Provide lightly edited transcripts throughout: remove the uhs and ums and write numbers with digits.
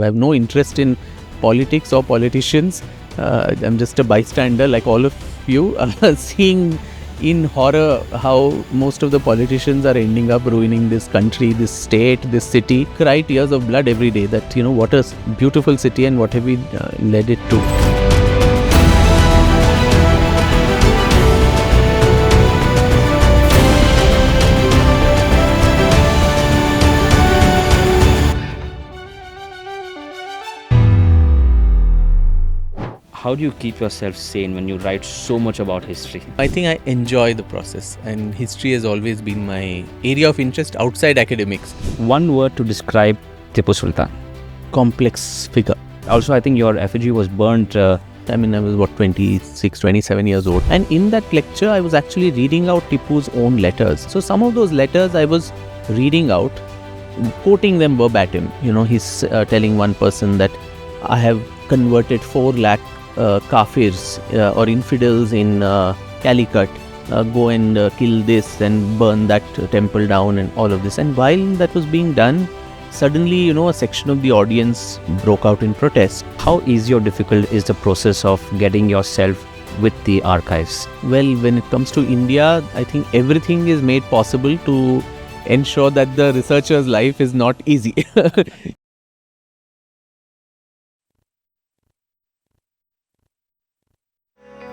I have no interest in politics or politicians. I'm just a bystander like all of you, seeing in horror how most of the politicians are ending up ruining this country, this state, this city. Cry tears of blood every day that, what a beautiful city and what have we led it to. How do you keep yourself sane when you write so much about history? I think I enjoy the process, and history has always been my area of interest outside academics. One word to describe Tipu Sultan. Complex figure. Also, I think your effigy was burnt. I was 26, 27 years old. And in that lecture, I was actually reading out Tipu's own letters. So some of those letters I was reading out, quoting them verbatim. He's telling one person that I have converted 4 lakh kafirs or infidels in Calicut, go and kill this and burn that temple down and all of this. And while that was being done, suddenly, a section of the audience broke out in protest. How easy or difficult is the process of getting yourself with the archives? Well, when it comes to India, I think everything is made possible to ensure that the researcher's life is not easy.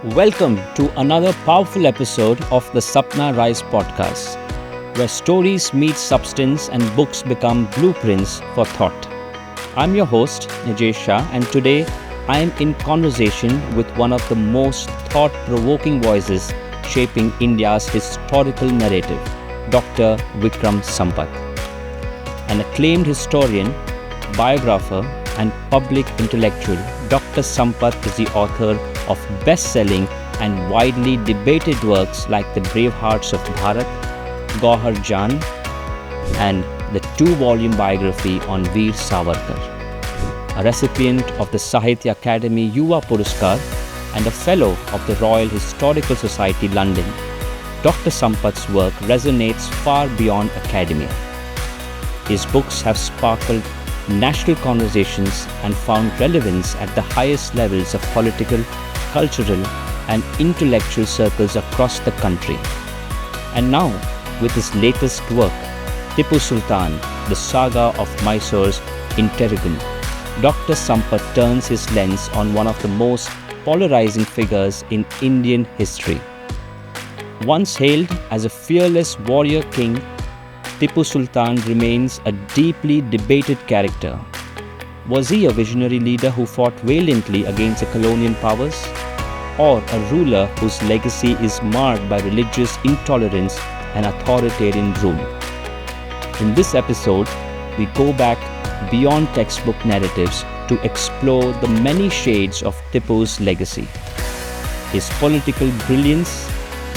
Welcome to another powerful episode of the Sapna Rise podcast, where stories meet substance and books become blueprints for thought. I'm your host, Nijesh Shah, and today I am in conversation with one of the most thought-provoking voices shaping India's historical narrative, Dr. Vikram Sampath. An acclaimed historian, biographer, and public intellectual, Dr. Sampath is the author of best-selling and widely debated works like The Brave Hearts of Bharat, Gauhar Jaan, and the 2-volume biography on Veer Savarkar. A recipient of the Sahitya Academy Yuva Puraskar and a fellow of the Royal Historical Society London, Dr. Sampath's work resonates far beyond academia. His books have sparkled national conversations and found relevance at the highest levels of political, cultural, and intellectual circles across the country. And now, with his latest work, Tipu Sultan, the saga of Mysore's interregnum, Dr. Sampath turns his lens on one of the most polarizing figures in Indian history. Once hailed as a fearless warrior king, Tipu Sultan remains a deeply debated character. Was he a visionary leader who fought valiantly against the colonial powers, or a ruler whose legacy is marred by religious intolerance and authoritarian rule? In this episode, we go back beyond textbook narratives to explore the many shades of Tipu's legacy. His political brilliance,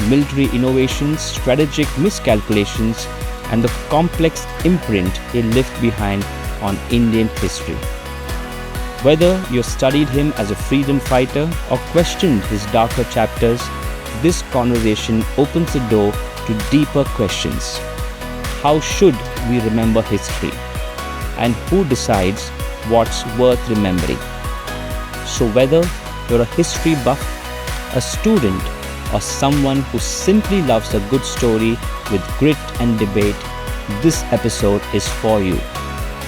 military innovations, strategic miscalculations, and the complex imprint he left behind on Indian history. Whether you studied him as a freedom fighter or questioned his darker chapters, this conversation opens the door to deeper questions. How should we remember history? And who decides what's worth remembering? So whether you're a history buff, a student, or someone who simply loves a good story with grit and debate, this episode is for you.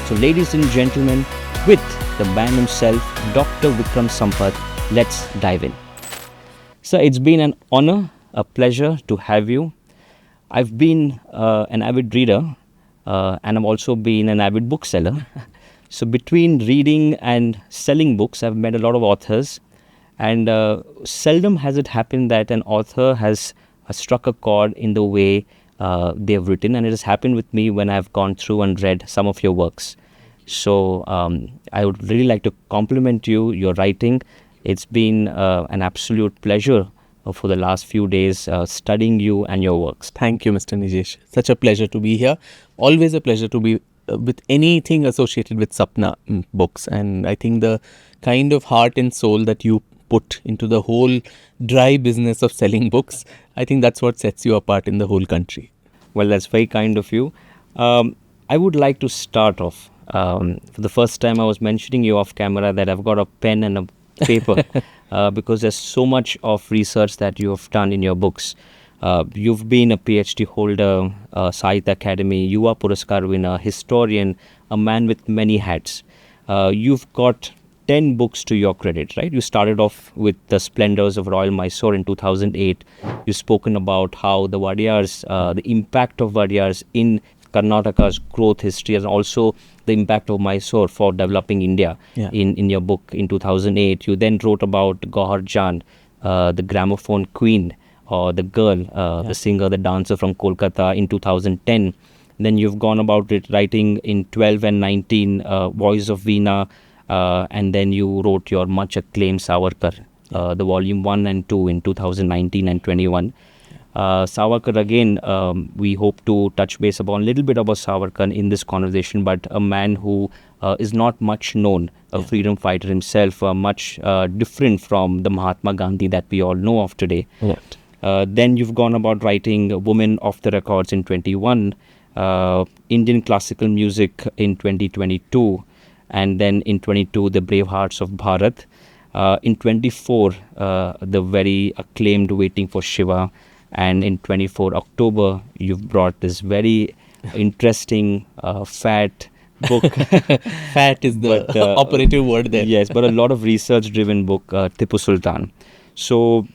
So ladies and gentlemen, with the man himself, Dr. Vikram Sampath, let's dive in. So it's been an honor, a pleasure to have you. I've been an avid reader and I've also been an avid bookseller. So between reading and selling books, I've met a lot of authors. And seldom has it happened that an author has struck a chord in the way they have written. And it has happened with me when I've gone through and read some of your works. So I would really like to compliment you, your writing. It's been an absolute pleasure for the last few days studying you and your works. Thank you, Mr. Nijesh. Such a pleasure to be here. Always a pleasure to be with anything associated with Sapna books. And I think the kind of heart and soul that you put into the whole dry business of selling books, I think that's what sets you apart in the whole country. Well, that's very kind of you. I would like to start off For the first time, I was mentioning you off camera that I've got a pen and a paper because there's so much of research that you have done in your books. You've been a PhD holder, Sahitya Academy, Yuva Puraskar winner, historian, a man with many hats. You've got 10 books to your credit, right? You started off with the splendors of Royal Mysore in 2008. You've spoken about how the Vadiyars, the impact of Vadiyars in Karnataka's growth history, and also the impact of Mysore for developing India in your book in 2008. You then wrote about Gauhar Jan, the gramophone queen, or the girl, the singer, the dancer from Kolkata in 2010. Then you've gone about it writing in 12 and 19, Voice of Veena, and then you wrote your much acclaimed Savarkar, the volume 1 and 2 in 2019 and 21. Savarkar, again, we hope to touch base upon a little bit about Savarkar in this conversation, but a man who is not much known, a freedom fighter himself, much different from the Mahatma Gandhi that we all know of today. Then you've gone about writing Women Off the Records in 21, Indian classical music in 2022, and then in 22, The Brave Hearts of Bharat. In 24, the very acclaimed Waiting for Shiva. And in 24 October, you've brought this very interesting, fat book. Fat is the operative word there. Yes, but a lot of research-driven book, Tipu Sultan. So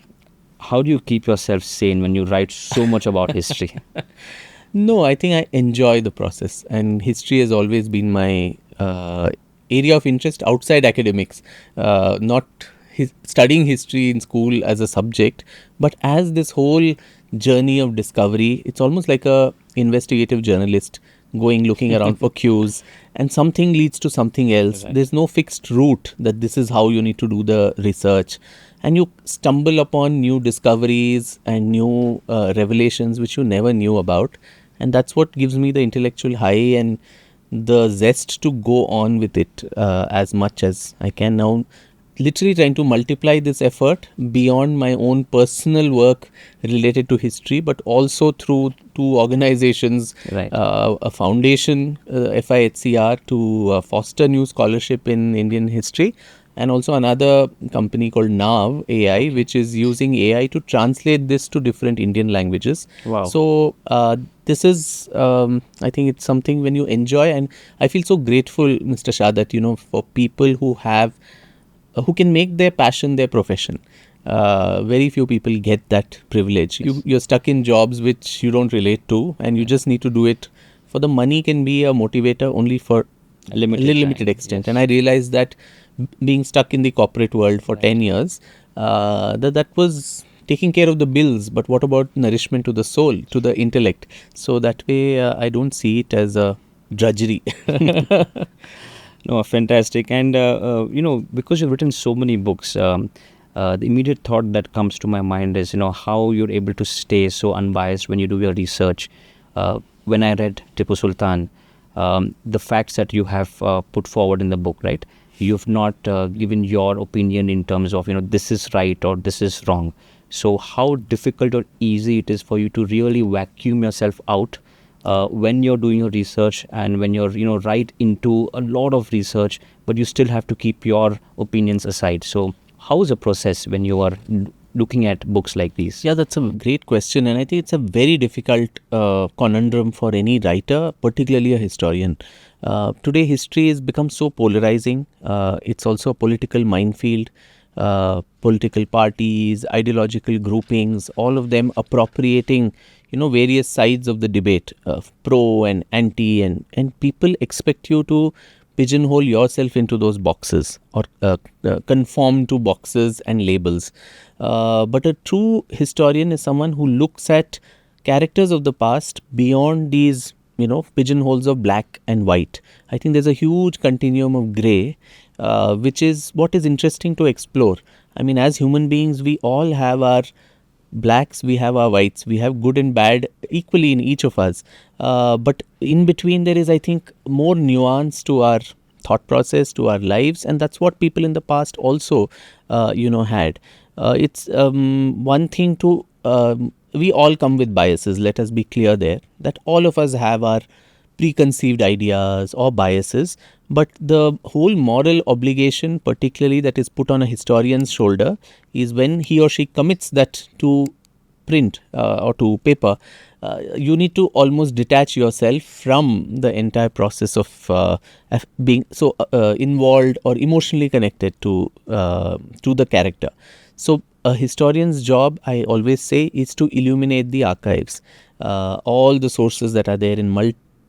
how do you keep yourself sane when you write so much about history? No, I think I enjoy the process, and history has always been my area of interest outside academics. Not studying history in school as a subject, but as this whole journey of discovery. It's almost like a investigative journalist looking around for cues, and something leads to something else. There's no fixed route that this is how you need to do the research, and you stumble upon new discoveries and new revelations which you never knew about, and that's what gives me the intellectual high and the zest to go on with it as much as I can now. Literally trying to multiply this effort beyond my own personal work related to history, but also through two organizations, a foundation, FIHCR, to foster new scholarship in Indian history, and also another company called NAAV AI, which is using AI to translate this to different Indian languages. Wow. So this is, I think it's something when you enjoy, and I feel so grateful, Mr. Shah, that, for people who can make their passion their profession. Very few people get that privilege. You're stuck in jobs which you don't relate to, and you just need to do it. For the money can be a motivator only for a limited extent. Yes. And I realized that being stuck in the corporate world for 10 years, that was taking care of the bills, but what about nourishment to the soul, to the intellect? So that way, I don't see it as a drudgery. No, fantastic. And, because you've written so many books, the immediate thought that comes to my mind is, how you're able to stay so unbiased when you do your research. When I read Tipu Sultan, the facts that you have put forward in the book, right? You've not given your opinion in terms of, this is right or this is wrong. So how difficult or easy it is for you to really vacuum yourself out when you're doing your research, and when you're right into a lot of research, but you still have to keep your opinions aside. So how is the process when you are looking at books like these? Yeah, that's a great question, and I think it's a very difficult conundrum for any writer, particularly a historian. Today, history has become so polarizing. It's also a political minefield. Political parties, ideological groupings, all of them appropriating various sides of the debate, pro and anti, and people expect you to pigeonhole yourself into those boxes or conform to boxes and labels. But a true historian is someone who looks at characters of the past beyond these pigeonholes of black and white. I think there's a huge continuum of grey, which is what is interesting to explore. I mean, as human beings, we all have our blacks, we have our whites, we have good and bad equally in each of us. But in between, there is, I think, more nuance to our thought process, to our lives, and that's what people in the past also, had. It's one thing to, we all come with biases, let us be clear there, that all of us have our preconceived ideas or biases, but the whole moral obligation, particularly that is put on a historian's shoulder, is when he or she commits that to print or to paper, you need to almost detach yourself from the entire process of being so involved or emotionally connected to the character. So a historian's job, I always say, is to illuminate the archives, all the sources that are there in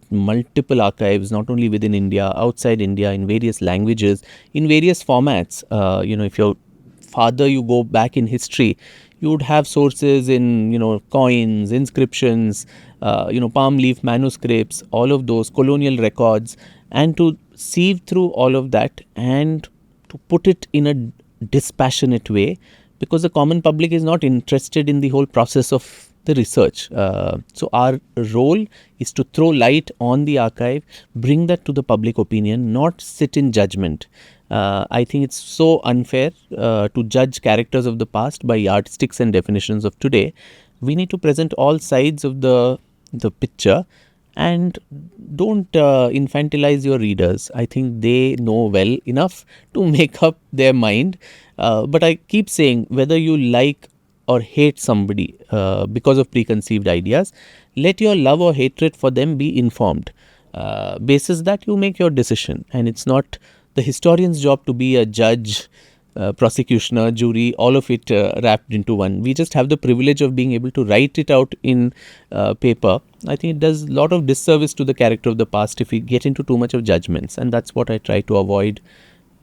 multiple archives, not only within India, outside India, in various languages, in various formats. If your farther you go back in history, you would have sources in, coins, inscriptions, palm leaf manuscripts, all of those colonial records, and to sieve through all of that and to put it in a dispassionate way, because the common public is not interested in the whole process of the research. So our role is to throw light on the archive, bring that to the public opinion, not sit in judgment. I think it's so unfair to judge characters of the past by yardsticks and definitions of today. We need to present all sides of the picture, and don't infantilize your readers. I think they know well enough to make up their mind. But I keep saying, whether you like or hate somebody because of preconceived ideas, let your love or hatred for them be informed. Basis that you make your decision, and it's not the historian's job to be a judge, prosecutioner, jury, all of it wrapped into one. We just have the privilege of being able to write it out in paper. I think it does a lot of disservice to the character of the past if we get into too much of judgments, and that's what I try to avoid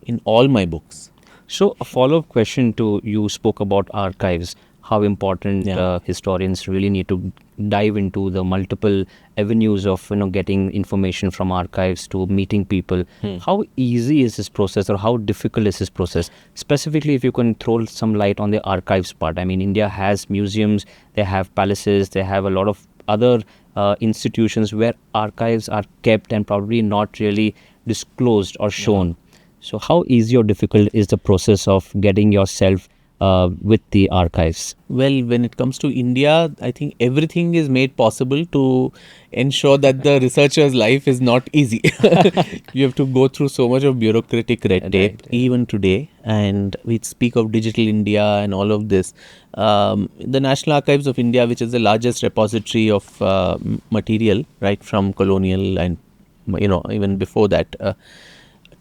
in all my books. So a follow-up question to, you spoke about archives, how important historians really need to dive into the multiple avenues of getting information from archives to meeting people. How easy is this process, or how difficult is this process? Specifically, if you can throw some light on the archives part. I mean, India has museums, they have palaces, they have a lot of other institutions where archives are kept and probably not really disclosed or shown. So how easy or difficult is the process of getting yourself with the archives? Well, when it comes to India, I think everything is made possible to ensure that the researcher's life is not easy. You have to go through so much of bureaucratic red tape, even today. And we speak of Digital India and all of this. The National Archives of India, which is the largest repository of material, right, from colonial and, even before that,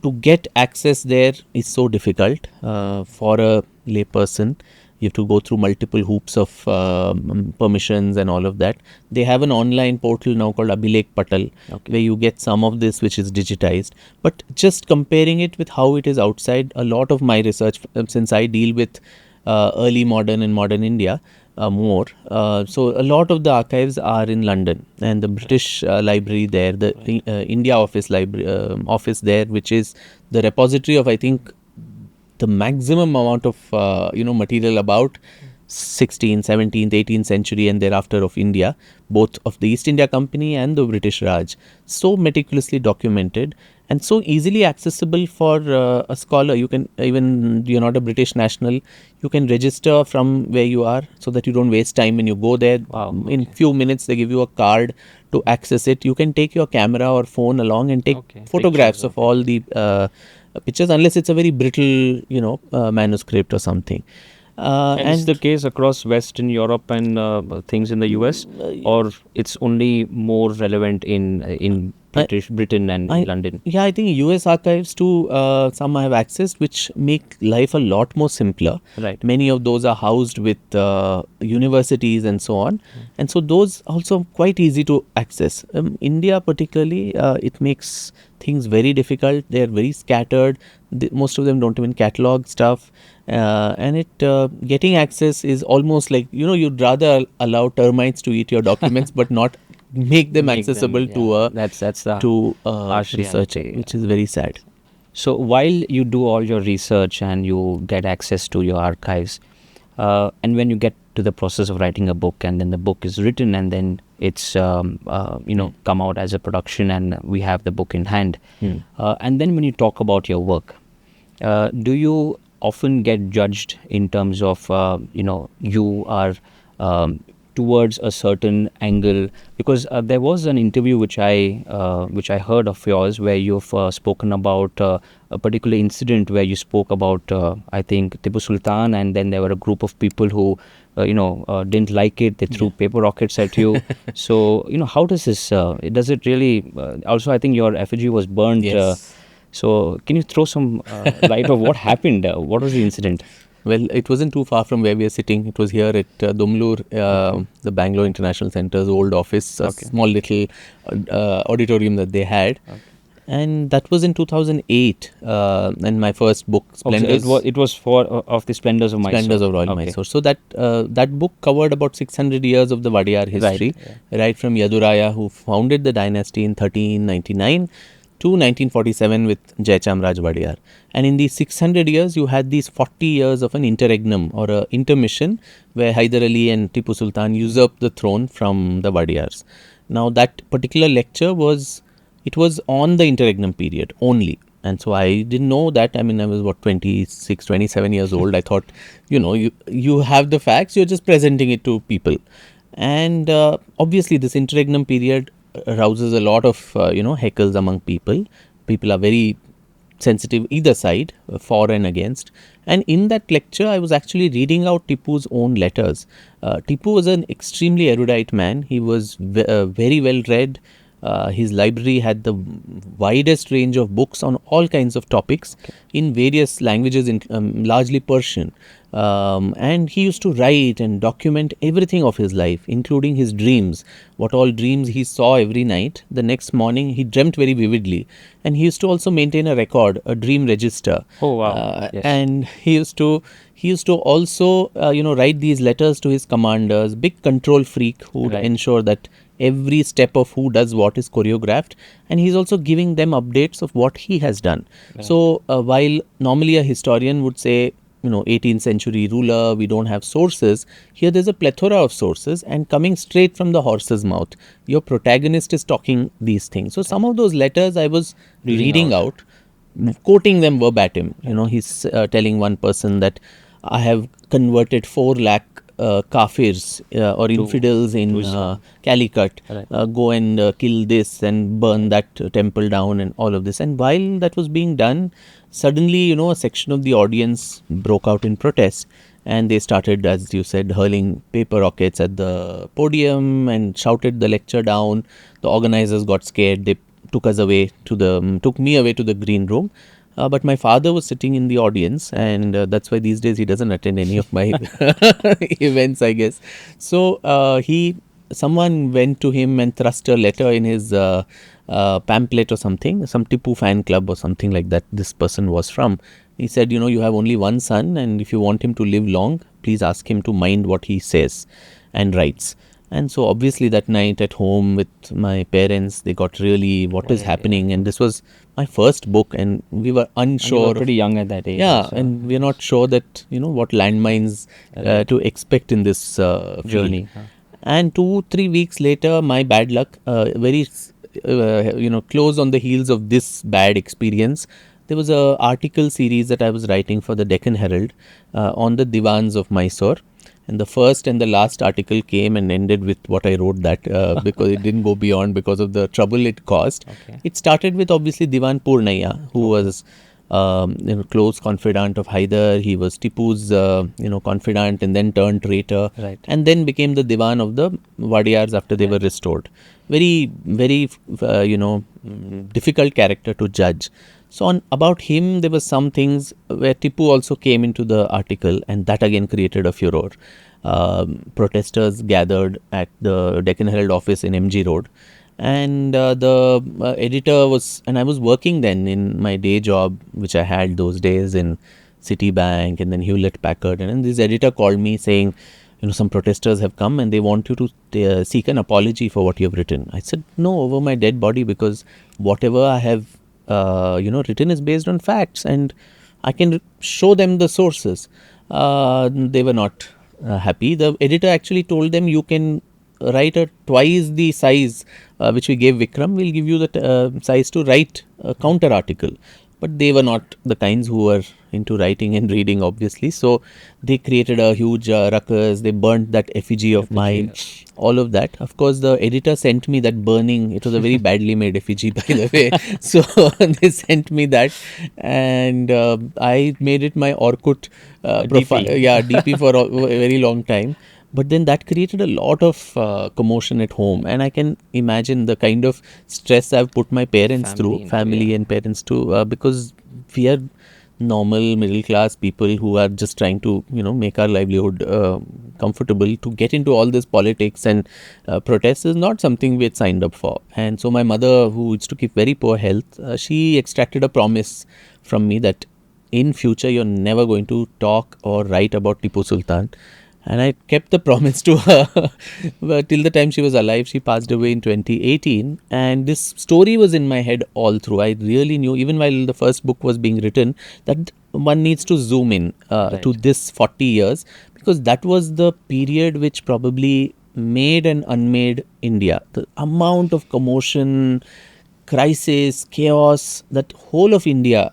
to get access there is so difficult for a layperson. You have to go through multiple hoops of permissions and all of that. They have an online portal now called Abhilekh Patal, where you get some of this which is digitized. But just comparing it with how it is outside, a lot of my research, since I deal with early modern and modern India more, so a lot of the archives are in London, and the British library there, the India office library office there, which is the repository of, I think, the maximum amount of material about 16th, 17th, 18th century and thereafter of India, both of the East India Company and the British Raj. So meticulously documented and so easily accessible for a scholar. You can, even you're not a British national, you can register from where you are so that you don't waste time when you go there. In few minutes they give you a card to access it. You can take your camera or phone along and take photographs of all the pictures, unless it's a very brittle, manuscript or something. And it's the case across Western Europe and things in the US, or it's only more relevant in Britain and London? Yeah, I think US archives too, some I have accessed, which make life a lot more simpler. Right. Many of those are housed with universities and so on. And so those also quite easy to access. India particularly, it makes things very difficult. They are very scattered. Most of them don't even catalog stuff. And it getting access is almost like, you'd rather allow termites to eat your documents but not make them accessible to a researcher, which is very sad. So while you do all your research and you get access to your archives, and when you get to the process of writing a book, and then the book is written, and then it's come out as a production, and we have the book in hand, and then when you talk about your work, do you often get judged in terms of you are towards a certain angle? Because there was an interview which I heard of yours where you've spoken about a particular incident where you spoke about I think Tipu Sultan, and then there were a group of people who didn't like it. They threw paper rockets at you. So how does this? Does it really? Also, I think your effigy was burnt. Yes. So can you throw some light of what happened? What was the incident? Well, it wasn't too far from where we are sitting. It was here at Dumlur, the Bangalore International Centre's old office, a small little auditorium that they had. And that was in 2008. And my first book, Splendors. It was for of the Splendors of Mysore. Splendors of Royal Mysore. So that book covered about 600 years of the Vadiyar history, right from Yaduraya, who founded the dynasty in 1399, to 1947 with Jayachamraj Vadiyar. And in these 600 years, you had these 40 years of an interregnum or an intermission where Hyder Ali and Tipu Sultan usurped the throne from the Vadiyars. Now, that particular lecture was on the interregnum period only. And so I didn't know that. I mean, I was 26, 27 years old. I thought, you have the facts, you're just presenting it to people. And obviously, this interregnum period arouses a lot of heckles among people. People are very sensitive either side, for and against. And in that lecture, I was actually reading out Tipu's own letters. Tipu was an extremely erudite man. He was very well read. His library had the widest range of books on all kinds of topics in various languages, largely Persian. And he used to write and document everything of his life, including his dreams, what all dreams he saw every night. The next morning, he dreamt very vividly. And he used to also maintain a record, a dream register. Oh, wow. Yes. And he used to also, write these letters to his commanders, big control freak who would ensure that every step of who does what is choreographed, and he's also giving them updates of what he has done. So while normally a historian would say, 18th century ruler, we don't have sources, here there's a plethora of sources and coming straight from the horse's mouth. Your protagonist is talking these things. So some of those letters I was reading out, quoting them verbatim. He's telling one person that I have converted 4 lakh kafirs or infidels in Calicut, go and kill this and burn that temple down and all of this. And while that was being done, suddenly, a section of the audience broke out in protest, and they started, as you said, hurling paper rockets at the podium and shouted the lecture down. The organizers got scared. They took me away to the green room. But my father was sitting in the audience, and that's why these days he doesn't attend any of my events, I guess. So someone went to him and thrust a letter in his pamphlet or something, some Tipu fan club or something like that this person was from. He said, you have only one son, and if you want him to live long, please ask him to mind what he says and writes. And so obviously that night at home with my parents, they got really what is happening. And this was my first book, and we were unsure. And you were pretty young at that age. Yeah, and we're not sure that, what landmines to expect in this journey. And 2-3 weeks later, my bad luck, very, close on the heels of this bad experience, there was a article series that I was writing for the Deccan Herald on the Diwans of Mysore. And the first and the last article came and ended with what I wrote that because it didn't go beyond because of the trouble it caused. It started with obviously Diwan Purnaya, who was close confidant of Hyder. He was Tipu's confidant, and then turned traitor, and then became the Diwan of the Vadiyars after they were restored. Very, very difficult character to judge. So about him, there were some things where Tipu also came into the article, and that again created a furor. Protesters gathered at the Deccan Herald office in MG Road, and the editor was, and I was working then in my day job, which I had those days in Citibank and then Hewlett Packard, and this editor called me saying, some protesters have come and they want you to seek an apology for what you have written. I said, no, over my dead body, because whatever I have written is based on facts, and I can show them the sources. They were not happy. The editor actually told them, you can write twice the size which we gave Vikram. We'll give you the size to write a counter article. but they were not the kinds who were into writing and reading, obviously. So they created a huge ruckus. They burnt that effigy of mine, all of that. Of course, the editor sent me that burning. It was a very badly made effigy, by the way. So they sent me that, and I made it my Orkut profile. DP. Yeah, DP for a very long time. But then that created a lot of commotion at home, and I can imagine the kind of stress I've put my parents through, family and parents too, because we are normal middle class people who are just trying to make our livelihood comfortable. To get into all this politics and protests is not something we had signed up for. And so my mother, who used to keep very poor health, she extracted a promise from me that in future you're never going to talk or write about Tipu Sultan. And I kept the promise to her but till the time she was alive. She passed away in 2018, and this story was in my head all through. I really knew, even while the first book was being written, that one needs to zoom in to this 40 years, because that was the period which probably made and unmade India. The amount of commotion, crisis, chaos that whole of India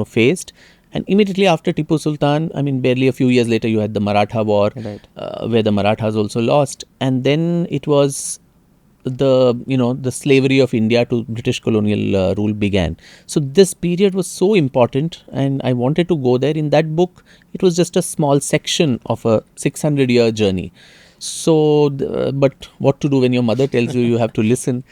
faced. And immediately after Tipu Sultan, I mean, barely a few years later, you had the Maratha War, where the Marathas also lost. And then it was the slavery of India to British colonial rule began. So this period was so important, and I wanted to go there. In that book, it was just a small section of a 600-year journey. So, but what to do when your mother tells you have to listen?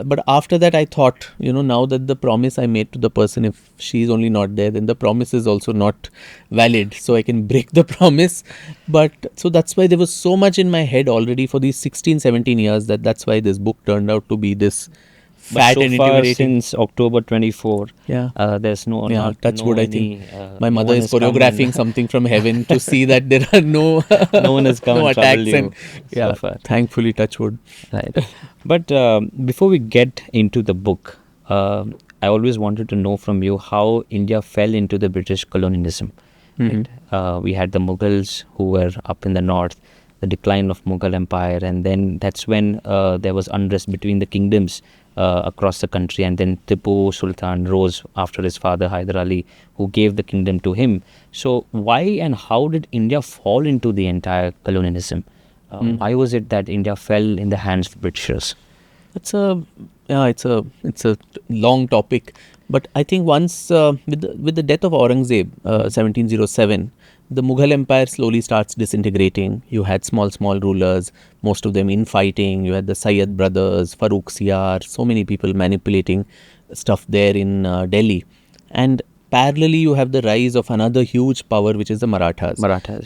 But after that, I thought, now that the promise I made to the person, if she is only not there, then the promise is also not valid. So I can break the promise. But so that's why there was so much in my head already for these 16, 17 years that's why this book turned out to be this fat and intimidating. Since October 24, there's no... Yeah, touch wood, I think. My no mother is choreographing something from heaven to see that there are no one has come no and attacks. troubled you Yeah, so far. Thankfully, touch wood. Right. But before we get into the book, I always wanted to know from you how India fell into the British colonialism. Right? We had the Mughals who were up in the north, the decline of Mughal Empire, and then that's when there was unrest between the kingdoms across the country, and then Tipu Sultan rose after his father Hyder Ali, who gave the kingdom to him. So why and how did India fall into the entire colonialism? Why was it that India fell in the hands of Britishers? It's a long topic, but I think once with the death of Aurangzeb, 1707, the Mughal Empire slowly starts disintegrating. You had small rulers, most of them infighting. You had the Sayyid brothers, FIHCR, so many people manipulating stuff there in Delhi. And parallelly, you have the rise of another huge power, which is the Marathas.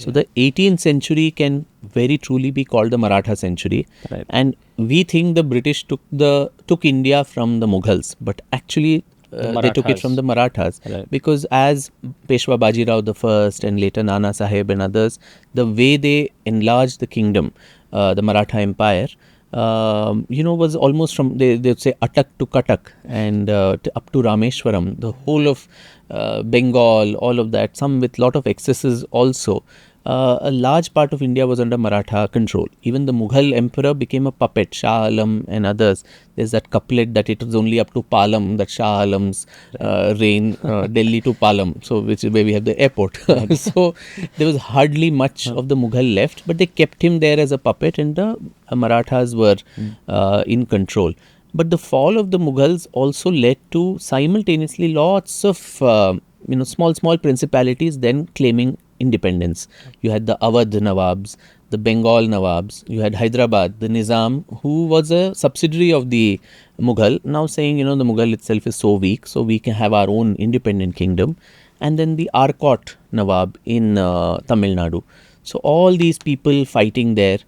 So the 18th century can very truly be called the Maratha century. Right. And we think the British took India from the Mughals, but actually they took it from the Marathas. Right. Because as Peshwa Bajirao the First and later Nana Sahib and others, the way they enlarged the kingdom, the Maratha Empire, was almost from, they would say, Atak to Katak and up to Rameshwaram, the whole of Bengal, all of that, some with lot of excesses also. A large part of India was under Maratha control. Even the Mughal emperor became a puppet, Shah Alam and others. There's that couplet that it was only up to Palam, that Shah Alam's reign, Delhi to Palam, so which is where we have the airport. So there was hardly much of the Mughal left, but they kept him there as a puppet, and the Marathas were in control. But the fall of the Mughals also led to simultaneously lots of small principalities then claiming independence. You had the Awadh Nawabs, the Bengal Nawabs, you had Hyderabad, the Nizam, who was a subsidiary of the Mughal, now saying, the Mughal itself is so weak, so we can have our own independent kingdom. And then the Arcot Nawab in Tamil Nadu. So all these people fighting there,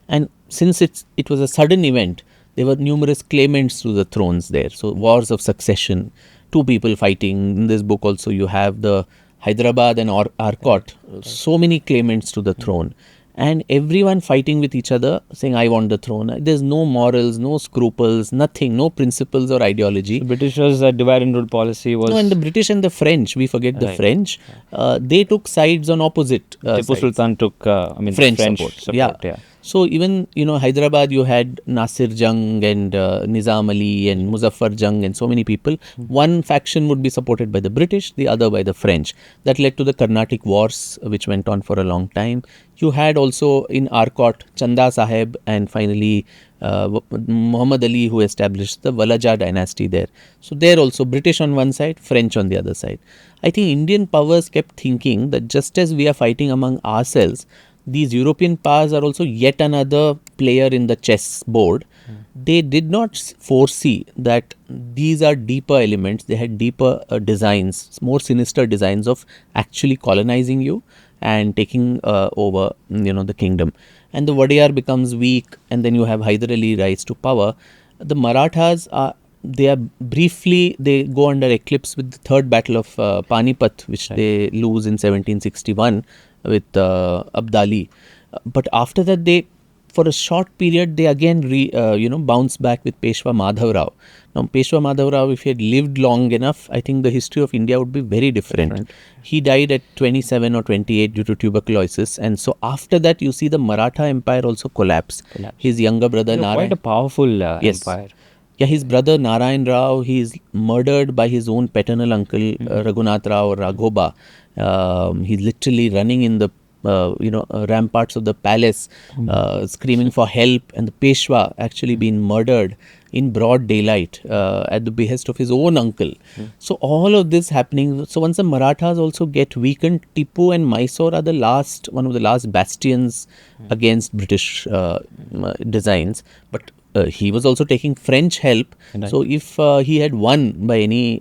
and since it was a sudden event, there were numerous claimants to the thrones there. So wars of succession, two people fighting. In this book also you have the Hyderabad and Arcot, so many claimants to the throne, and everyone fighting with each other, saying, I want the throne. There's no morals, no scruples, nothing, no principles or ideology. The Britishers' divide and rule policy was... No, and the British and the French, we forget the French, they took sides on opposite Tipu sides. Sultan took French support. Yeah. So even, Hyderabad, you had Nasir Jung and Nizam Ali and Muzaffar Jung and so many people. One faction would be supported by the British, the other by the French. That led to the Carnatic Wars, which went on for a long time. You had also in Arcot, Chanda Sahib and finally Muhammad Ali, who established the Walaja dynasty there. So there also British on one side, French on the other side. I think Indian powers kept thinking that just as we are fighting among ourselves, these European powers are also yet another player in the chess board. They did not foresee that these are deeper elements. They had deeper designs, more sinister designs of actually colonizing you and taking over, the kingdom. And the Wadiyar becomes weak, and then you have Hyder Ali rise to power. The Marathas they go under eclipse with the third battle of Panipat, which they lose in 1761 with Abdali. But after that, for a short period, they again bounce back with Peshwa Madhav Rao. Now, Peshwa Madhav Rao, if he had lived long enough, I think the history of India would be very different. He died at 27 or 28 due to tuberculosis. And so after that, you see the Maratha Empire also collapse. His younger brother Narayan. Quite a powerful empire. Yeah, his brother Narayan Rao, he is murdered by his own paternal uncle Raghunath Rao or Raghoba. He's literally running in the ramparts of the palace, screaming for help, and the Peshwa actually being murdered in broad daylight at the behest of his own uncle. So all of this happening. So once the Marathas also get weakened, Tipu and Mysore are one of the last bastions against British designs. But he was also taking French help. Right. So if he had won by any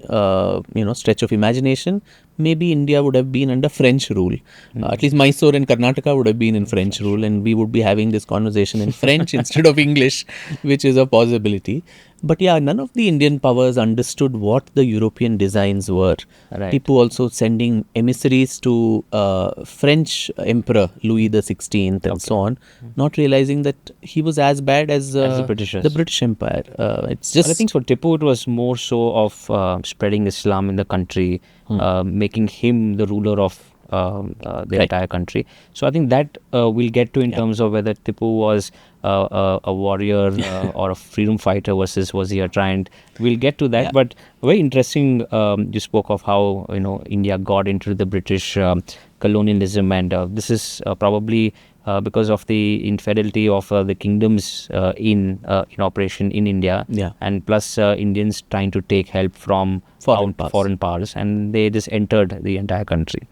stretch of imagination, maybe India would have been under French rule. At least Mysore and Karnataka would have been in French rule, and we would be having this conversation in French instead of English, which is a possibility. But yeah, none of the Indian powers understood what the European designs were. Right. Tipu also sending emissaries to French Emperor Louis XVI and so on, not realizing that he was as bad as the British Empire. It's just. But I think for Tipu, it was more so of spreading Islam in the country, making him the ruler of the entire country. So I think that we'll get to in terms of whether Tipu was a warrior or a freedom fighter versus was he a tyrant. We'll get to that. Yeah. But very interesting, you spoke of how India got into the British colonialism, and this is probably because of the infidelity of the kingdoms in operation in India, and plus Indians trying to take help from foreign powers, and they just entered the entire country.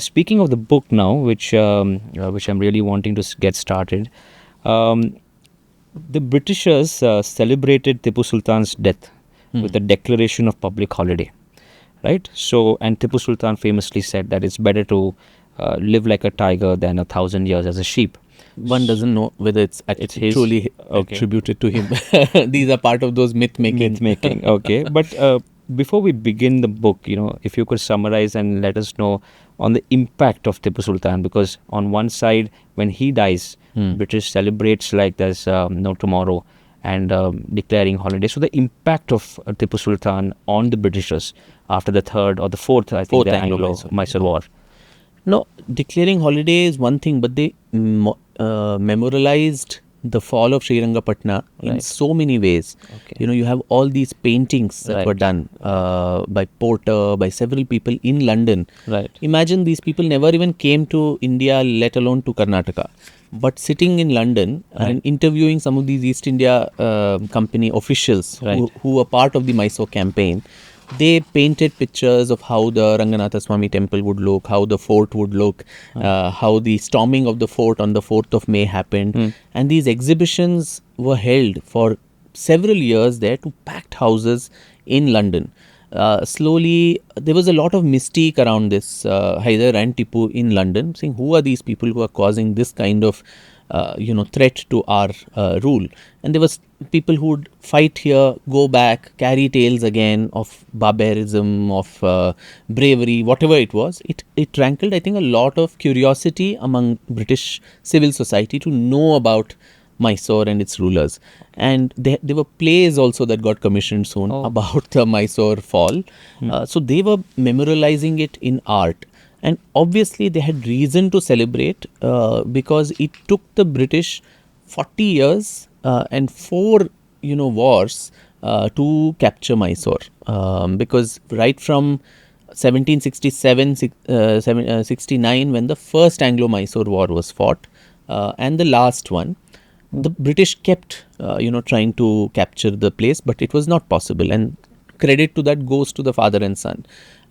Speaking of the book now, which I'm really wanting to get started, the Britishers celebrated Tipu Sultan's death with a declaration of public holiday, right? So, and Tipu Sultan famously said that it's better to live like a tiger than 1,000 years as a sheep. One doesn't know whether it's truly attributed to him. These are part of those myth-making. Okay. But before we begin the book, if you could summarize and let us know on the impact of Tipu Sultan, because on one side, when he dies, British celebrates like there's no tomorrow and declaring holiday. So the impact of Tipu Sultan on the Britishers after the third or the fourth Anglo-Mysore War. No, declaring holiday is one thing, but they memorialized the fall of Srirangapatna in so many ways. You have all these paintings that were done by Porter, by several people in London. Imagine these people never even came to India, let alone to Karnataka. But sitting in London and interviewing some of these East India Company officials who were part of the Mysore campaign, they painted pictures of how the Ranganatha Swami temple would look, how the fort would look, how the storming of the fort on the 4th of May happened. And these exhibitions were held for several years there to packed houses in London. Slowly, there was a lot of mystique around this Hyder and Tipu in London, saying who are these people who are causing this kind of threat to our rule. And there was people who would fight here, go back, carry tales again of barbarism, of bravery, whatever it was. It rankled, I think, a lot of curiosity among British civil society to know about Mysore and its rulers. And there were plays also that got commissioned soon about the Mysore fall. So they were memorializing it in art. And obviously they had reason to celebrate because it took the British 40 years and 4 wars to capture Mysore. Because right from 1767 69, when the first Anglo-Mysore war was fought, and the last one, the British kept trying to capture the place, but it was not possible, and credit to that goes to the father and son.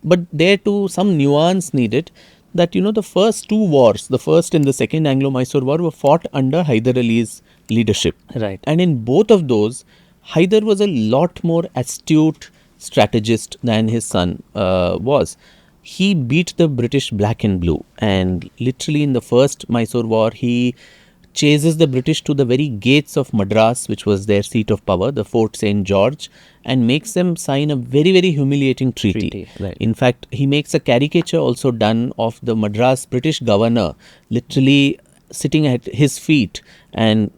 But there too some nuance needed, that the first 2 wars, the first and the second Anglo-Mysore war, were fought under Hyder Ali's leadership. Right. And in both of those, Hyder was a lot more astute strategist than his son was. He beat the British black and blue, and literally in the first Mysore war, he chases the British to the very gates of Madras, which was their seat of power, the Fort St. George, and makes them sign a very, very humiliating treaty. Right. In fact, he makes a caricature also done of the Madras British governor literally sitting at his feet and,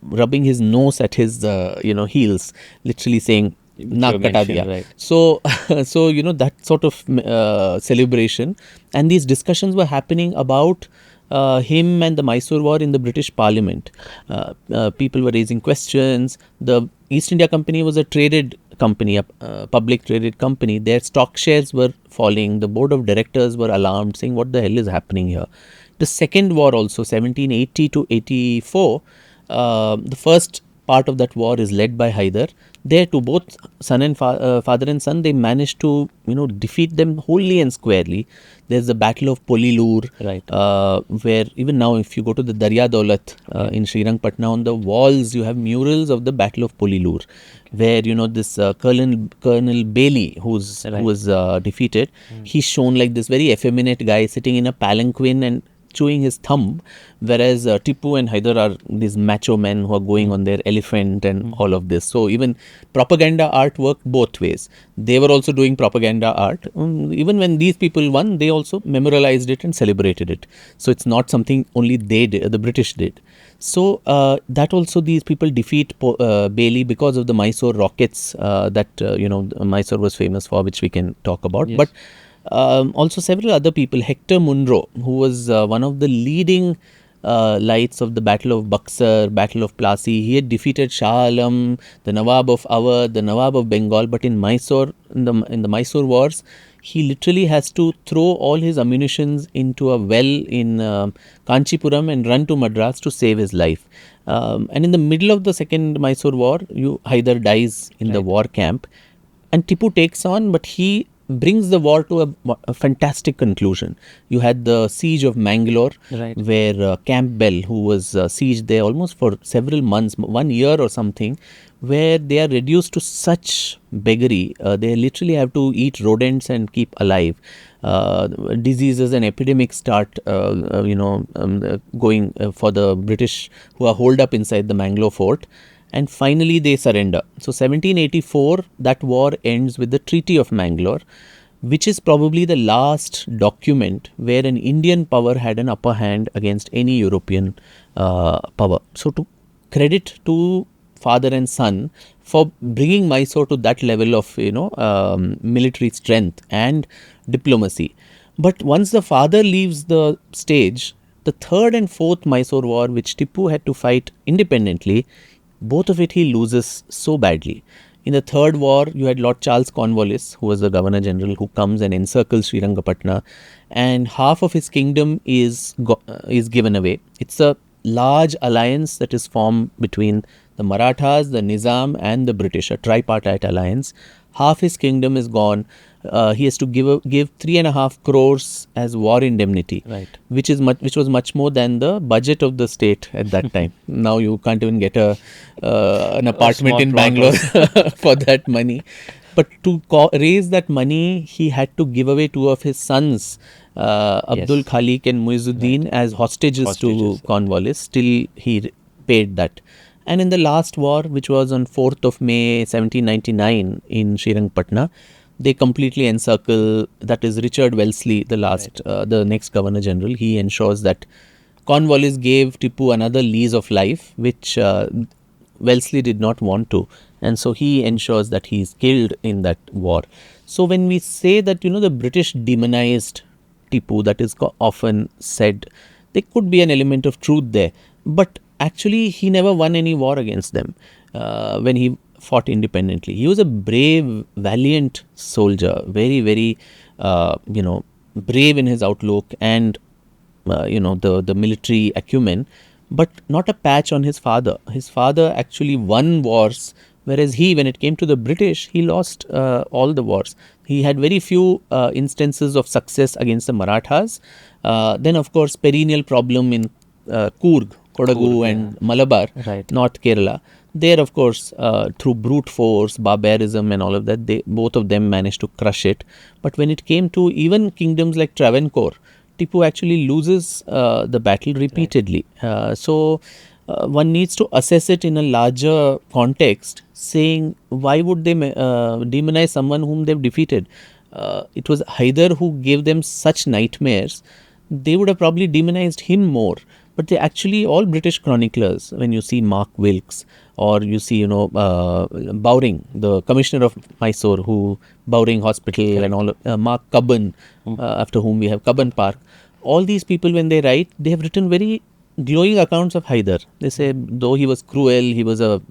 rubbing his nose at his, heels, literally saying, "Naak kata diya." Right. So, that sort of celebration, and these discussions were happening about him and the Mysore war in the British Parliament. People were raising questions. The East India Company was a traded company, a public traded company. Their stock shares were falling. The board of directors were alarmed, saying, "What the hell is happening here?" The second war also, 1780 to 84, the first part of that war is led by Hyder. There too, both son and father and son, they managed to defeat them wholly and squarely. There's the Battle of Polilur, Right. where even now, if you go to the Darya Daulat in Srirangpatna, on the walls you have murals of the Battle of Polilur, where this Colonel Bailey, who was defeated, he's shown like this very effeminate guy sitting in a palanquin and chewing his thumb, whereas Tipu and Hyder are these macho men who are going on their elephant and all of this. So even propaganda art worked both ways. They were also doing propaganda art. Even when these people won, they also memorialized it and celebrated it. So it's not something only they did, the British did. So that also, these people defeat Bailey because of the Mysore rockets that Mysore was famous for, which we can talk about. Yes. But also several other people, Hector Munro, who was one of the leading lights of the Battle of Buxar, Battle of Plassey. He had defeated Shah Alam, the Nawab of Awadh, the Nawab of Bengal. But in Mysore, in the Mysore wars, he literally has to throw all his ammunitions into a well in Kanchipuram and run to Madras to save his life. And in the middle of the second Mysore war, Hyder dies in the war camp, and Tipu takes on, but he brings the war to a fantastic conclusion. You had the siege of Mangalore, Right. where Campbell, who was sieged there almost for several months, 1 year or something, where they are reduced to such beggary. They literally have to eat rodents and keep alive. Diseases and epidemics start, going for the British, who are holed up inside the Mangalore fort. And finally they surrender. So 1784, that war ends with the Treaty of Mangalore, which is probably the last document where an Indian power had an upper hand against any European power. So to credit to father and son for bringing Mysore to that level of military strength and diplomacy. But once the father leaves the stage, the third and fourth Mysore war, which Tipu had to fight independently, both of it he loses so badly. In the third war, you had Lord Charles Cornwallis, who was the Governor General, who comes and encircles Srirangapatna, and half of his kingdom is given away. It's a large alliance that is formed between the Marathas, the Nizam, and the British, a tripartite alliance. Half his kingdom is gone. He has to give 3.5 crores as war indemnity, Right. which was much more than the budget of the state at that time. Now you can't even get an apartment small in plot Bangalore for that money. But to raise that money, he had to give away 2 of his sons, Abdul Khalik and Muizuddin, as hostages to Cornwallis. Still, he paid that. And in the last war, which was on 4th of May 1799 in Srirangapatna, they completely encircle, that is Richard Wellesley, the next Governor General. He ensures that Cornwallis gave Tipu another lease of life, which Wellesley did not want to. And so he ensures that he is killed in that war. So when we say that, the British demonized Tipu that is often said. There could be an element of truth there, but actually he never won any war against them when he fought independently. He was a brave, valiant soldier, very, very, brave in his outlook and the military acumen, but not a patch on his father. His father actually won wars, whereas he, when it came to the British, he lost all the wars. He had very few instances of success against the Marathas. Then, of course, perennial problem in Coorg, Kodagu and Malabar, North Kerala. There, of course, through brute force, barbarism and all of that, both of them managed to crush it. But when it came to even kingdoms like Travancore, Tipu actually loses the battle repeatedly. So one needs to assess it in a larger context, saying why would they demonize someone whom they've defeated? It was Hyder who gave them such nightmares. They would have probably demonized him more. But they actually, all British chroniclers, when you see Mark Wilkes or you see, Bowring, the commissioner of Mysore, Bowring Hospital and all, Mark Cubbon, after whom we have Cubbon Park, all these people, when they write, they have written very glowing accounts of Hyder. They say, though he was cruel, he was a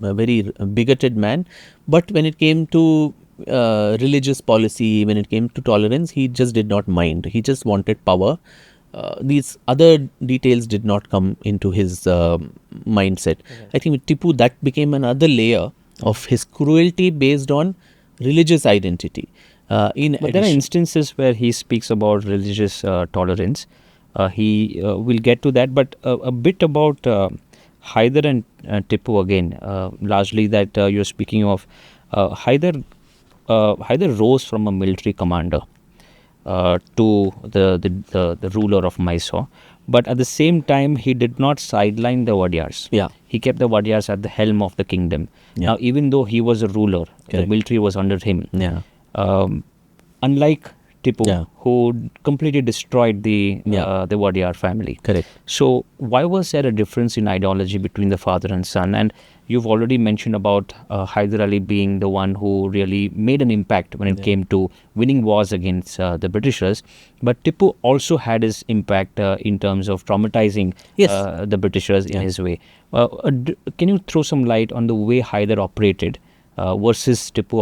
very bigoted man, but when it came to religious policy, when it came to tolerance, he just did not mind. He just wanted power. These other details did not come into his mindset. I think with Tipu, that became another layer of his cruelty based on religious identity. But there are instances where he speaks about religious tolerance. He will get to that, but a bit about Hyder and Tipu again. Largely that you're speaking of. Hyder rose from a military commander to the ruler of Mysore, but at the same time he did not sideline the Wadiyars. He kept the Wadiyars at the helm of the kingdom. Now, even though he was a ruler, the military was under him. Unlike Tipu, who completely destroyed the Wadiyar family. Correct. So why was there a difference in ideology between the father and son? And you've already mentioned about Hyder Ali being the one who really made an impact when it came to winning wars against the Britishers. But Tipu also had his impact in terms of traumatizing the Britishers in his way. Can you throw some light on the way Hyder operated versus Tipu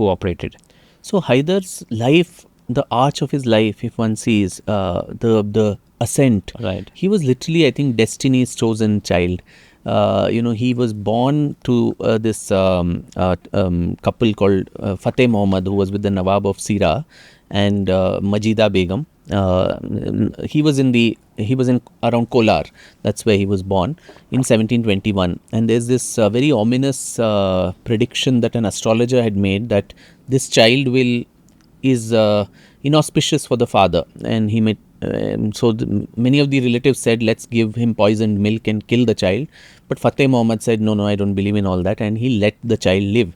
operated? So Hyder's life, the arch of his life, if one sees the ascent, he was literally, I think, destiny's chosen child. He was born to this couple called Fateh Muhammad, who was with the Nawab of Sira, and Majida Begum. He was in around Kolar. That's where he was born in 1721. And there's this very ominous prediction that an astrologer had made that this child is inauspicious for the father, and he may. Many of the relatives said, let's give him poisoned milk and kill the child. But Fateh Muhammad said, no, I don't believe in all that, and he let the child live.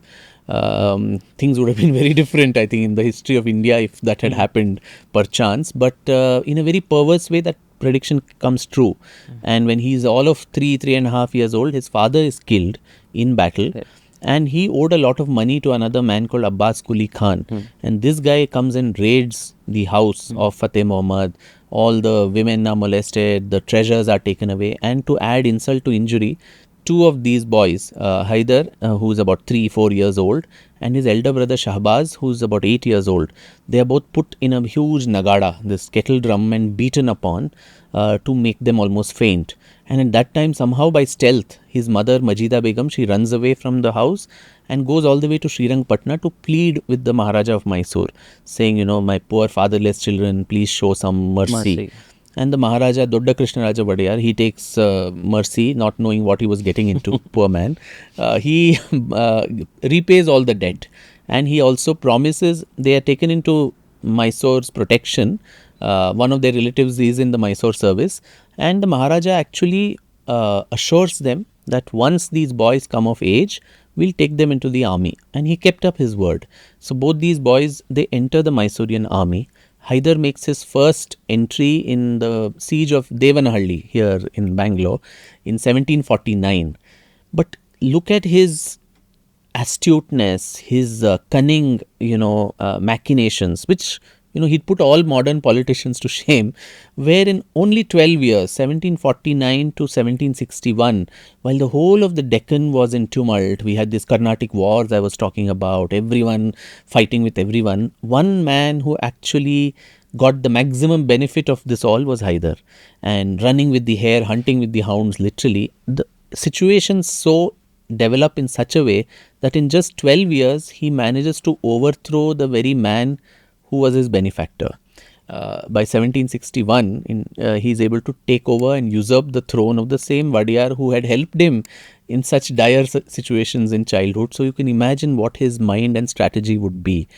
Things would have been very different, I think, in the history of India if that had happened perchance. But in a very perverse way, that prediction comes true. And when he's all of 3.5 years old, his father is killed in battle. And he owed a lot of money to another man called Abbas Quli Khan. And this guy comes and raids the house of Fateh Muhammad. All the women are molested, the treasures are taken away. And to add insult to injury, two of these boys, Hyder, who is about 3-4 years old, and his elder brother Shahbaz, who is about 8 years old, they are both put in a huge nagada, this kettle drum, and beaten upon to make them almost faint. And at that time, somehow by stealth, his mother Majida Begum, she runs away from the house and goes all the way to Srirangpatna to plead with the Maharaja of Mysore, saying, my poor fatherless children, please show some mercy. And the Maharaja, Dodda Krishna Raja Vadiyar, he takes mercy, not knowing what he was getting into, poor man. He repays all the debt. And he also promises, they are taken into Mysore's protection. One of their relatives is in the Mysore service. And the Maharaja actually assures them that once these boys come of age, we'll take them into the army. And he kept up his word. So both these boys, they enter the Mysorean army. Hyder makes his first entry in the siege of Devanahalli here in Bangalore in 1749. But look at his astuteness, his cunning, machinations, which he'd put all modern politicians to shame, where in only 12 years, 1749 to 1761, while the whole of the Deccan was in tumult, we had these Carnatic wars I was talking about, everyone fighting with everyone, one man who actually got the maximum benefit of this all was Hyder. And running with the hare, hunting with the hounds, literally, the situations so develop in such a way that in just 12 years, he manages to overthrow the very man who was his benefactor. By 1761, he is able to take over and usurp the throne of the same Vadiyar who had helped him in such dire situations in childhood. So you can imagine what his mind and strategy would be.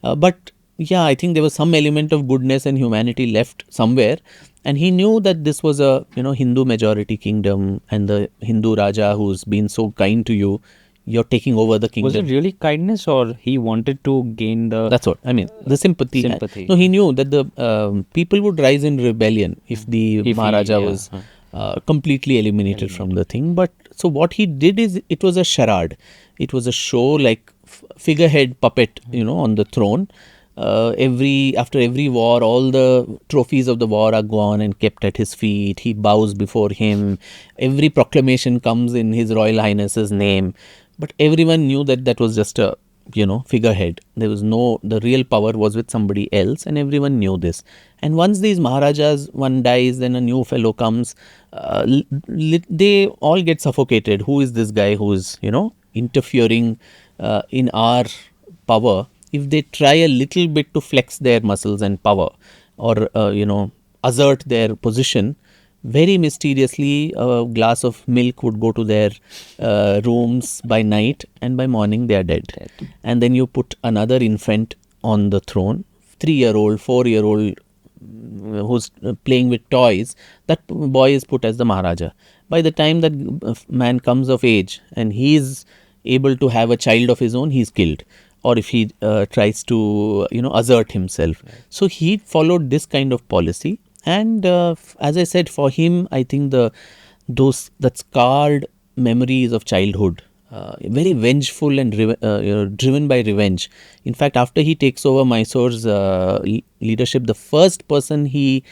But yeah, I think there was some element of goodness and humanity left somewhere. And he knew that this was a Hindu majority kingdom, and the Hindu Raja who's been so kind to you, you're taking over the kingdom. Was it really kindness, or he wanted to gain the... That's what I mean, the sympathy. No, he knew that the people would rise in rebellion if the Maharaja was completely eliminated from the thing. But so what he did is, it was a charade. It was a show, like figurehead puppet, on the throne. After every war, all the trophies of the war are gone and kept at his feet. He bows before him. Every proclamation comes in His Royal Highness's name. But everyone knew that that was just a, figurehead. There was the real power was with somebody else, and everyone knew this. And once these Maharajas, one dies, then a new fellow comes, they all get suffocated. Who is this guy who is, interfering in our power? If they try a little bit to flex their muscles and power, or, assert their position, very mysteriously a glass of milk would go to their rooms by night, and by morning they are dead. And then you put another infant on the throne, 3-year-old, 4-year-old, who's playing with toys. That boy is put as the Maharaja. By the time that man comes of age and he is able to have a child of his own, he is killed. Or if he tries to, assert himself. So he followed this kind of policy. And as I said, for him, I think that scarred memories of childhood, very vengeful and driven by revenge. In fact, after he takes over Mysore's leadership, the first person he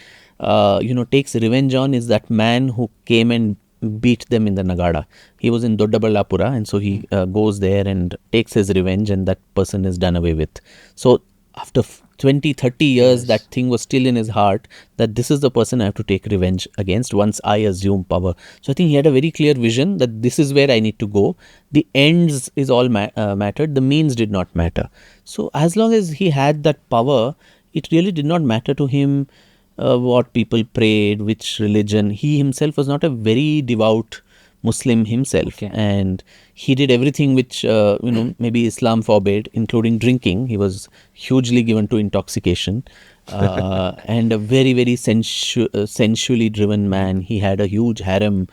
takes revenge on is that man who came and beat them in the Nagada. He was in Doddaballapura, and so he goes there and takes his revenge, and that person is done away with. So after 20-30 years, that thing was still in his heart, that this is the person I have to take revenge against once I assume power. So I think he had a very clear vision that this is where I need to go. The ends is all mattered, the means did not matter. So as long as he had that power, it really did not matter to him what people prayed, which religion. He himself was not a very devout Muslim himself, and he did everything which maybe Islam forbade, including drinking. He was hugely given to intoxication, and a very, very sensually driven man. He had a huge harem,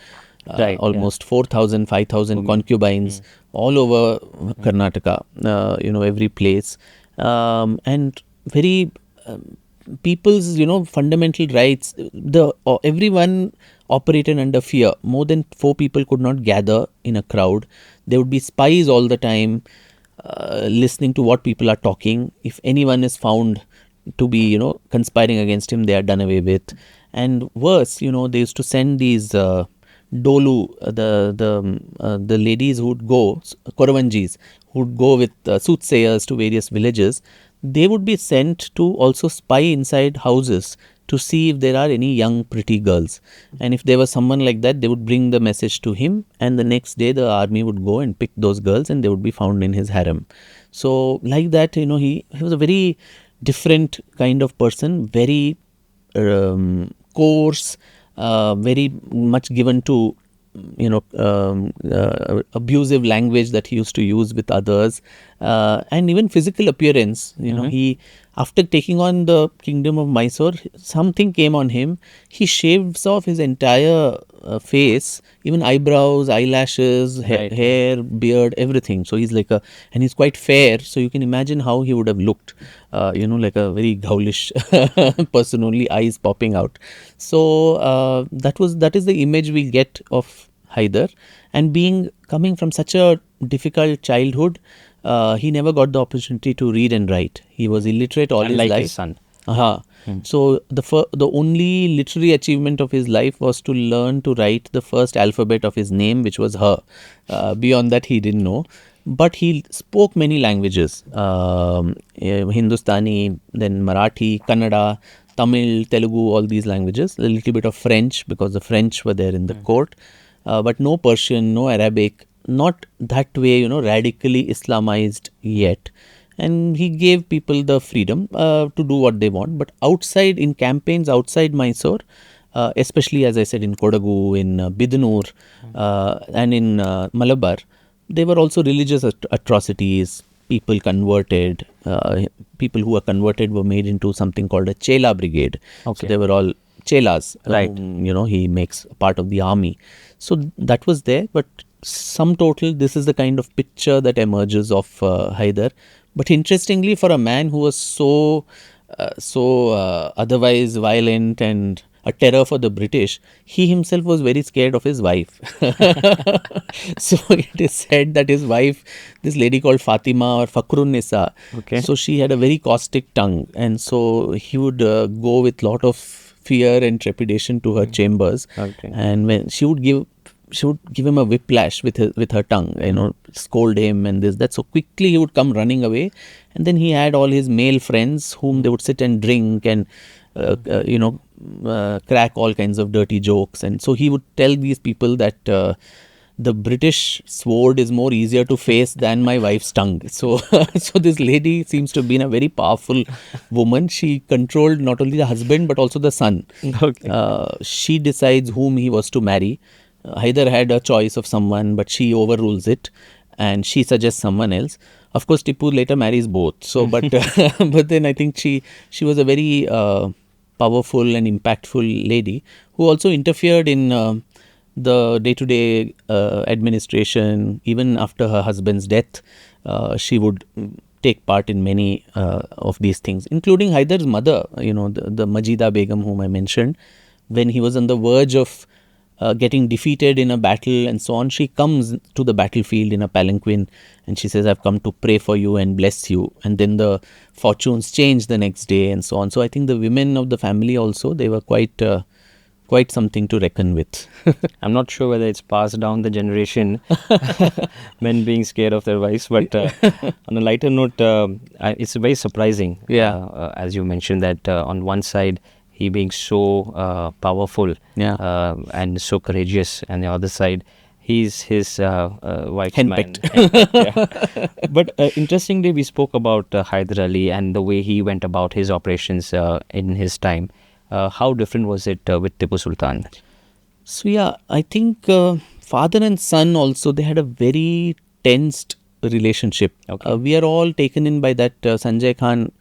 almost 4,000, 5,000 concubines all over Karnataka, every place, and very people's fundamental rights. Everyone operated under fear. More than 4 people could not gather in a crowd. There would be spies all the time, listening to what people are talking. If anyone is found to be conspiring against him, they are done away with. And worse, they used to send these dolu, the ladies who would go, Koravanjis, who would go with soothsayers to various villages. They would be sent to also spy inside houses to see if there are any young pretty girls. And if there was someone like that, they would bring the message to him, and the next day the army would go and pick those girls, and they would be found in his harem. So like that, he was a very different kind of person, very coarse, very much given to abusive language that he used to use with others, and even physical appearance. He, after taking on the kingdom of Mysore, something came on him. He shaves off his entire face, even eyebrows, eyelashes, hair, beard, everything. So he's and he's quite fair. So you can imagine how he would have looked, like a very ghoulish person, only eyes popping out. So that is the image we get of Hyder. And coming from such a difficult childhood, he never got the opportunity to read and write. He was illiterate all his life. His son. Aha. So the only literary achievement of his life was to learn to write the first alphabet of his name, which was her. Beyond that, he didn't know. But he spoke many languages: Hindustani, then Marathi, Kannada, Tamil, Telugu, all these languages. A little bit of French, because the French were there in the court, but no Persian, no Arabic. Not that way, radically Islamized yet. And he gave people the freedom to do what they want. But outside, in campaigns outside Mysore, especially as I said in Kodagu, in Bidanur, and in Malabar, there were also religious atrocities. People converted. People who were converted were made into something called a Chela Brigade. Okay. So they were all Chelas. Right. He makes part of the army. So that was there. But sum total, this is the kind of picture that emerges of Hyder. But interestingly, for a man who was so otherwise violent and a terror for the British, he himself was very scared of his wife. So it is said that his wife, this lady called Fatima or Fakhrun Nisa, Okay. so she had a very caustic tongue, and so he would go with lot of fear and trepidation to her chambers, Okay. and when she would give him a whiplash with her tongue, scold him and this, that. So quickly he would come running away. And then he had all his male friends whom they would sit and drink and, crack all kinds of dirty jokes. And so he would tell these people that the British sword is more easier to face than my wife's tongue. So, so this lady seems to have been a very powerful woman. She controlled not only the husband but also the son. Okay. She decides whom he was to marry. Hyder had a choice of someone, but she overrules it, and she suggests someone else. Of course, Tipu later marries both. So, but but then I think she was a very powerful and impactful lady who also interfered in the day-to-day administration. Even after her husband's death, she would take part in many of these things, including Hyder's mother, the Majida Begum, whom I mentioned. When he was on the verge of getting defeated in a battle and so on, she comes to the battlefield in a palanquin and she says, I've come to pray for you and bless you. And then the fortunes change the next day and so on. So I think the women of the family also, they were quite something to reckon with. I'm not sure whether it's passed down the generation, men being scared of their wives, but on a lighter note, it's very surprising. Yeah. As you mentioned that on one side, he being so powerful and so courageous, and the other side, he's his wife's man. Yeah. But interestingly, we spoke about Hyder Ali and the way he went about his operations in his time. How different was it with Tipu Sultan? So yeah, I think father and son also, they had a very tensed relationship. Okay. We are all taken in by that Sanjay Khan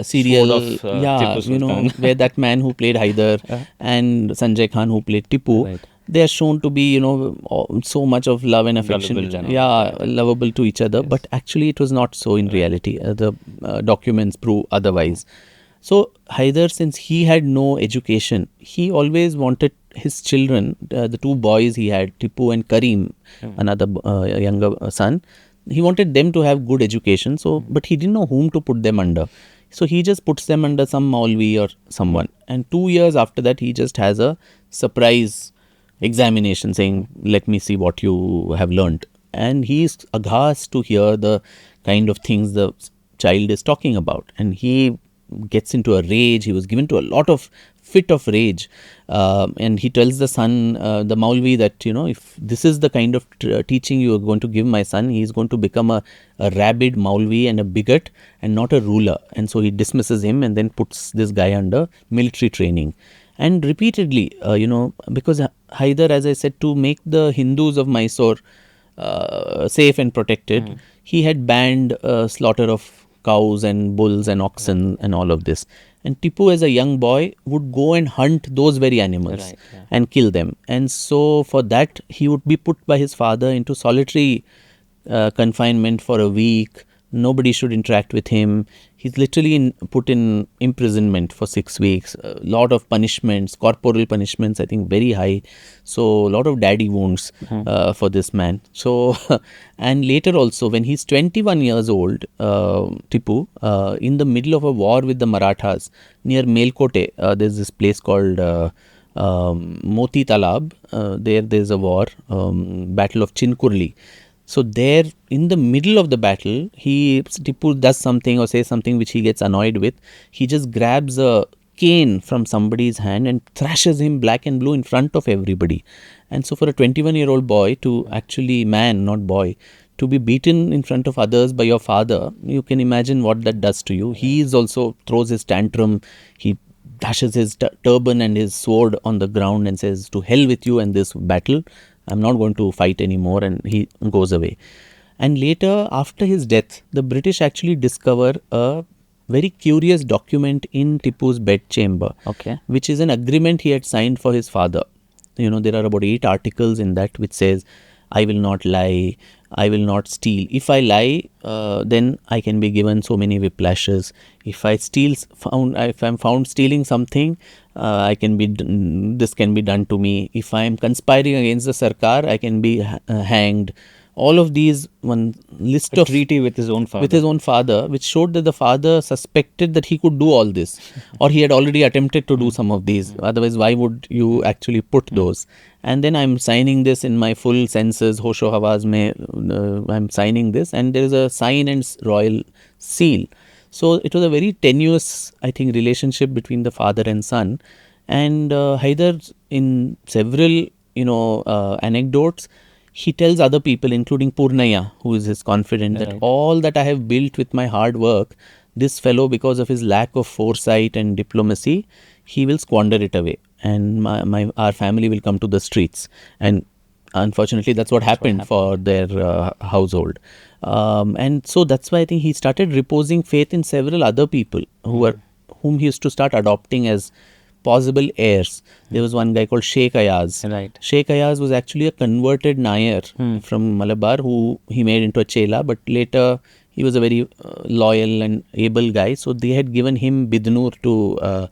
serial, Sword of Tipu Sultan. where that man who played Hyder and Sanjay Khan who played Tipu, Right. they are shown to be, so much of love and affection. Lovable, Lovable to each other. Yes. But actually it was not so in reality. The documents prove otherwise. So Hyder, since he had no education, he always wanted his children, the two boys he had, Tipu and Karim, another younger son, he wanted them to have good education. So, but he didn't know whom to put them under. So he just puts them under some Maulvi or someone. And 2 years after that, he just has a surprise examination saying, let me see what you have learnt. And he is aghast to hear the kind of things the child is talking about. And he gets into a rage. He was given to a lot of fit of rage. And he tells the son, the Maulvi, that, if this is the kind of teaching you are going to give my son, he is going to become a rabid Maulvi and a bigot and not a ruler. And so he dismisses him and then puts this guy under military training. And repeatedly, because Hyder, as I said, to make the Hindus of Mysore safe and protected, he had banned slaughter of cows and bulls and oxen and all of this. And Tipu, as a young boy, would go and hunt those very animals and kill them. And so for that, he would be put by his father into solitary confinement for a week, Nobody should interact with him. He's literally put in imprisonment for 6 weeks. A lot of punishments, corporal punishments, I think very high. So a lot of daddy wounds for this man. So, and later also when he's 21 years old, Tipu, in the middle of a war with the Marathas near Melkote, there's this place called Moti Talab. There's a war, Battle of Chinkurli. So there, in the middle of the battle, Tipu does something or says something which he gets annoyed with. He just grabs a cane from somebody's hand and thrashes him black and blue in front of everybody. And so for a 21-year-old boy to actually, man, not boy, to be beaten in front of others by your father, you can imagine what that does to you. He is also throws his tantrum. He dashes his turban and his sword on the ground and says, to hell with you and this battle. I'm not going to fight anymore, and he goes away. And later, after his death, the British actually discover a very curious document in Tipu's bedchamber, which is an agreement he had signed for his father. There are about 8 articles in that which says, I will not lie, I will not steal. If I lie, then I can be given so many whiplashes. If I'm found stealing something, this can be done to me. If I am conspiring against the Sarkar, I can be hanged. All of these, one list of treaty with his own father, which showed that the father suspected that he could do all this, or he had already attempted to do some of these. Otherwise, why would you actually put those? And then I'm signing this in my full senses, hosho havas mein, I'm signing this, and there is a sign and royal seal. So it was a very tenuous, I think, relationship between the father and son. And Hyder, in several, anecdotes, he tells other people, including Purnaya, who is his confidant, that all that I have built with my hard work, this fellow, because of his lack of foresight and diplomacy, he will squander it away, and our family will come to the streets. And unfortunately, that's what happened for their household. And so that's why I think he started reposing faith in several other people whom he used to start adopting as possible heirs. There was one guy called Sheikh Ayaz. Sheikh Ayaz was actually a converted Nair from Malabar who he made into a Chela, but later he was a very loyal and able guy. So they had given him Bidnur to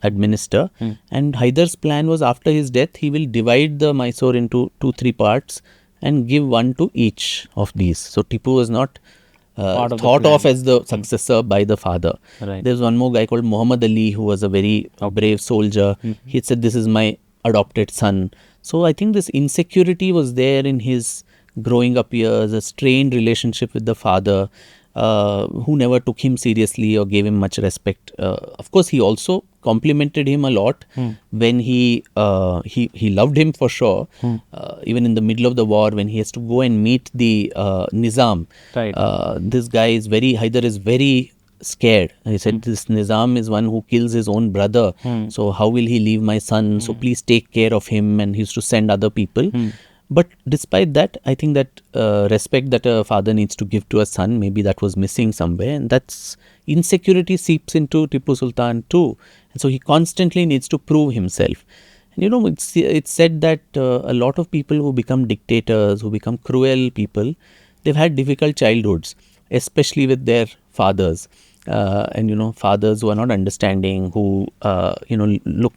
administer. And Hyder's plan was, after his death, he will divide the Mysore into 2-3 parts and give one to each of these. So Tipu was not thought of as the successor by the father. There's one more guy called Muhammad Ali, who was a very brave soldier. He said, this is my adopted son. So I think this insecurity was there in his growing up years, a strained relationship with the father, who never took him seriously or gave him much respect. Of course, he also complimented him a lot when he loved him for sure. Even in the middle of the war, when he has to go and meet the Nizam, this guy Hyder is very scared. He said, this Nizam is one who kills his own brother. So how will he leave my son? So please take care of him. And he used to send other people. But despite that, I think that respect that a father needs to give to a son, maybe that was missing somewhere. And that's insecurity seeps into Tipu Sultan too. And so he constantly needs to prove himself. And it's said that a lot of people who become dictators, who become cruel people, they've had difficult childhoods, especially with their fathers. And fathers who are not understanding, who, look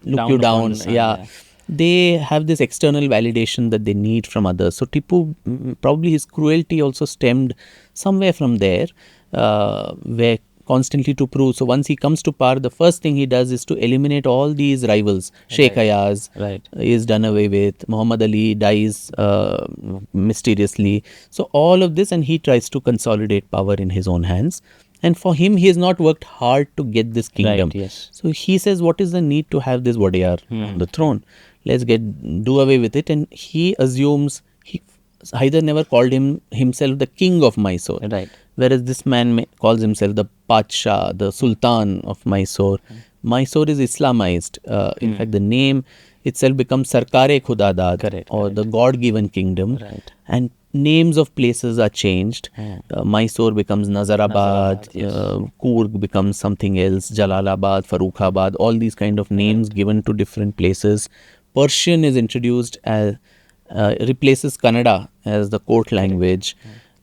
you down. They have this external validation that they need from others. So Tipu, probably his cruelty also stemmed somewhere from there, where constantly to prove. So once he comes to power, the first thing he does is to eliminate all these rivals. Sheikh Ayaz is done away with. Muhammad Ali dies mysteriously. So all of this, and he tries to consolidate power in his own hands. And for him, he has not worked hard to get this kingdom. So he says, what is the need to have this Wadiyar on the throne? Let's do away with it. And he assumes, Hyder never called himself the king of Mysore. Whereas this man calls himself the Padshah, the Sultan of Mysore. Mysore is Islamized. In fact, the name itself becomes Sarkar-e-Khudadad, or the God-given kingdom. And names of places are changed. Mysore becomes Nazarabad, Coorg becomes something else, Jalalabad, Farrukhabad, all these kind of names given to different places. Persian is introduced as replaces Kannada as the court language.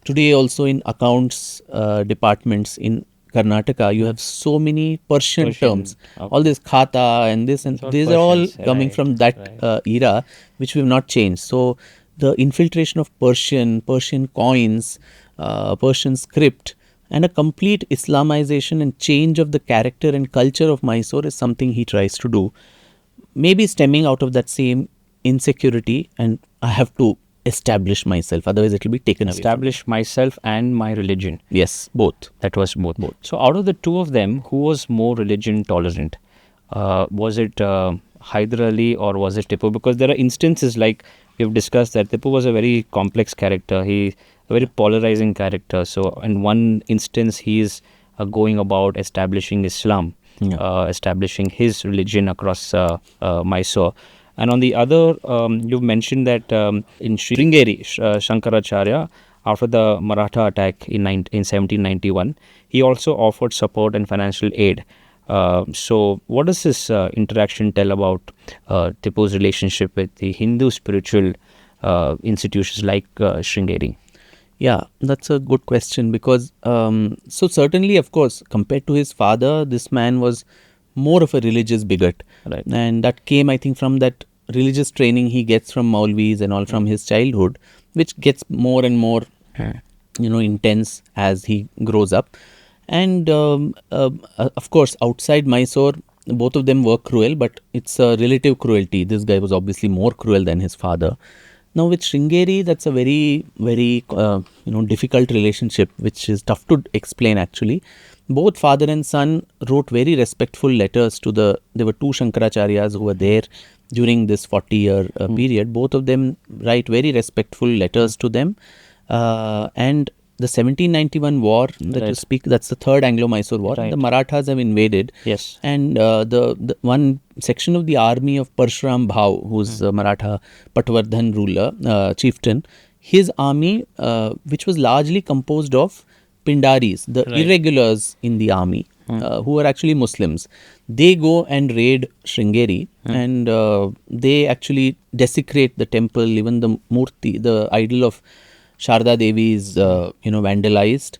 today also in accounts departments in Karnataka, you have so many Persian terms. All this khata and this and these are all coming from that era, which we have not changed. So the infiltration of Persian coins, Persian script, and a complete Islamization and change of the character and culture of Mysore is something he tries to do. Maybe stemming out of that same insecurity, and I have to establish myself, otherwise it will be taken away. Establish myself and my religion. Yes, both. That was both. So out of the two of them, who was more religion tolerant? Was it Hyder Ali or was it Tipu? Because there are instances like we've discussed that Tipu was a very complex character. A very polarizing character. So in one instance, he is going about establishing Islam, establishing his religion across Mysore. And on the other, you've mentioned that in Sringeri, Shankaracharya, after the Maratha attack in 1791, he also offered support and financial aid. So what does this interaction tell about Tipu's relationship with the Hindu spiritual institutions like Sringeri? Yeah, that's a good question because, so certainly, of course, compared to his father, this man was more of a religious bigot. Right. And that came, I think, from that religious training he gets from Maulvis and all from his childhood, which gets more and more, intense as he grows up. And of course, outside Mysore, both of them were cruel, but it's a relative cruelty. This guy was obviously more cruel than his father. Now with Sringeri, that's a very, very, difficult relationship, which is tough to explain actually. Both father and son wrote very respectful letters to there were two Shankaracharyas who were there during this 40-year period. Both of them write very respectful letters to them. And the 1791 war that you speak, that's the third Anglo-Mysore war. Right. The Marathas have invaded. Yes. And the one section of the army of Parshuram Bhau, who's a Maratha Patwardhan ruler, chieftain, his army, which was largely composed of Pindaris, the irregulars in the army, who are actually Muslims, they go and raid Sringeri and they actually desecrate the temple. Even the murti, the idol of Sharda Devi is, vandalized.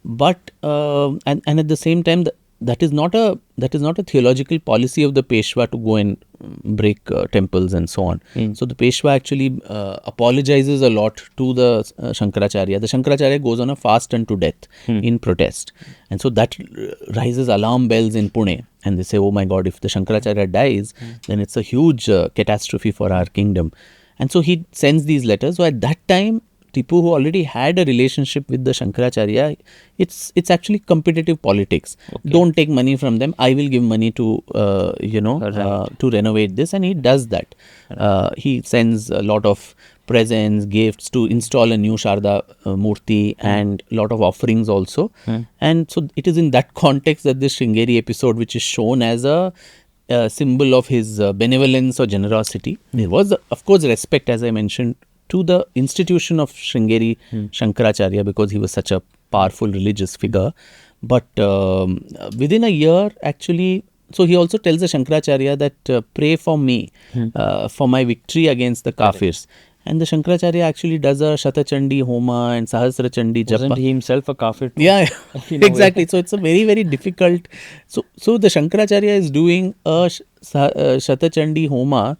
But and at the same time, that is not a theological policy of the Peshwa to go and break temples and so on. So the Peshwa actually apologizes a lot to the Shankaracharya. The Shankaracharya goes on a fast unto death in protest. And so that raises alarm bells in Pune. And they say, oh my God, if the Shankaracharya dies, then it's a huge catastrophe for our kingdom. And so he sends these letters. So at that time, Tipu, who already had a relationship with the Shankaracharya, it's actually competitive politics. Okay. Don't take money from them. I will give money to to renovate this, and he does that. He sends a lot of presents, gifts to install a new Sharda Murti and a lot of offerings also. And so it is in that context that this Sringeri episode, which is shown as a symbol of his benevolence or generosity. There was, of course, respect, as I mentioned, to the institution of Sringeri Shankaracharya because he was such a powerful religious figure. But within a year, actually, so he also tells the Shankaracharya that pray for me, for my victory against the Kafirs. And the Shankaracharya actually does a Shatachandi Homa and Sahasra Chandi Japa. Wasn't he himself a Kafir too? Yeah, exactly. So it's a very, very difficult. So the Shankaracharya is doing a Shatachandi Homa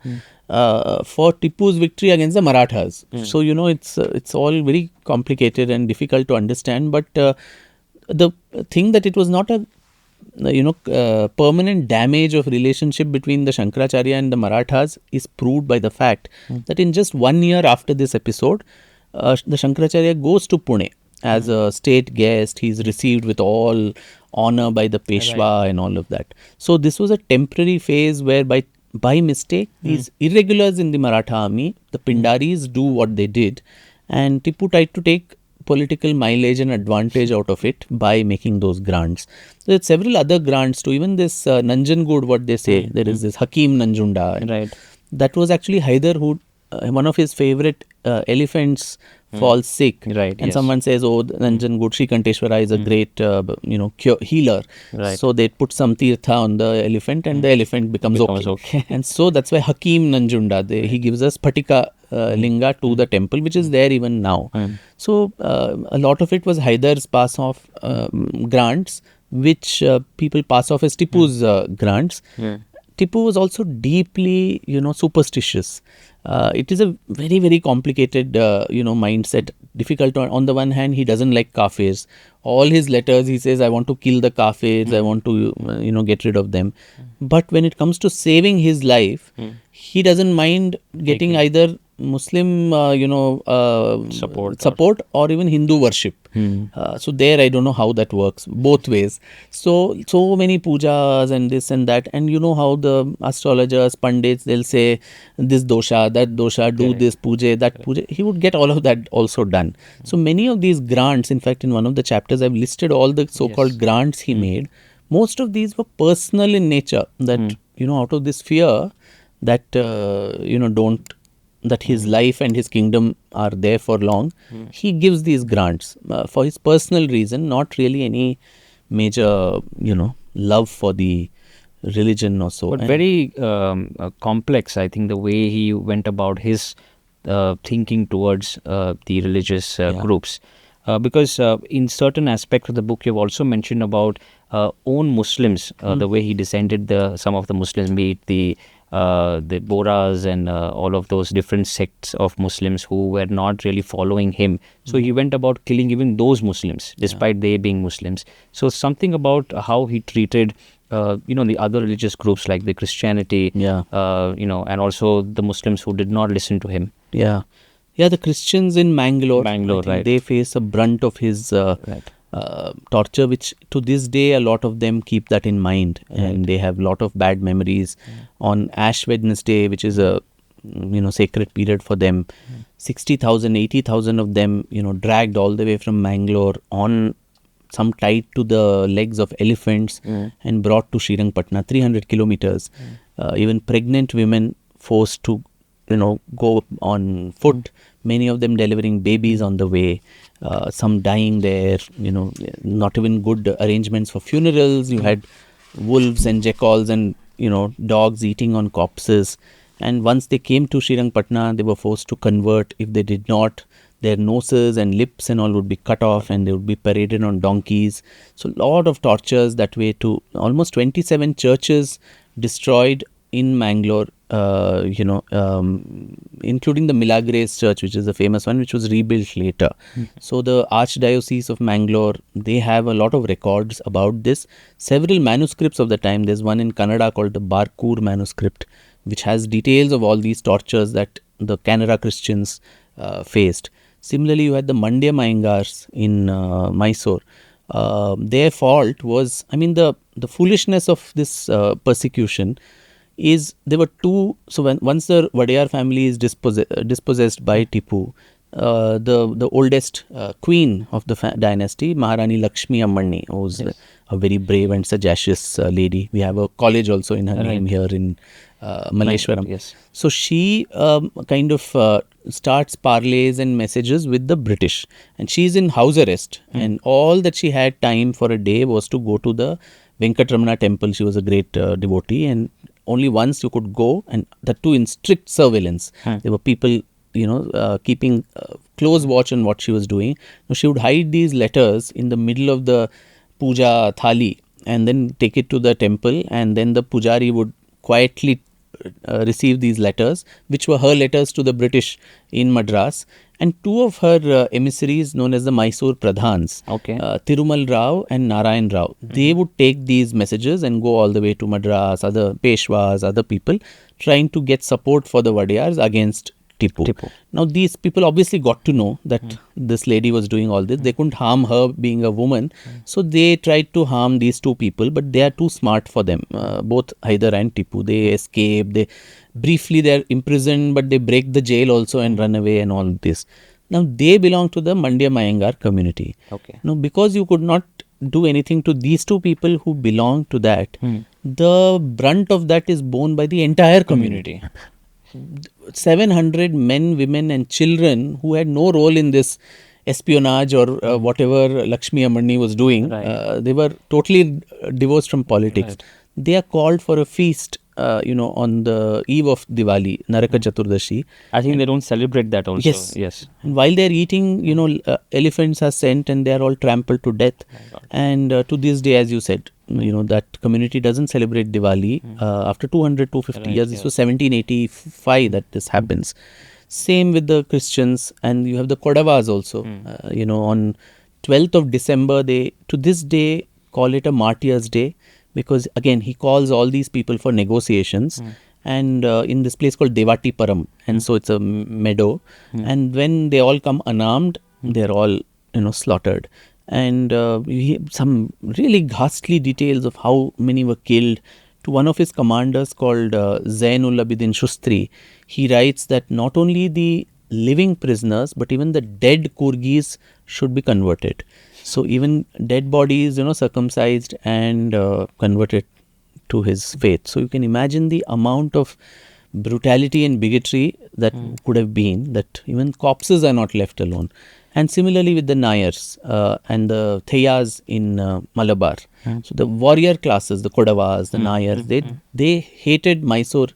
for Tipu's victory against the Marathas. So, it's all very complicated and difficult to understand. But the thing that it was not a permanent damage of relationship between the Shankaracharya and the Marathas is proved by the fact that in just 1 year after this episode, the Shankaracharya goes to Pune as a state guest. He's received with all honor by the Peshwa and all of that. So this was a temporary phase where by mistake, these irregulars in the Maratha army, the Pindaris, do what they did, and Tipu tried to take political mileage and advantage out of it by making those grants. So there's several other grants too. Even this Nanjangud, what they say, there is this Hakim Nanjunda. Right. That was actually Hyder who, one of his favorite elephants falls sick. Right. And someone says, oh, Nanjangud, Sri Kanteshwara is a great, healer. Right. So they put some tirtha on the elephant and the elephant becomes okay. And so that's why Hakim Nanjunda, he gives us Patika linga to the temple, which is there even now. So a lot of it was Hyder's pass off grants, which people pass off as Tipu's grants. Tipu was also deeply, superstitious. It is a very, very complicated, mindset. Difficult on the one hand, he doesn't like kafirs. All his letters, he says, I want to kill the kafirs. I want to, get rid of them. But when it comes to saving his life, he doesn't mind getting either Muslim, support or even Hindu worship. So there, I don't know how that works both ways. So many pujas and this and that, and you know how the astrologers, pandits, they'll say this dosha, that dosha, do this puja, that puja. He would get all of that also done. So many of these grants, in fact, in one of the chapters, I've listed all the so-called grants he made. Most of these were personal in nature. That out of this fear that that his life and his kingdom are there for long, he gives these grants for his personal reason, not really any major, love for the religion or so. But very complex, I think, the way he went about his thinking towards the religious groups. Because in certain aspects of the book, you've also mentioned about own Muslims, the way he descended some of the Muslims, be it the Boras and all of those different sects of Muslims who were not really following him. So he went about killing even those Muslims, despite they being Muslims. So something about how he treated, the other religious groups like the Christianity, and also the Muslims who did not listen to him. Yeah, the Christians in Mangalore, right. They face a brunt of his torture, which to this day a lot of them keep that in mind, and they have a lot of bad memories. On Ash Wednesday, which is a sacred period for them, 60,000, 80,000 of them dragged all the way from Mangalore, on some tied to the legs of elephants, and brought to Srirangpatna, 300 kilometers. Even pregnant women forced to go on foot, many of them delivering babies on the way, some dying there, not even good arrangements for funerals. You had wolves and jackals and dogs eating on corpses, and once they came to Srirangpatna, they were forced to convert. If they did not, their noses and lips and all would be cut off, and they would be paraded on donkeys. So a lot of tortures that way too. Almost 27 churches destroyed in Mangalore, including the Milagres Church, which is a famous one, which was rebuilt later. So the Archdiocese of Mangalore, they have a lot of records about this. Several manuscripts of the time. There's one in Kannada called the Barkur manuscript, which has details of all these tortures that the Kannada Christians faced. Similarly, you had the Mandya Mayangars in Mysore. Their fault was, the foolishness of this persecution is there were two. So once the Vadiyar family is dispossessed by Tipu, the oldest queen of the dynasty, Maharani Lakshmi Ammanni, who was a very brave and sagacious lady. We have a college also in her name here in Malleshwaram. Yes. So she kind of starts parlays and messages with the British, and she's in house arrest, and all that she had time for a day was to go to the Venkatramana temple. She was a great devotee, and only once you could go, and that too in strict surveillance. There were people keeping close watch on what she was doing. Now, she would hide these letters in the middle of the puja thali and then take it to the temple, and then the pujari would quietly receive these letters, which were her letters to the British in Madras. And two of her emissaries, known as the Mysore Pradhans, Tirumal Rao and Narayan Rao, they would take these messages and go all the way to Madras, other Peshwas, other people, trying to get support for the Vadiyars against Tipu. Now, these people obviously got to know that this lady was doing all this. They couldn't harm her being a woman. So they tried to harm these two people, but they are too smart for them. Both Hyder and Tipu, they escape. They're imprisoned, but they break the jail also and run away and all this. Now, they belong to the Mandya Mayangar community. Now, because you could not do anything to these two people who belong to that, the brunt of that is borne by the entire community. 700 men, women and children who had no role in this espionage or whatever Lakshmi Ammanni was doing. They were totally divorced from politics. They are called for a feast on the eve of Diwali, Naraka Chaturdashi. I think they don't celebrate that also. Yes. And while they're eating, elephants are sent and they are all trampled to death. And to this day, as you said, that community doesn't celebrate Diwali. After 250 years, this was 1785 that this happens. Same with the Christians, and you have the Kodavas also. On 12th of December, they to this day call it a Martyrs' Day, because again he calls all these people for negotiations, and in this place called Devati Param, and so it's a meadow, and when they all come unarmed, they're all slaughtered, and some really ghastly details of how many were killed. To one of his commanders called Zainul Abidin Shustri, he writes that not only the living prisoners but even the dead Kurgis should be converted. So even dead bodies, circumcised and converted to his faith. So you can imagine the amount of brutality and bigotry that could have been, that even corpses are not left alone. And similarly with the Nayars and the Theyas in Malabar. So the warrior classes, the Kodavas, the Nayars, they hated Mysore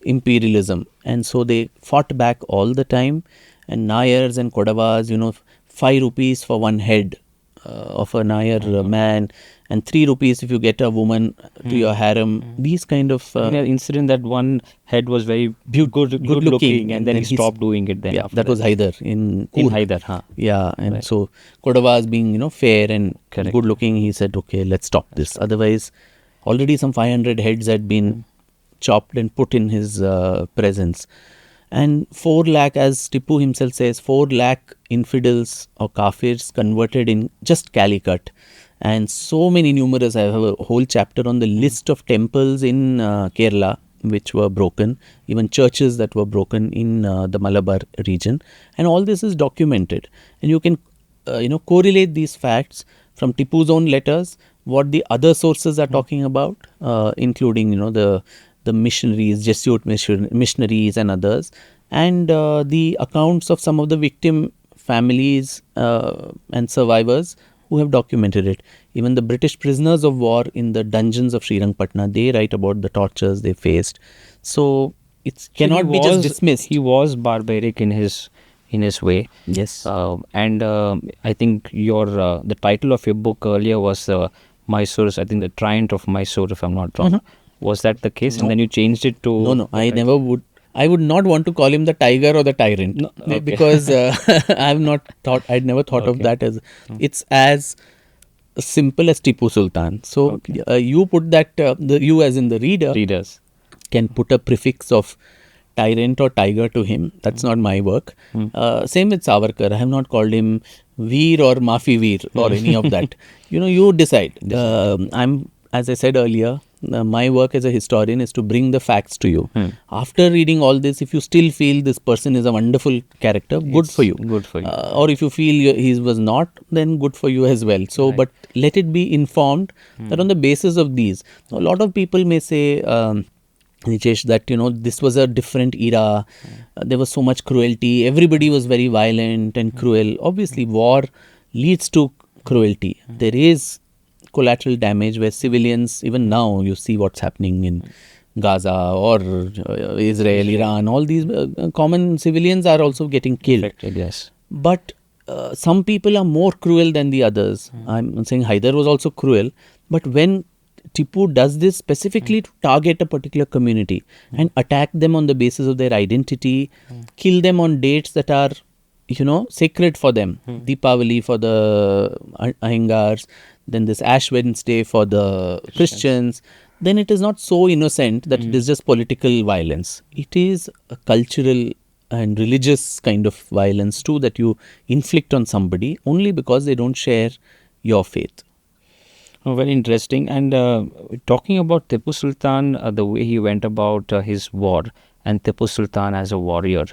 imperialism, and so they fought back all the time. And Nayars and Kodavas, 5 rupees for one head of a Nayar man, and 3 rupees if you get a woman to your harem. These kind of incident that one head was very good looking, and then he stopped doing it. Then that was Hyder in Hyder, and so Kodavas being fair and good looking, he said, okay, let's stop this. Otherwise, already some 500 heads had been chopped and put in his presence. And 4 lakh, as Tipu himself says, 4 lakh infidels or kafirs converted in just Calicut. And so many numerous, I have a whole chapter on the list of temples in Kerala which were broken, even churches that were broken in the Malabar region. And all this is documented. And you can, correlate these facts from Tipu's own letters, what the other sources are talking about, including, the missionaries, Jesuit missionaries and others, and the accounts of some of the victim families and survivors who have documented it. Even the British prisoners of war in the dungeons of Srirangpatna, they write about the tortures they faced. So it cannot be just dismissed. He was barbaric in his way. Yes. And I think the title of your book earlier was Mysore's, I think the Triumph of Mysore, if I'm not wrong. Was that the case? No. And then you changed it to... No, I never would. I would not want to call him the tiger or the tyrant, because I'd never thought of that as... It's as simple as Tipu Sultan. So you put that, you as in the readers can put a prefix of tyrant or tiger to him. That's not my work. Same with Savarkar. I have not called him Veer or Mafi Veer or any of that. You decide. As I said earlier, my work as a historian is to bring the facts to you. After reading all this, if you still feel this person is a wonderful character, good for you. Or if you feel he was not, then good for you as well. So, but let it be informed that on the basis of these, a lot of people may say, Nichesh, that this was a different era. There was so much cruelty. Everybody was very violent and cruel. Obviously, war leads to cruelty. There is collateral damage where civilians, even now you see what's happening in Gaza or Israel, Iran, all these common civilians are also getting killed. Affected, yes. But some people are more cruel than the others. I'm saying Hyder was also cruel, but when Tipu does this specifically to target a particular community and attack them on the basis of their identity, kill them on dates that are sacred for them. Deepavali for the Ahingars, then this Ash Wednesday for the Christians. Then it is not so innocent that it is just political violence. It is a cultural and religious kind of violence too that you inflict on somebody only because they don't share your faith. Oh, very interesting. And talking about Tipu Sultan, the way he went about his war, and Tipu Sultan as a warrior,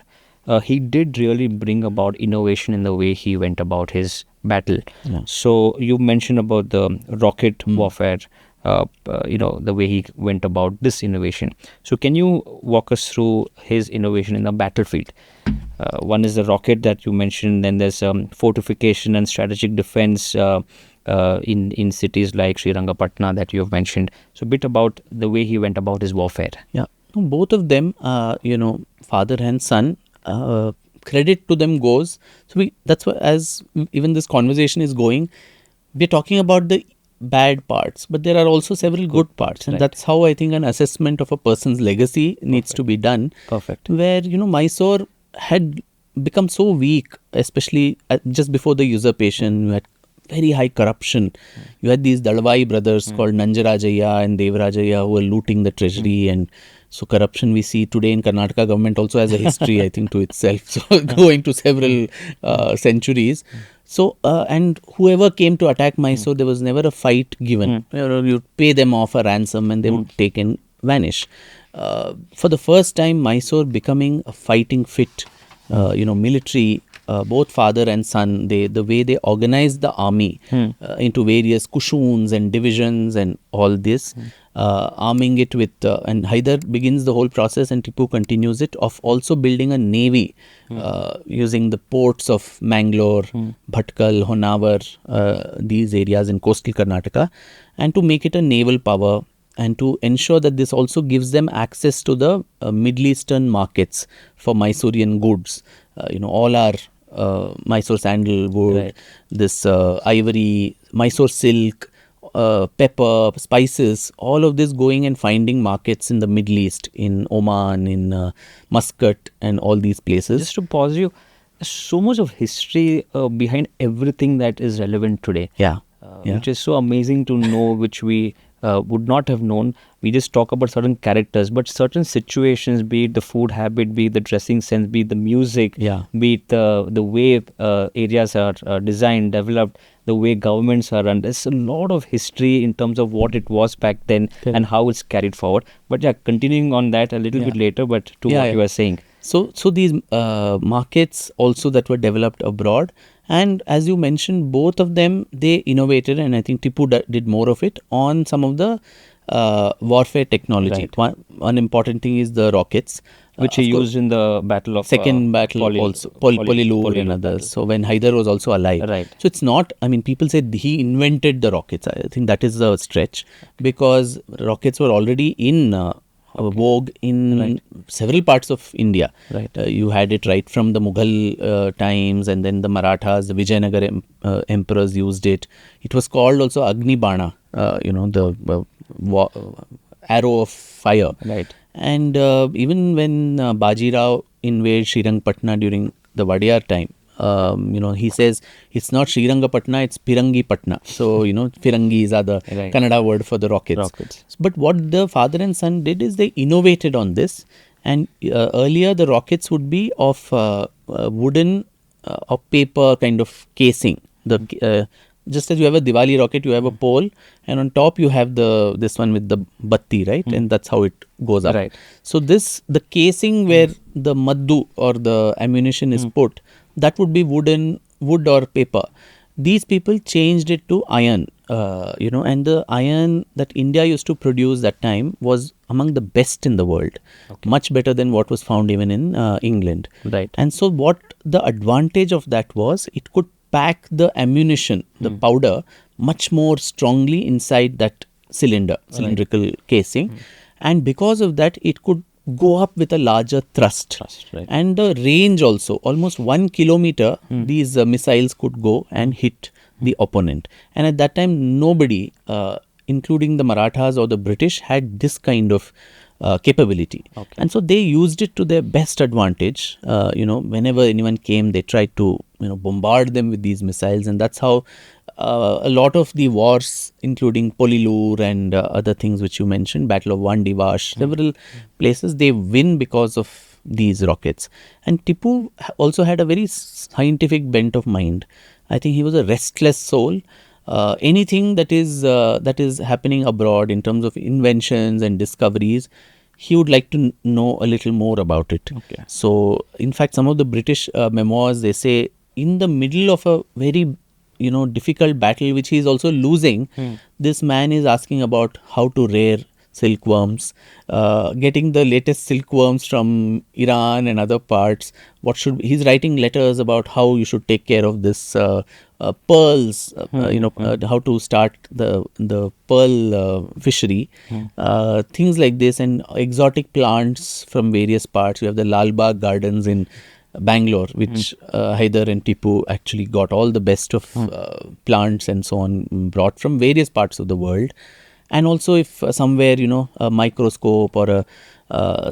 he did really bring about innovation in the way he went about his battle. So you mentioned about the rocket warfare, the way he went about this innovation. So can you walk us through his innovation in the battlefield? One is the rocket that you mentioned, then there's fortification and strategic defense, in cities like Srirangapatna that you have mentioned. So a bit about the way he went about his warfare. Yeah, both of them, father and son, credit to them goes. So that's why, as even this conversation is going, we're talking about the bad parts, but there are also several good parts, and right. that's how I think an assessment of a person's legacy needs to be done. Perfect. Where Mysore had become so weak, especially just before the usurpation. You had very high corruption. You had these Dalwai brothers called Nanjarajaya and Devarajaya who were looting the treasury, and so corruption we see today in Karnataka government also has a history, I think, to itself. So going to several centuries. So and whoever came to attack Mysore, there was never a fight given. You pay them off a ransom and they would take and vanish. For the first time, Mysore becoming a fighting fit, military. Both father and son, the way they organized the army into various kushuns and divisions and all this, arming it with, and Hyder begins the whole process and Tipu continues it, of also building a navy using the ports of Mangalore, Bhatkal, Honavar, these areas in coastal Karnataka, and to make it a naval power, and to ensure that this also gives them access to the Middle Eastern markets for Mysorean goods. All our Mysore sandalwood, Right. this ivory, Mysore silk, pepper, spices, all of this going and finding markets in the Middle East, in Oman, in Muscat and all these places. Just to pause you, there's so much of history behind everything that is relevant today. Yeah. Which is so amazing to know, which we would not have known. We just talk about certain characters, but certain situations, be it the food habit, be it the dressing sense, be it the music, be it the way areas are designed, developed, the way governments are run. There's a lot of history in terms of what it was back then and how it's carried forward. But yeah, continuing on that a little bit later, but to what you were saying. So these markets also that were developed abroad, and as you mentioned, both of them, they innovated, and I think Tipu did more of it on some of the warfare technology. Right. One important thing is the rockets, which he used in the battle of second battle also, Polilur and others. So when Hyder was also alive. Right. So it's not, people say he invented the rockets. I think that is a stretch, because rockets were already in vogue in several parts of India. Right. You had it right from the Mughal times, and then the Marathas, the Vijayanagar emperors used it. It was called also Agni Bana, the arrow of fire. Right. And even when Bajirao invaded Srirangapatna during the Wadiyar time, he says it's not Srirangapatna, it's Pirangi Patna. So, Pirangis are the Kannada word for the rockets. But what the father and son did is they innovated on this. And earlier the rockets would be of wooden or paper kind of casing. Just as you have a Diwali rocket, you have a pole, and on top you have this one with the batti, right? And that's how it goes up. Right. So the casing where the maddu or the ammunition is put, that would be wood or paper. These people changed it to iron, and the iron that India used to produce that time was among the best in the world, much better than what was found even in England. Right. And so what the advantage of that was, it could pack the ammunition, the powder, much more strongly inside that cylindrical casing. And because of that, it could go up with a larger thrust. Right. And the range also, almost 1 kilometer, these missiles could go and hit the opponent. And at that time, nobody, including the Marathas or the British, had this kind of capability. And so they used it to their best advantage. Whenever anyone came, they tried to bombard them with these missiles, and that's how a lot of the wars, including Polilur and other things which you mentioned, Battle of Vandivash, several places, they win because of these rockets. And Tipu also had a very scientific bent of mind. I think he was a restless soul. Anything that is happening abroad in terms of inventions and discoveries, he would like to know a little more about it. So, in fact, some of the British memoirs, they say, in the middle of a very difficult battle which he is also losing, this man is asking about how to rear silkworms, getting the latest silkworms from Iran and other parts. He's writing letters about how you should take care of this pearls, how to start the pearl fishery, things like this, and exotic plants from various parts. You have the Lal Bagh Gardens in Bangalore, which Hyder and Tipu actually got all the best of plants and so on brought from various parts of the world. And also, if somewhere a microscope or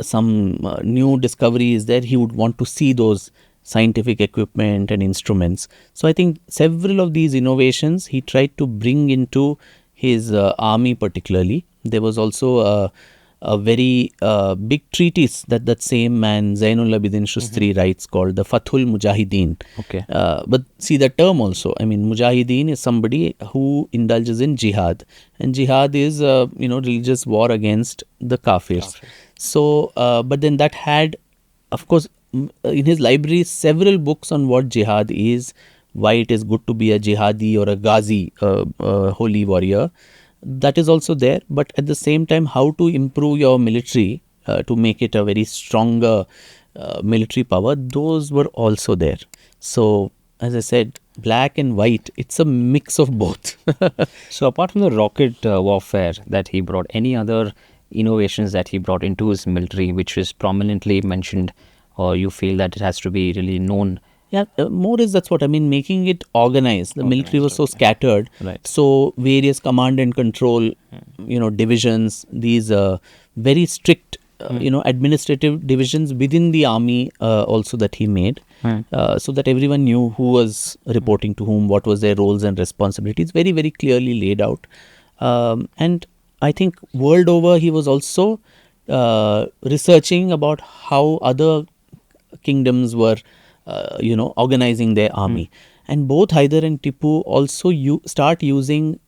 some new discovery is there, he would want to see those scientific equipment and instruments. So I think several of these innovations he tried to bring into his army particularly. There was also a very big treatise that same man Zainul Abidin Shustri writes called the Fathul Mujahideen. Okay. But see the term also. I mean, Mujahideen is somebody who indulges in jihad, and jihad is religious war against the kafirs. So, but then that had, of course, in his library several books on what jihad is, why it is good to be a jihadi or a ghazi, holy warrior. That is also there, but at the same time, how to improve your military to make it a very stronger military power, those were also there. So, as I said, black and white, it's a mix of both. So, apart from the rocket warfare that he brought, any other innovations that he brought into his military, which is prominently mentioned, or you feel that it has to be really known? Yeah, more is that's what I mean, making it organized. The military was so scattered. Right. So various command and control, divisions, these very strict, administrative divisions within the army also that he made, so that everyone knew who was reporting to whom, what was their roles and responsibilities, very, very clearly laid out. And I think world over, he was also researching about how other kingdoms were organizing their army. And both Hyder and Tipu also start using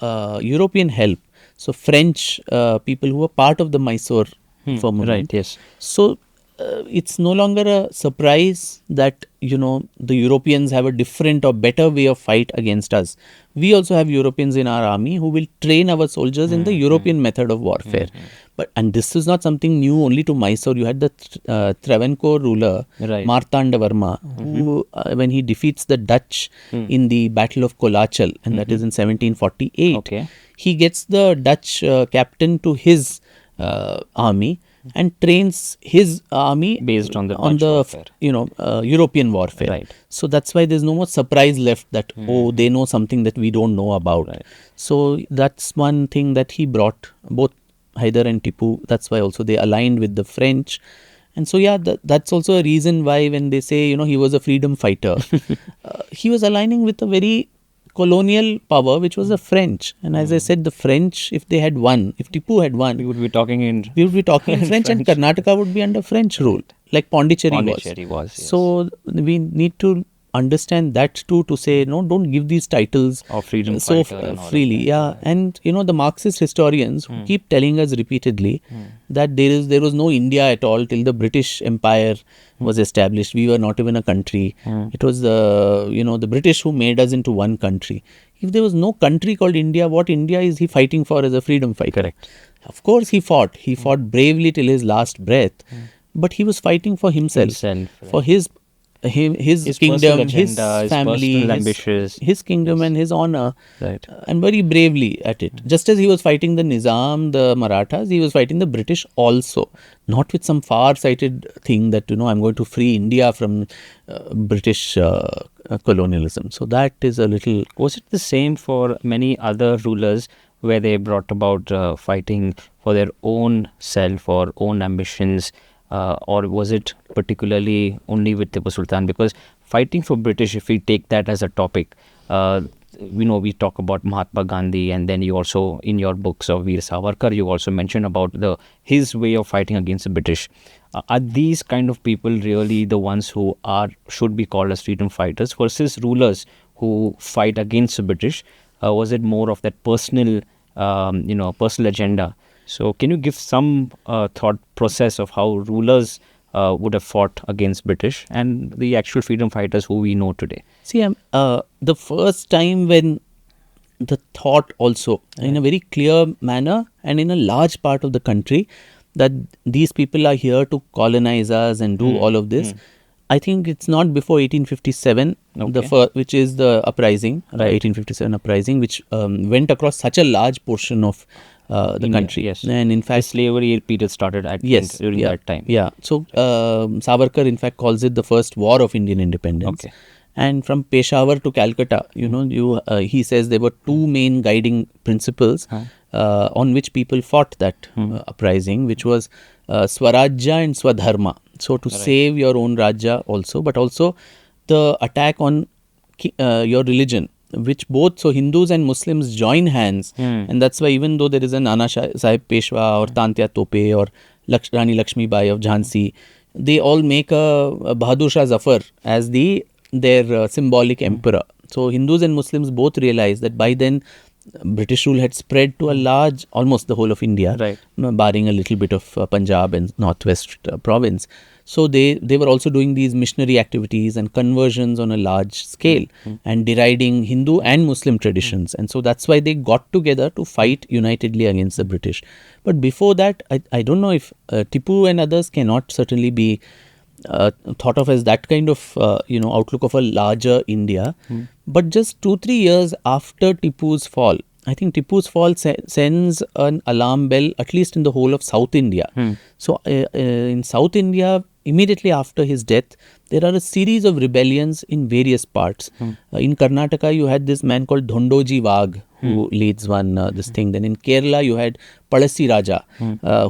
European help. So French people who were part of the Mysore firmament. Right, yes. So it's no longer a surprise that, the Europeans have a different or better way of fight against us. We also have Europeans in our army who will train our soldiers in the European method of warfare. And this is not something new only to Mysore. You had the Travancore ruler, Martanda Varma, who, when he defeats the Dutch in the Battle of Kolachal, and that is in 1748, he gets the Dutch captain to his army and trains his army based on the European warfare. Right. So that's why there's no more surprise left that they know something that we don't know about. Right. So that's one thing that he brought, both Hyder and Tipu. That's why also they aligned with the French. And so that's also a reason why when they say he was a freedom fighter, he was aligning with a very colonial power, which was the French. And as I said, the French, if they had won, if Tipu had won, we would be talking in French, and Karnataka would be under French rule, like Pondicherry was. Yes. So we need to understand that too, to say, no, don't give these titles of freedom so freely. Yeah. And the Marxist historians who keep telling us repeatedly that there was no India at all till the British Empire was established. We were not even a country. It was the British who made us into one country. If there was no country called India, what India is he fighting for as a freedom fighter? Correct. Of course he fought. He fought bravely till his last breath. But he was fighting for himself. Right. For his kingdom, agenda, his family, his kingdom and his honor, and very bravely at it. Just as he was fighting the Nizam, the Marathas, he was fighting the British also. Not with some far-sighted thing that, I'm going to free India from British colonialism. So that is a little... Was it the same for many other rulers where they brought about fighting for their own self or own ambitions? Or was it particularly only with Tipu Sultan? Because fighting for British, if we take that as a topic, we talk about Mahatma Gandhi, and then you also, in your books of Veer Savarkar, you also mention about his way of fighting against the British. Are these kind of people really the ones who should be called as freedom fighters versus rulers who fight against the British? Was it more of that personal agenda? So can you give some thought process of how rulers would have fought against British and the actual freedom fighters who we know today? See, the first time when the thought also, in a very clear manner and in a large part of the country, that these people are here to colonize us and do all of this, I think it's not before 1857, which is the uprising, 1857 uprising, which went across such a large portion of the India, country. yes. And in fact, the slavery period started during that time. Yeah. So Savarkar, in fact, calls it the first war of Indian independence. Okay. And from Peshawar to Calcutta, he says there were two main guiding principles on which people fought that uprising, which was Swarajya and Swadharma. So to save your own Rajya also, but also the attack on your religion, which both, so Hindus and Muslims join hands. And that's why even though there is an Nana Sahib Peshwa or Tantya Tope or Rani Lakshmi Bai of Jhansi, they all make a Bahadur Shah Zafar as their symbolic emperor. So Hindus and Muslims both realize that by then British rule had spread to a large, almost the whole of India, barring a little bit of Punjab and northwest province. So they were also doing these missionary activities and conversions on a large scale and deriding Hindu and Muslim traditions. And so that's why they got together to fight unitedly against the British. But before that, I don't know if Tipu and others cannot certainly be thought of as that kind of outlook of a larger India. But just 2-3 years after Tipu's fall, I think Tipu's fall sends an alarm bell, at least in the whole of South India. So in South India, immediately after his death, there are a series of rebellions in various parts. In Karnataka, you had this man called Dhondoji Wagh, who leads this thing. Then in Kerala, you had Palasi Raja,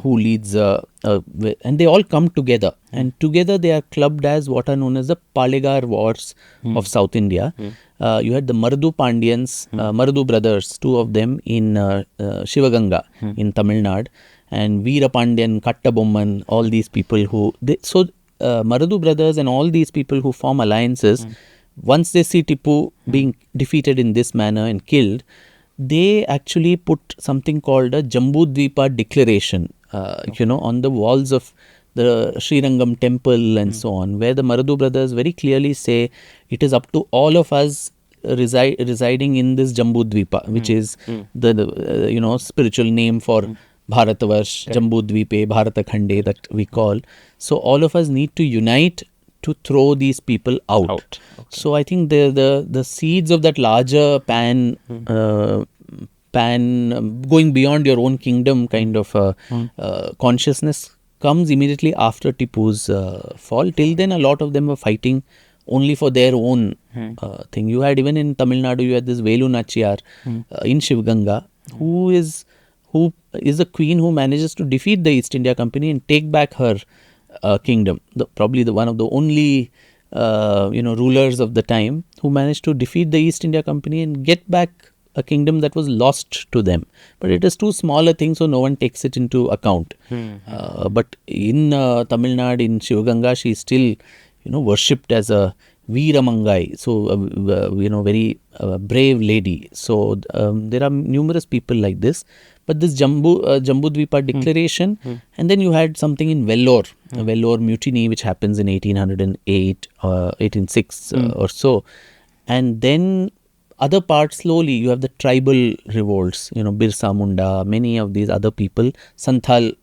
who leads, and they all come together. And together they are clubbed as what are known as the Palegar Wars of South India. You had the Mardu Pandyans, Mardu brothers, two of them in Shivaganga in Tamil Nadu, and Veera Pandyan, Kattabomman, all these people Maradu brothers and all these people who form alliances, once they see Tipu being defeated in this manner and killed, they actually put something called a Jambudvipa declaration, on the walls of the Srirangam temple and so on, where the Maradu brothers very clearly say it is up to all of us residing in this Jambudvipa, which is the spiritual name for Bharatavash, Jambudvipe, Bharatakhande that we call. So all of us need to unite to throw these people out. Okay. So I think the seeds of that larger pan going beyond your own kingdom kind of consciousness comes immediately after Tipu's fall. Till then, a lot of them were fighting only for their own thing. You had, even in Tamil Nadu, you had this Velu Nachiyar in Shivganga, who is a queen who manages to defeat the East India Company and take back her kingdom. Probably one of the only rulers of the time who managed to defeat the East India Company and get back a kingdom that was lost to them. But it is too small a thing, so no one takes it into account. But in Tamil Nadu, in Shivganga, she is still worshipped as a Veera Mangai, so very brave lady. So there are numerous people like this. But this Jambudvipa declaration, and then you had something in Vellore, a Vellore mutiny, which happens in 1808, 1806 or so. And then other parts, slowly, you have the tribal revolts, Birsa Munda, many of these other people, Santhal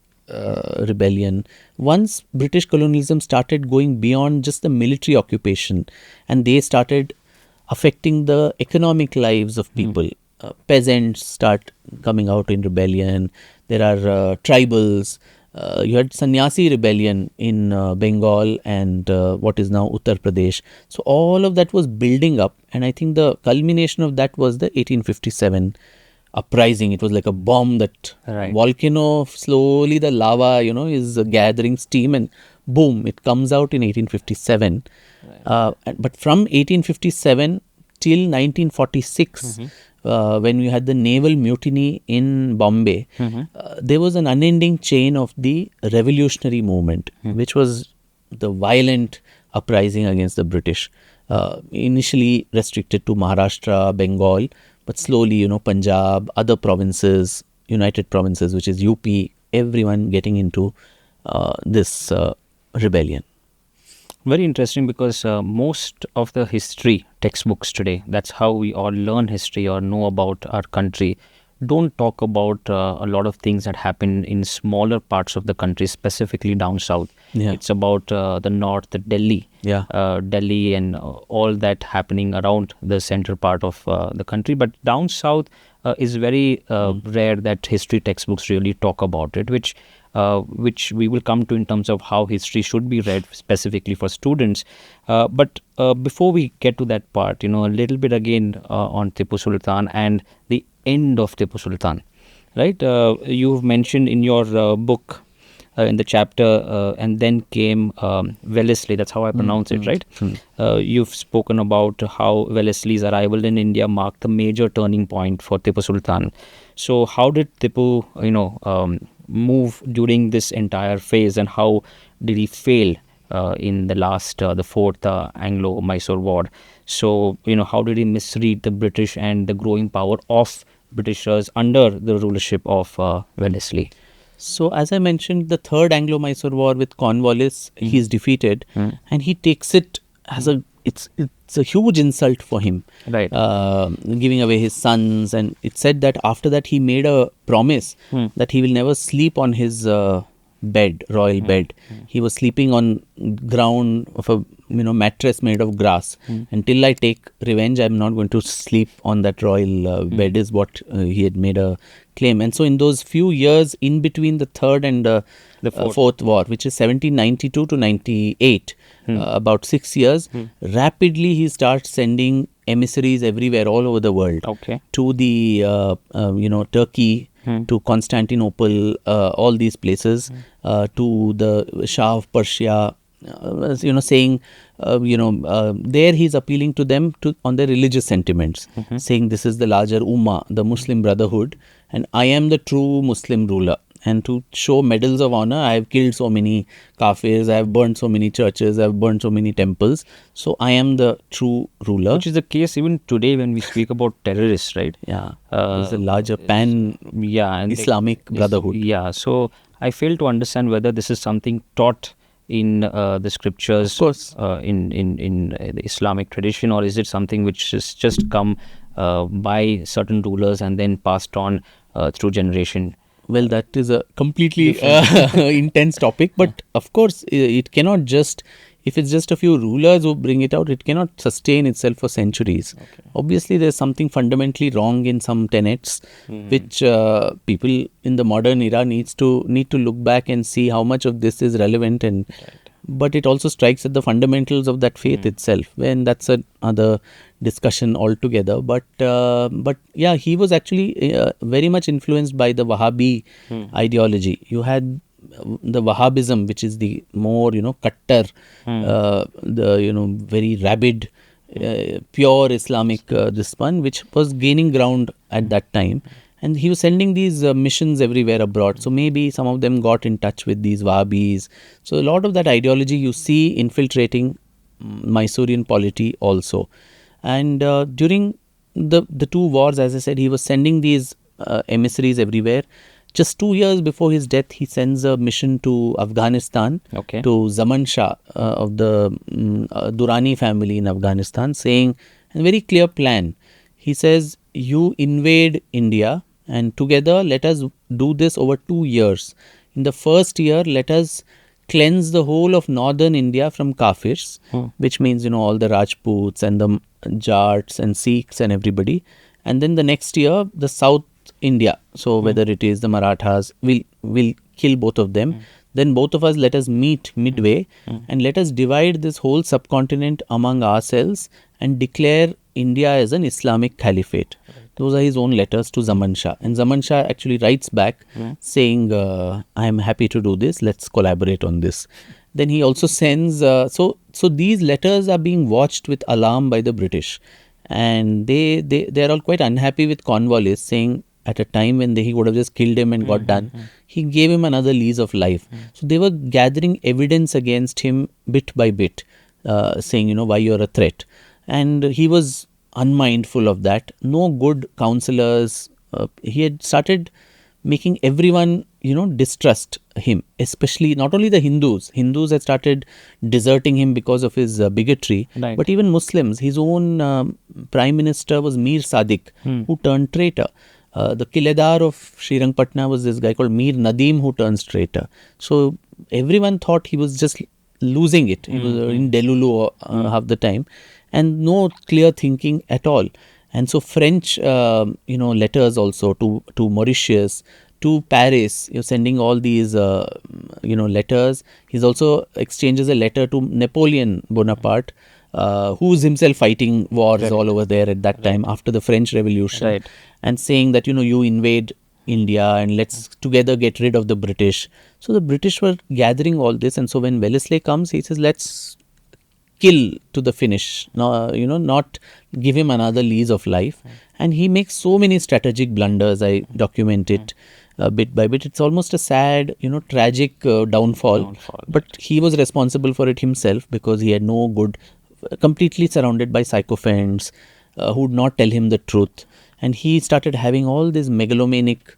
rebellion. Once British colonialism started going beyond just the military occupation, and they started affecting the economic lives of people. Peasants start coming out in rebellion. There are tribals. You had Sannyasi rebellion in Bengal and what is now Uttar Pradesh. So all of that was building up, and I think the culmination of that was the 1857 uprising. It was like a bomb, that volcano, slowly the lava, is gathering steam, and boom, it comes out in 1857. But from 1857 till 1946, when we had the naval mutiny in Bombay, there was an unending chain of the revolutionary movement, which was the violent uprising against the British. Initially restricted to Maharashtra, Bengal, but slowly, Punjab, other provinces, United Provinces, which is UP, everyone getting into this rebellion. Very interesting, because most of the history textbooks today, that's how we all learn history or know about our country, don't talk about a lot of things that happen in smaller parts of the country, specifically down south. Yeah. It's about the north, the Delhi, Delhi, and all that happening around the center part of the country. But down south is very rare that history textbooks really talk about it, which we will come to in terms of how history should be read specifically for students. But before we get to that part, a little bit again on Tipu Sultan and the end of Tipu Sultan, right? You've mentioned in your book, in the chapter, and then came Wellesley, that's how I pronounce it, right? You've spoken about how Wellesley's arrival in India marked the major turning point for Tipu Sultan. So how did Tipu, move during this entire phase, and how did he fail in the last, the fourth Anglo-Mysore war? So, how did he misread the British and the growing power of Britishers under the rulership of Wellesley? So, as I mentioned, the third Anglo-Mysore war with Cornwallis, he is defeated, and he takes it as it's a huge insult for him, right? Giving away his sons, and it said that after that he made a promise that he will never sleep on his royal bed. He was sleeping on ground of a mattress made of grass. Until I take revenge, I'm not going to sleep on that royal bed, is what he had made a claim. And so in those few years in between the third and the fourth war, which is 1792 to 98, about 6 years, rapidly he starts sending emissaries everywhere, all over the world, to the Turkey, to Constantinople, all these places, to the Shah of Persia, saying, there he's appealing to them on their religious sentiments, saying this is the larger Ummah, the Muslim Brotherhood, and I am the true Muslim ruler. And to show medals of honor, I have killed so many kafirs, I have burned so many churches, I have burned so many temples. So I am the true ruler. Which is the case even today when we speak about terrorists, right? Yeah. It's a larger Islamic Brotherhood. Yeah. So I fail to understand whether this is something taught in the scriptures, of course, in the Islamic tradition, or is it something which has just come by certain rulers and then passed on through generation? Well, that is a completely intense topic, but of course it cannot just, if it's just a few rulers who bring it out, it cannot sustain itself for centuries. Obviously there's something fundamentally wrong in some tenets, which people in the modern era need to look back and see how much of this is relevant, and but it also strikes at the fundamentals of that faith itself, and that's another discussion altogether. But yeah, he was actually very much influenced by the Wahhabi ideology. You had the Wahhabism, which is the more kattar, the very rabid, pure Islamic this one, which was gaining ground at that time. And he was sending these missions everywhere abroad. So maybe some of them got in touch with these Wahhabis. So a lot of that ideology you see infiltrating Mysorean polity also. And during the two wars, as I said, he was sending these emissaries everywhere. Just 2 years before his death, he sends a mission to Afghanistan, to Zaman Shah of the Durrani family in Afghanistan, saying a very clear plan. He says, you invade India, and together let us do this over 2 years. In the first year, let us cleanse the whole of northern India from Kafirs, which means, all the Rajputs and the Jats and Sikhs and everybody. And then the next year, the South India, so whether it is the Marathas, we'll kill both of them. Then both of us, let us meet midway and let us divide this whole subcontinent among ourselves and declare India as an Islamic caliphate. Those are his own letters to Zaman Shah. And Zaman Shah actually writes back saying, I am happy to do this. Let's collaborate on this. Then he also sends, so these letters are being watched with alarm by the British. And they're all quite unhappy with Cornwallis, saying at a time when he would have just killed him and got done, he gave him another lease of life. So they were gathering evidence against him bit by bit, saying, why you're a threat. And he was unmindful of that. No good counselors. He had started making everyone, distrust him, especially not only the Hindus. Hindus had started deserting him because of his bigotry, but even Muslims. His own prime minister was Mir Sadiq, who turned traitor. The Kiledar of Srirangpatna was this guy called Mir Nadeem who turns traitor. So everyone thought he was just losing it. He was in Delulu half the time, and no clear thinking at all. And so French, letters also to Mauritius, to Paris, you're sending all these, letters. He's also exchanges a letter to Napoleon Bonaparte, who's himself fighting wars all over there at that time after the French Revolution, and saying that, you invade India and let's together get rid of the British. So the British were gathering all this, and so when Wellesley comes, he says, let's kill to the finish, not give him another lease of life. And he makes so many strategic blunders. I document it bit by bit. It's almost a sad, tragic downfall. But he was responsible for it himself because he had no good, completely surrounded by sycophants who would not tell him the truth. And he started having all these megalomaniac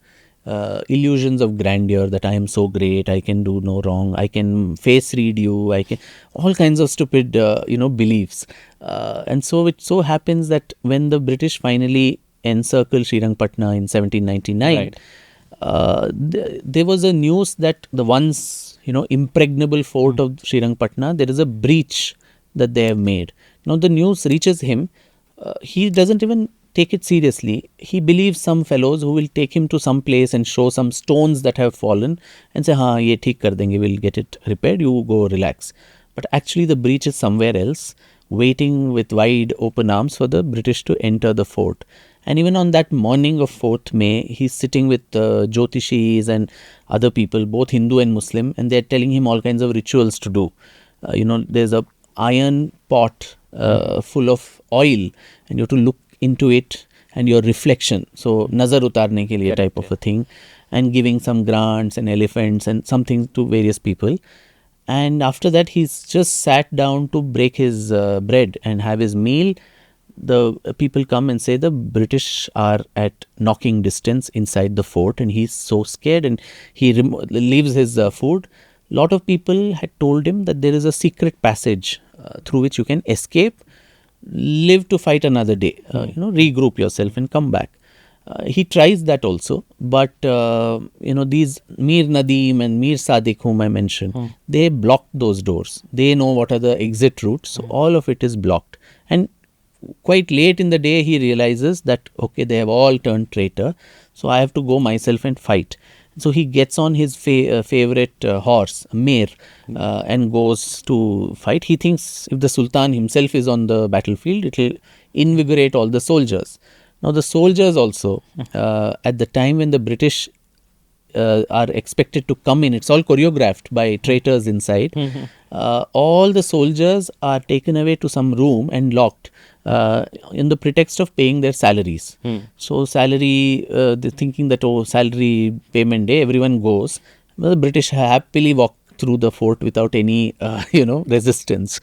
illusions of grandeur, that I am so great, I can do no wrong, I can face read you, I can, all kinds of stupid, beliefs. And so it so happens that when the British finally encircled Srirangpatna in 1799, there was a news that the once, impregnable fort of Srirangpatna, there is a breach that they have made. Now the news reaches him. He doesn't even take it seriously. He believes some fellows who will take him to some place and show some stones that have fallen and say, "Ha, ye theek kar denge, we'll get it repaired, you go relax." But actually the breach is somewhere else, waiting with wide open arms for the British to enter the fort. And even on that morning of 4th May, he's sitting with Jyotishis and other people, both Hindu and Muslim, and they're telling him all kinds of rituals to do. There's a iron pot full of oil, and you have to look into it and your reflection. So, nazar utarne ke liye type of a thing, and giving some grants and elephants and something to various people. And after that, he's just sat down to break his bread and have his meal. The people come and say the British are at knocking distance inside the fort, and he's so scared, and he leaves his food. Lot of people had told him that there is a secret passage through which you can escape, live to fight another day, regroup yourself and come back. He tries that also, but these Mir Nadeem and Mir Sadiq, whom I mentioned, they block those doors. They know what are the exit routes, so all of it is blocked. And quite late in the day, he realizes that, okay, they have all turned traitor, so I have to go myself and fight. So he gets on his favorite horse, Mir, and goes to fight. He thinks if the Sultan himself is on the battlefield, it will invigorate all the soldiers. Now the soldiers also, at the time when the British are expected to come in, it's all choreographed by traitors inside. All the soldiers are taken away to some room and locked in the pretext of paying their salaries. So salary, they're thinking that, salary payment day, everyone goes. Well, the British happily walk through the fort without any, resistance.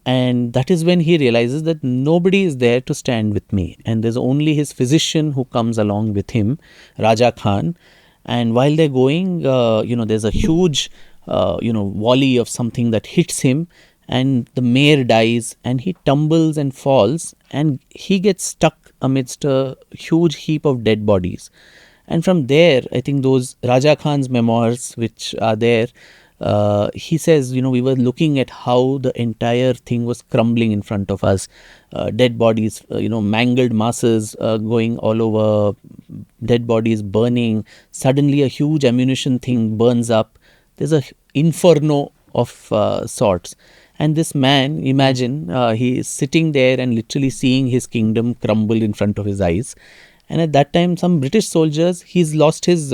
And that is when he realizes that nobody is there to stand with me. And there's only his physician who comes along with him, Raja Khan. And while they're going, there's a huge, volley of something that hits him, and the mayor dies, and he tumbles and falls, and he gets stuck amidst a huge heap of dead bodies. And from there, I think those Raja Khan's memoirs, which are there, he says, we were looking at how the entire thing was crumbling in front of us. Dead bodies, mangled masses going all over, dead bodies burning. Suddenly a huge ammunition thing burns up. There's a inferno of sorts. And this man, imagine, he is sitting there and literally seeing his kingdom crumble in front of his eyes. And at that time, some British soldiers, he's lost his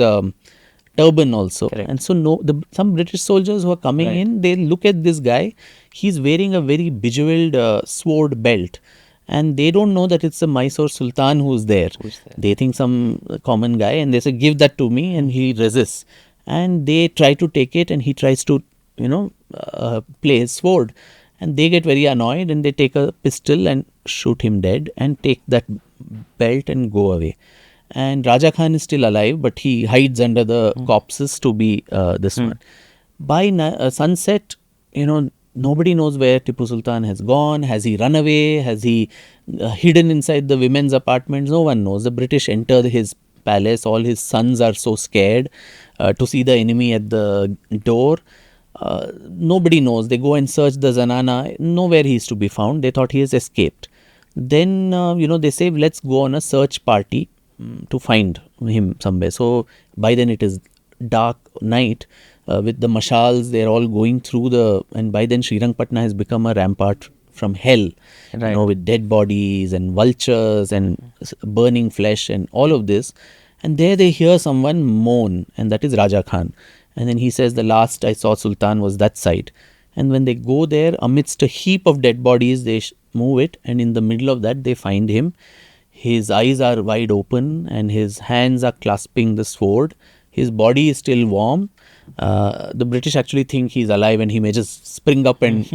turban also. Correct. And so some British soldiers who are coming in, they look at this guy. He's wearing a very bejeweled sword belt. And they don't know that it's the Mysore Sultan who's there. They think some common guy, and they say, "Give that to me," and he resists. And they try to take it, and he tries to play his sword, and they get very annoyed, and they take a pistol and shoot him dead and take that belt and go away. And Raja Khan is still alive, but he hides under the corpses to be this one. By sunset, nobody knows where Tipu Sultan has gone. Has he run away? Has he hidden inside the women's apartments? No one knows. The British enter his palace. All his sons are so scared to see the enemy at the door. Nobody knows. They go and search the Zanana. Nowhere he is to be found. They thought he has escaped. Then, they say, let's go on a search party to find him somewhere. So, by then it is dark night with the mashals. They're all going through and by then Srirangpatna has become a rampart from hell, Right. with dead bodies and vultures and burning flesh and all of this. And there they hear someone moan, and that is Raja Khan. And then he says, the last I saw Sultan was that side. And when they go there, amidst a heap of dead bodies, they move it, and in the middle of that, they find him. His eyes are wide open, and his hands are clasping the sword. His body is still warm. The British actually think he's alive, and he may just spring up and,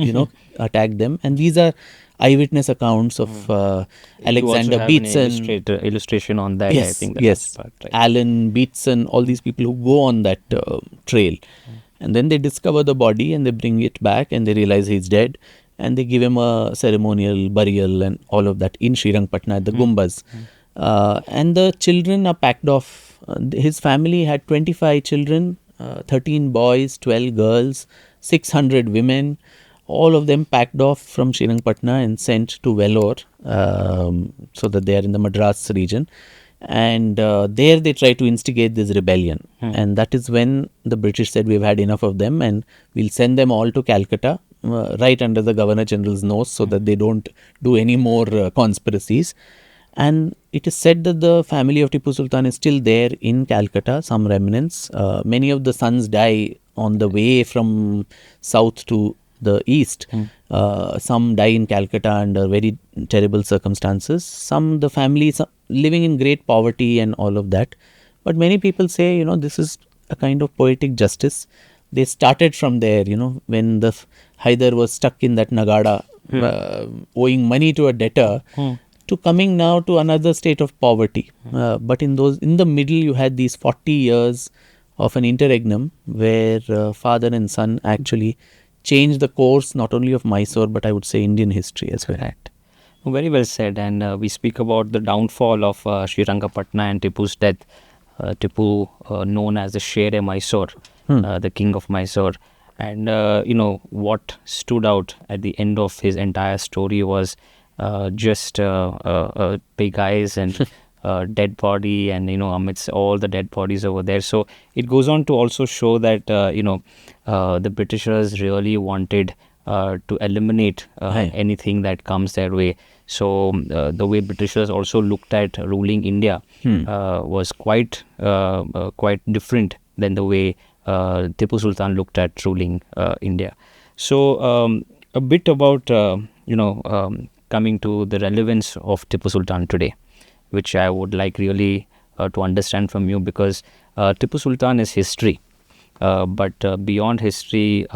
attack them. And these are eyewitness accounts of Alexander Beetson. Illustration on that. Yes, I think yes. part, right. Allen, Beetson, all these people who go on that trail. And then they discover the body and they bring it back and they realize he's dead. And they give him a ceremonial burial and all of that in Srirangpatna at the Gumbas. And the children are packed off. His family had 25 children, 13 boys, 12 girls, 600 women. All of them packed off from Srirangpatna and sent to Vellore, so that they are in the Madras region. And there they try to instigate this rebellion. And that is when the British said, we've had enough of them and we'll send them all to Calcutta, right under the Governor General's nose, so that they don't do any more conspiracies. And it is said that the family of Tipu Sultan is still there in Calcutta, some remnants. Many of the sons die on the way from south to the east. Some die in Calcutta under very terrible circumstances. Some, the families living in great poverty and all of that. But many people say, this is a kind of poetic justice. They started from there, when the Hyder was stuck in that Nagada, owing money to a debtor, to coming now to another state of poverty. But in the middle, you had these 40 years of an interregnum where father and son actually changed the course not only of Mysore, but I would say Indian history as well. Correct. Very well said. And we speak about the downfall of Srirangapatna and Tipu's death. Tipu, known as the Sher-e Mysore, the king of Mysore. And, what stood out at the end of his entire story was just big eyes and dead body, and amidst all the dead bodies over there. So it goes on to also show that the Britishers really wanted to eliminate anything that comes their way. So the way Britishers also looked at ruling India was quite different than the way Tipu Sultan looked at ruling India. So a bit about coming to the relevance of Tipu Sultan today, which I would like really to understand from you, because Tipu Sultan is history. But beyond history,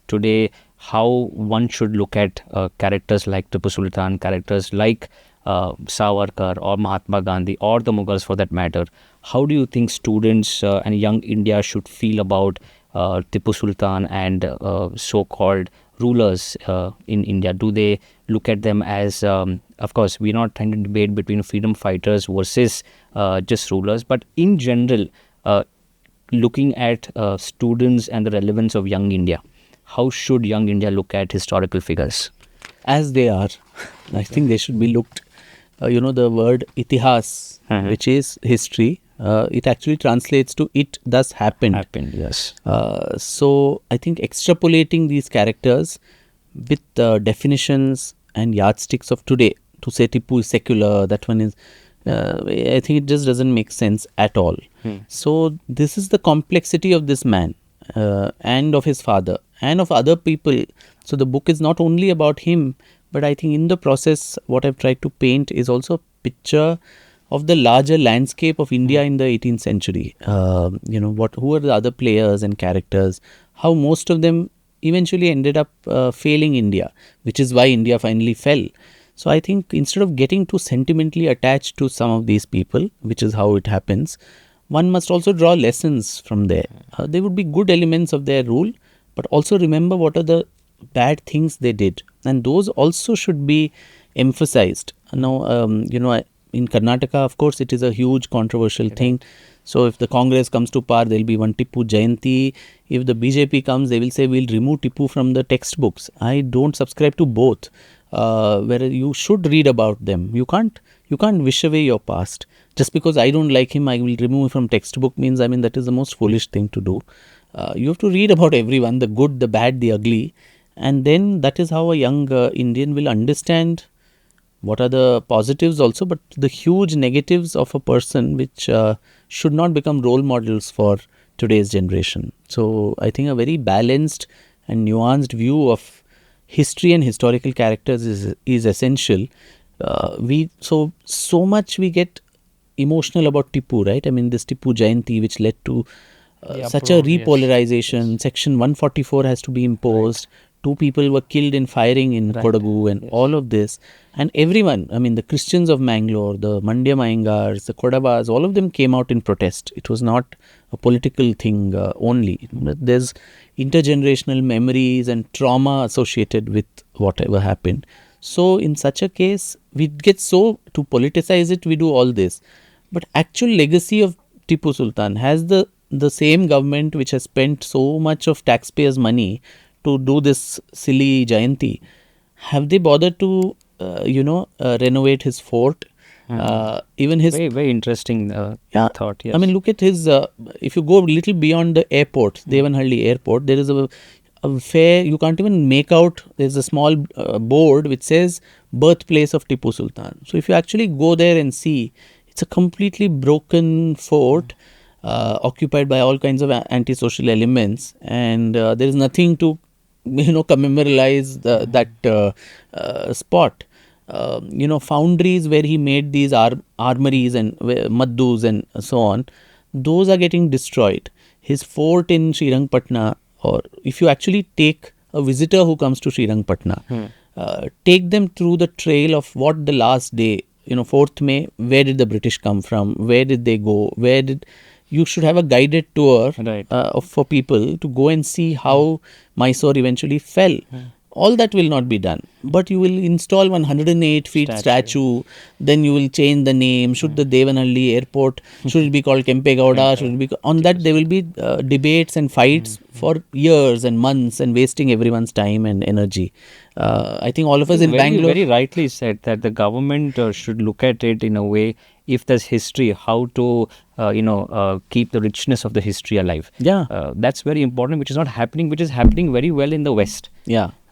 today, how one should look at characters like Tipu Sultan, characters like Savarkar or Mahatma Gandhi or the Mughals for that matter. How do you think students and young India should feel about Tipu Sultan and so-called rulers in India? Do they look at them as, of course, we're not trying to debate between freedom fighters versus just rulers, but in general, looking at students and the relevance of young India, how should young India look at historical figures? As they are. I think they should be looked, the word itihas, which is history, it actually translates to it thus happened. Happened, yes. So I think extrapolating these characters with definitions and yardsticks of today, to say Tipu is secular, that one is, I think it just doesn't make sense at all. So this is the complexity of this man and of his father and of other people. So the book is not only about him, but I think in the process what I've tried to paint is also a picture of the larger landscape of India in the 18th century. Who are the other players and characters, how most of them eventually ended up failing India, which is why India finally fell. So I think instead of getting too sentimentally attached to some of these people, which is how it happens, one must also draw lessons from there. There would be good elements of their rule, but also remember what are the bad things they did, and those also should be emphasized. Now, in Karnataka, of course, it is a huge controversial thing. So if the Congress comes to power, there will be one Tipu Jayanti. If the BJP comes, they will say we'll remove Tipu from the textbooks. I don't subscribe to both. Where you should read about them. You can't wish away your past. Just because I don't like him, I will remove him from textbook means, I mean, that is the most foolish thing to do. You have to read about everyone, the good, the bad, the ugly. And then that is how a young Indian will understand what are the positives also, but the huge negatives of a person which should not become role models for today's generation. So I think a very balanced and nuanced view of history and historical characters is essential. So much we get emotional about Tipu, right? I mean, this Tipu Jayanti, which led to such a repolarization. Yes. Section 144 has to be imposed. Right. 2 people were killed in firing in Kodagu and all of this. And everyone, I mean, the Christians of Mangalore, the Mandya Mayangars, the Kodavas, all of them came out in protest. It was not a political thing only. There's intergenerational memories and trauma associated with whatever happened. So in such a case, we get so to politicize it, we do all this. But actual legacy of Tipu Sultan has the same government which has spent so much of taxpayers' money to do this silly Jayanti. Have they bothered to, renovate his fort? Even his very interesting thought. Yes. I mean, look at his. If you go a little beyond the airport, Devanhalli airport, there is a fair. You can't even make out. There's a small board which says birthplace of Tipu Sultan. So if you actually go there and see, it's a completely broken fort. Occupied by all kinds of antisocial elements, and there is nothing to commemoralize that spot. Foundries where he made these armories and maddus and so on, those are getting destroyed. His fort in Srirangpatna, or if you actually take a visitor who comes to Srirangpatna, take them through the trail of what the last day, 4th May, where did the British come from, where did they go, you should have a guided tour for people to go and see how Mysore eventually fell. All that will not be done. But you will install 108 feet statue. Then you will change the name. Should the Devanhalli airport, should it be called Kempegowda? Should it be on that? There will be debates and fights for years and months and wasting everyone's time and energy. I think all of us in Bangalore... Very rightly said that the government should look at it in a way, if there's history, how to keep the richness of the history alive. That's very important, which is not happening, which is happening very well in the West.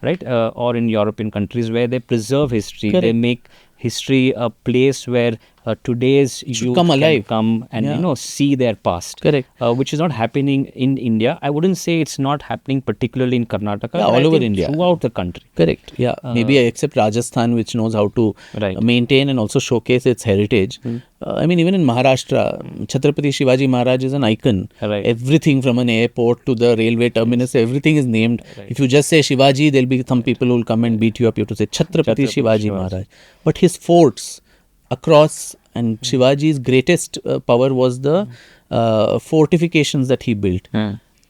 Right? Or in European countries where they preserve history. Correct. They make history a place where today's youth can come and see their past. Correct. Which is not happening in India. I wouldn't say it's not happening particularly in Karnataka. All over India. Throughout the country. Correct. Maybe except Rajasthan, which knows how to maintain and also showcase its heritage. I mean, even in Maharashtra, Chhatrapati Shivaji Maharaj is an icon. Everything from an airport to the railway terminus, everything is named. If you just say Shivaji, there'll be some people who will come and beat you up. You have to say Chhatrapati Shivaji Maharaj. But his forts across, and Shivaji's greatest power was the fortifications that he built.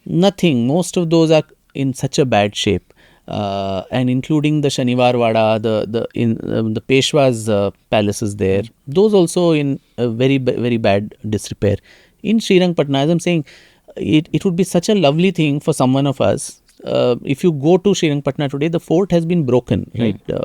Nothing. Most of those are in such a bad shape. And including the Shaniwar Wada, the Peshwa's palaces there, those also in a very, very bad disrepair. In Srirangpatna, as I'm saying, it would be such a lovely thing for someone of us. If you go to Srirangpatna today, the fort has been broken,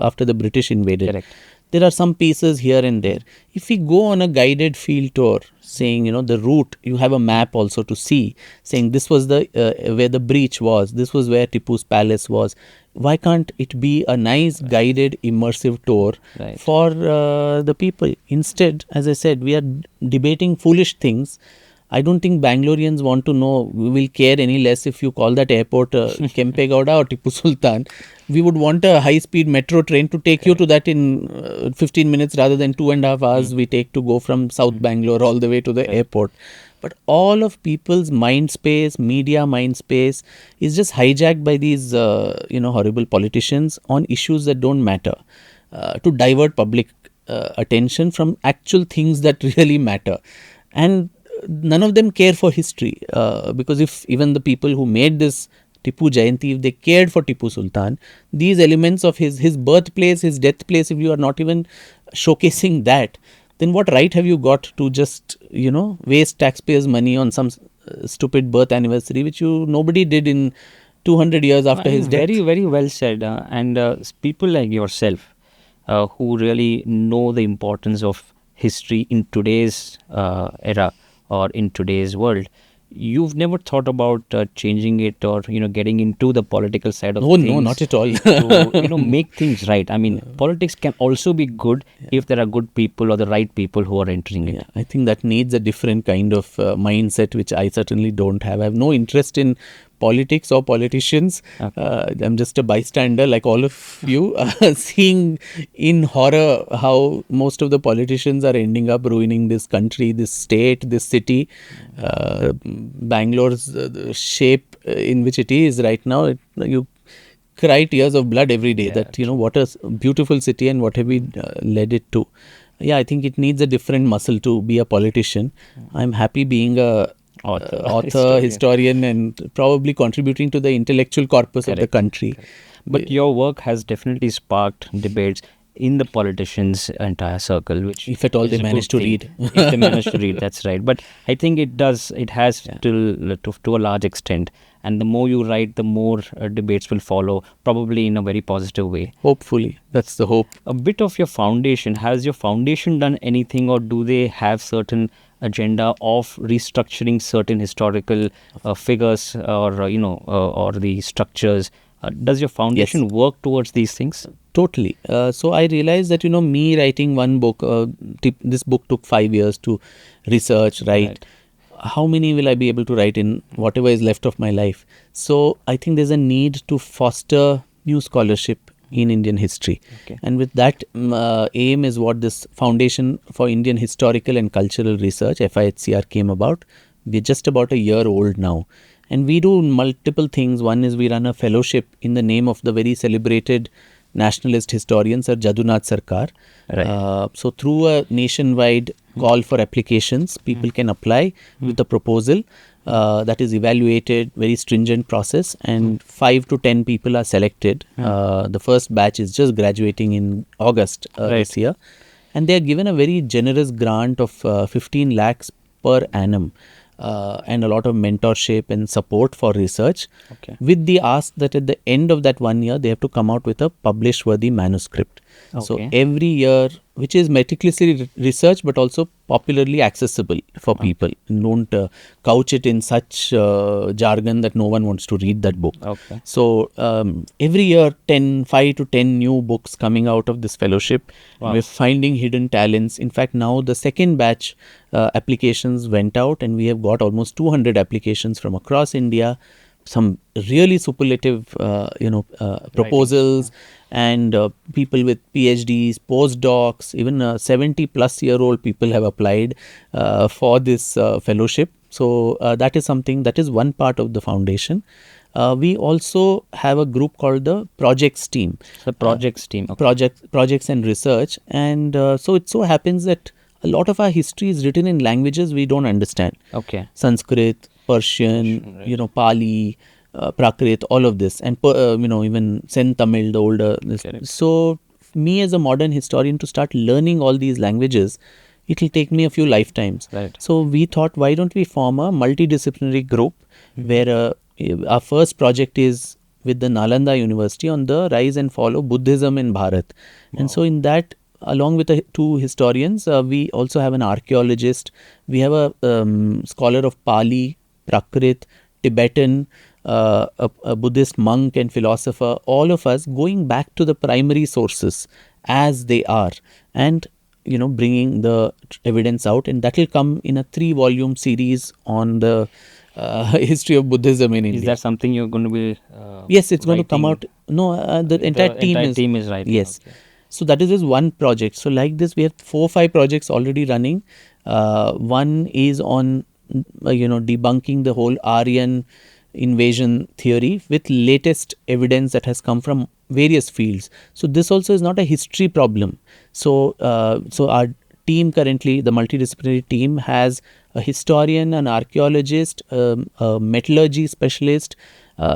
after the British invaded. Correct. There are some pieces here and there. If we go on a guided field tour, saying, the route, you have a map also to see, saying this was the where the breach was, this was where Tipu's palace was. Why can't it be a nice guided immersive tour for the people? Instead, as I said, we are debating foolish things. I don't think Bangaloreans want to know, we will care any less if you call that airport Kempegowda or Tipu Sultan. We would want a high-speed metro train to take you to that in 15 minutes rather than 2.5 hours we take to go from South Bangalore all the way to the airport. But all of people's mind space, media mind space is just hijacked by these, horrible politicians on issues that don't matter, to divert public attention from actual things that really matter. And none of them care for history, because if even the people who made this Tipu Jayanti, if they cared for Tipu Sultan, these elements of his birthplace, his death place, if you are not even showcasing that, then what right have you got to just, waste taxpayers' money on some stupid birth anniversary, which nobody did in 200 years after his death? Very, very well said. And people like yourself who really know the importance of history in today's era or in today's world, you've never thought about changing it or getting into the political side of things. No, not at all. To make things right. I mean, politics can also be good if there are good people or the right people who are entering it. Yeah, I think that needs a different kind of mindset, which I certainly don't have. I have no interest in politics or politicians. I'm just a bystander like all of you, seeing in horror how most of the politicians are ending up ruining this country, this state, this city. Bangalore's the shape in which it is right now, you cry tears of blood every day that, what a beautiful city and what have we led it to. Yeah, I think it needs a different muscle to be a politician. I'm happy being a author, historian, and probably contributing to the intellectual corpus of the country. But your work has definitely sparked debates in the politicians' entire circle, which if at all they manage to read. If they manage to read, that's right. But I think it has to a large extent. And the more you write, the more debates will follow, probably in a very positive way. Hopefully, that's the hope. A bit of your foundation. Has your foundation done anything, or do they have certain agenda of restructuring certain historical figures or or the structures? Does your foundation work towards these things? Totally. So I realized that me writing one book, this book took 5 years to research, write. Right. How many will I be able to write in whatever is left of my life? So I think there's a need to foster new scholarship in Indian history. Okay. And with that aim is what this Foundation for Indian Historical and Cultural Research, FIHCR, came about. We're just about a year old now. And we do multiple things. One is we run a fellowship in the name of the very celebrated nationalist historian, Sir Jadunath Sarkar. Right. So through a nationwide call for applications, people can apply with a proposal that is evaluated, very stringent process, and 5 to 10 people are selected. The first batch is just graduating in August this year, and they are given a very generous grant of 15 lakhs per annum. And a lot of mentorship and support for research, with the ask that at the end of that 1 year, they have to come out with a publish-worthy manuscript. So every year, which is meticulously researched but also popularly accessible for people. Don't couch it in such jargon that no one wants to read that book. So every year, 5 to 10 new books coming out of this fellowship. We're finding hidden talents. In fact, now the second batch applications went out, and we have got almost 200 applications from across India. Some really superlative, proposals, and people with PhDs, postdocs, even 70-plus-year-old people have applied for this fellowship. So that is something, that is one part of the foundation. We also have a group called the Projects Team. The Projects Team. Projects and Research. And so it so happens that a lot of our history is written in languages we don't understand. Sanskrit, Persian, Pali, Prakrit, all of this, and even Sen Tamil, the older. So, me as a modern historian, to start learning all these languages, it will take me a few lifetimes. So we thought, why don't we form a multidisciplinary group where our first project is with the Nalanda University on the rise and fall of Buddhism in Bharat. And so in that, along with the two historians, we also have an archaeologist. We have a scholar of Pali, Prakrit, Tibetan, a Buddhist monk and philosopher, all of us going back to the primary sources as they are, and bringing the evidence out. And that will come in a 3-volume series on the history of Buddhism in India. Is that something you're going to be Yes, it's going to come out. No, the entire team is writing. Yes. So that is just one project. So like this, we have 4-5 projects already running. One is on debunking the whole Aryan invasion theory with latest evidence that has come from various fields. So this also is not a history problem. So our team currently, the multidisciplinary team, has a historian, an archaeologist, a metallurgy specialist,